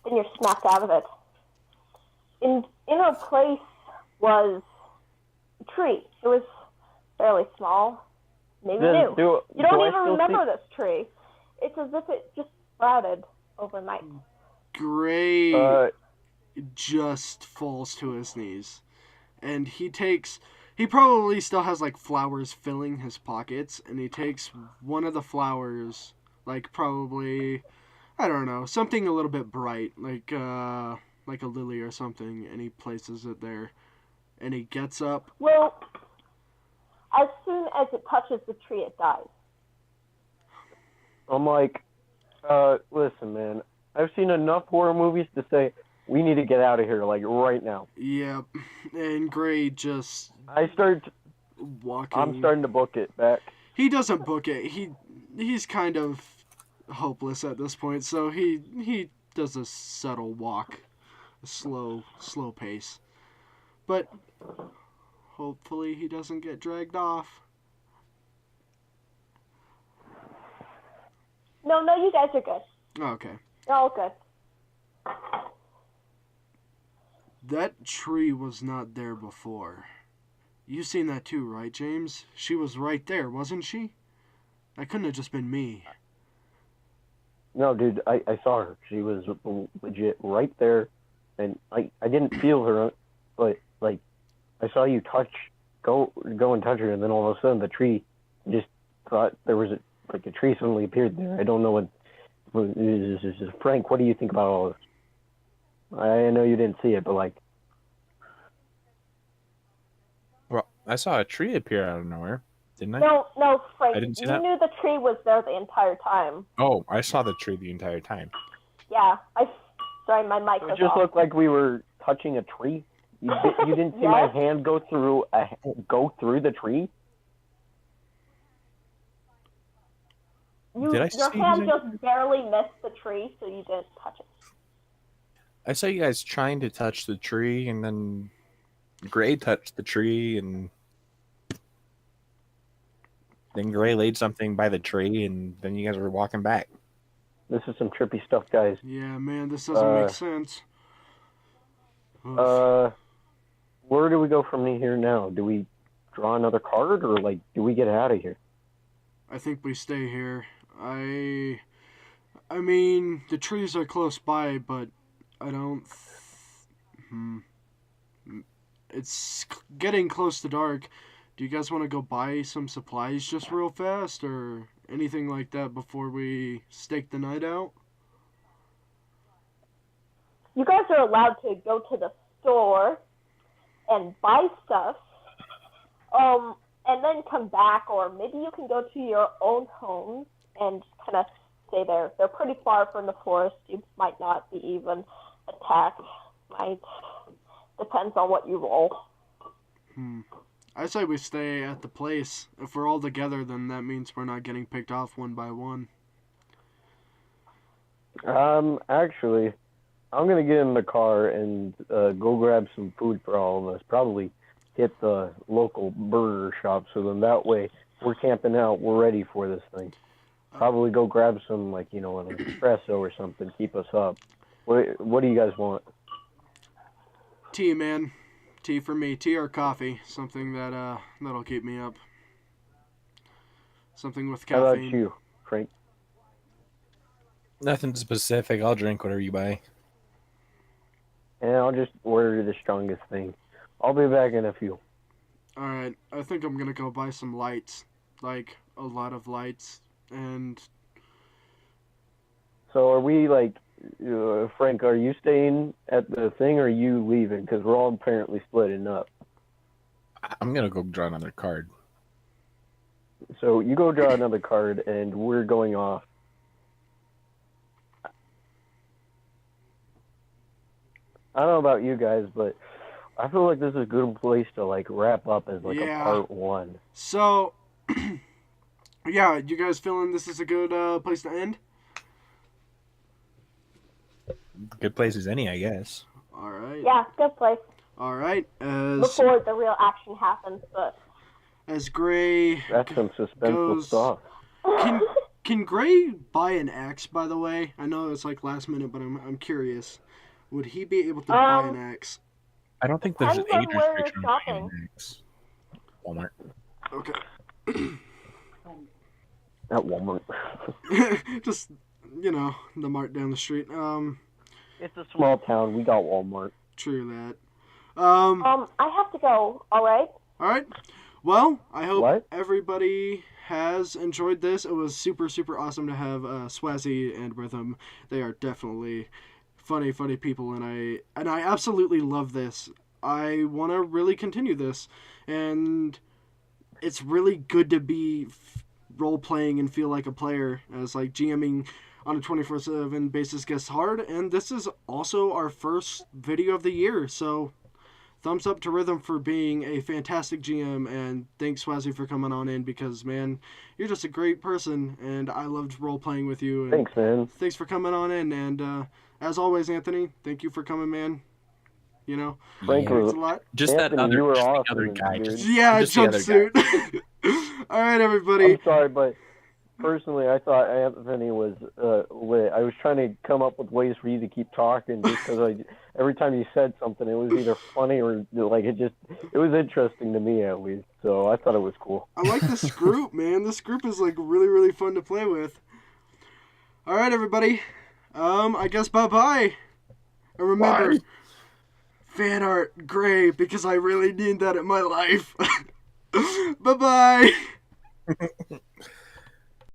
then you're snapped out of it. In her place was a tree. It was fairly small, maybe new. You don't even remember this tree. It's as if it just sprouted overnight. Gray just falls to his knees. And he probably still has flowers filling his pockets, and he takes one of the flowers, probably, I don't know, something a little bit bright, like a lily or something, and he places it there. And he gets up. Well, as soon as it touches the tree, it dies. I'm listen, man. I've seen enough horror movies to say we need to get out of here, right now. Yep. And Gray just walking. I'm starting to book it back. He doesn't book it. He's kind of hopeless at this point, so he does a subtle walk, a slow pace. But hopefully he doesn't get dragged off. No, you guys are good. Okay. You're all good. That tree was not there before. You seen that too, right, James? She was right there, wasn't she? That couldn't have just been me. No, dude, I saw her. She was legit right there, and I didn't feel her, but I saw you go and touch her, and then all of a sudden the tree just thought there was a tree suddenly appeared there. I don't know what. Frank, what do you think about all this? I know you didn't see it, but Well, I saw a tree appear out of nowhere, didn't I? No, Frank. I didn't see you that. knew the tree was there the entire time. Oh, I saw the tree the entire time. Yeah, sorry, my mic was it just off. looked like we were touching a tree. You didn't see my hand go through the tree? Did I your see hand his- just barely missed the tree, so you didn't touch it. I saw you guys trying to touch the tree, and then Gray touched the tree, and then Gray laid something by the tree, and then you guys were walking back. This is some trippy stuff, guys. Yeah, man, this doesn't make sense. Where do we go from here now? Do we draw another card, or do we get out of here? I think we stay here. I mean, the trees are close by, but I don't. It's getting close to dark. Do you guys want to go buy some supplies just real fast, or anything like that before we stake the night out? You guys are allowed to go to the store and buy stuff, and then come back, or maybe you can go to your own homes and kind of stay there. They're pretty far from the forest. You might not be even attack. Might depends on what you roll. I say we stay at the place. If we're all together, then that means we're not getting picked off one by one. Actually, I'm gonna get in the car and go grab some food for all of us. Probably hit the local burger shop, so then that way we're camping out. We're ready for this thing. Probably go grab some, like, an espresso or something. Keep us up. What do you guys want? Tea, man. Tea for me. Tea or coffee. Something that'll keep me up. Something with How caffeine. about you, Frank? Nothing specific. I'll drink whatever you buy. And I'll just order the strongest thing. I'll be back in a few. Alright, I think I'm gonna go buy some lights. Like, a lot of lights. And So are we, like, Frank, are you staying at the thing or are you leaving? Because we're all apparently splitting up. I'm gonna go draw another card. So you go draw another card and we're going off. I don't know about you guys, but I feel like this is a good place to, like, wrap up as, like, Yeah. a part one. so, yeah, you guys feeling this is a good place to end? Good place as any, I guess. Alright. Yeah, good place. Alright. Before the real action happens, but As Gray... That's some suspenseful goes- stuff. Can Gray buy an axe, by the way? I know it's like last minute, but I'm curious. Would he be able to buy an axe? I don't think there's an Depends age on where you're restriction on buying shopping. eggs. Walmart. Okay. At Walmart. Just, the mart down the street. It's a small town. We got Walmart. True that. I have to go. All right. Alright. Well, I hope What? everybody has enjoyed this. It was super, super awesome to have Swazzy and Rhythm. They are definitely funny people, and I absolutely love this. I want to really continue this, and it's really good to be role-playing and feel like a player, as like GMing on a 24/7 basis gets hard, and this is also our first video of the year, so thumbs up to Rhythm for being a fantastic GM, and thanks Swazzy for coming on in, because man, you're just a great person, and I loved role-playing with you. And Thanks, man. thanks for coming on in, and as always, Anthony, thank you for coming, man. Frank Yeah. was Thanks a lot. Just Anthony, that other, you were just the awesome, other guy. dude. Just, Yeah, just the other jumpsuit. All right, everybody. I'm sorry, but personally, I thought Anthony was lit. I was trying to come up with ways for you to keep talking, just because every time you said something, it was either funny or like it was interesting to me at least. So I thought it was cool. I like this group, man. This group is like really, really fun to play with. All right, everybody. I guess bye-bye. And remember, fan art, Gray, because I really need that in my life. Bye-bye.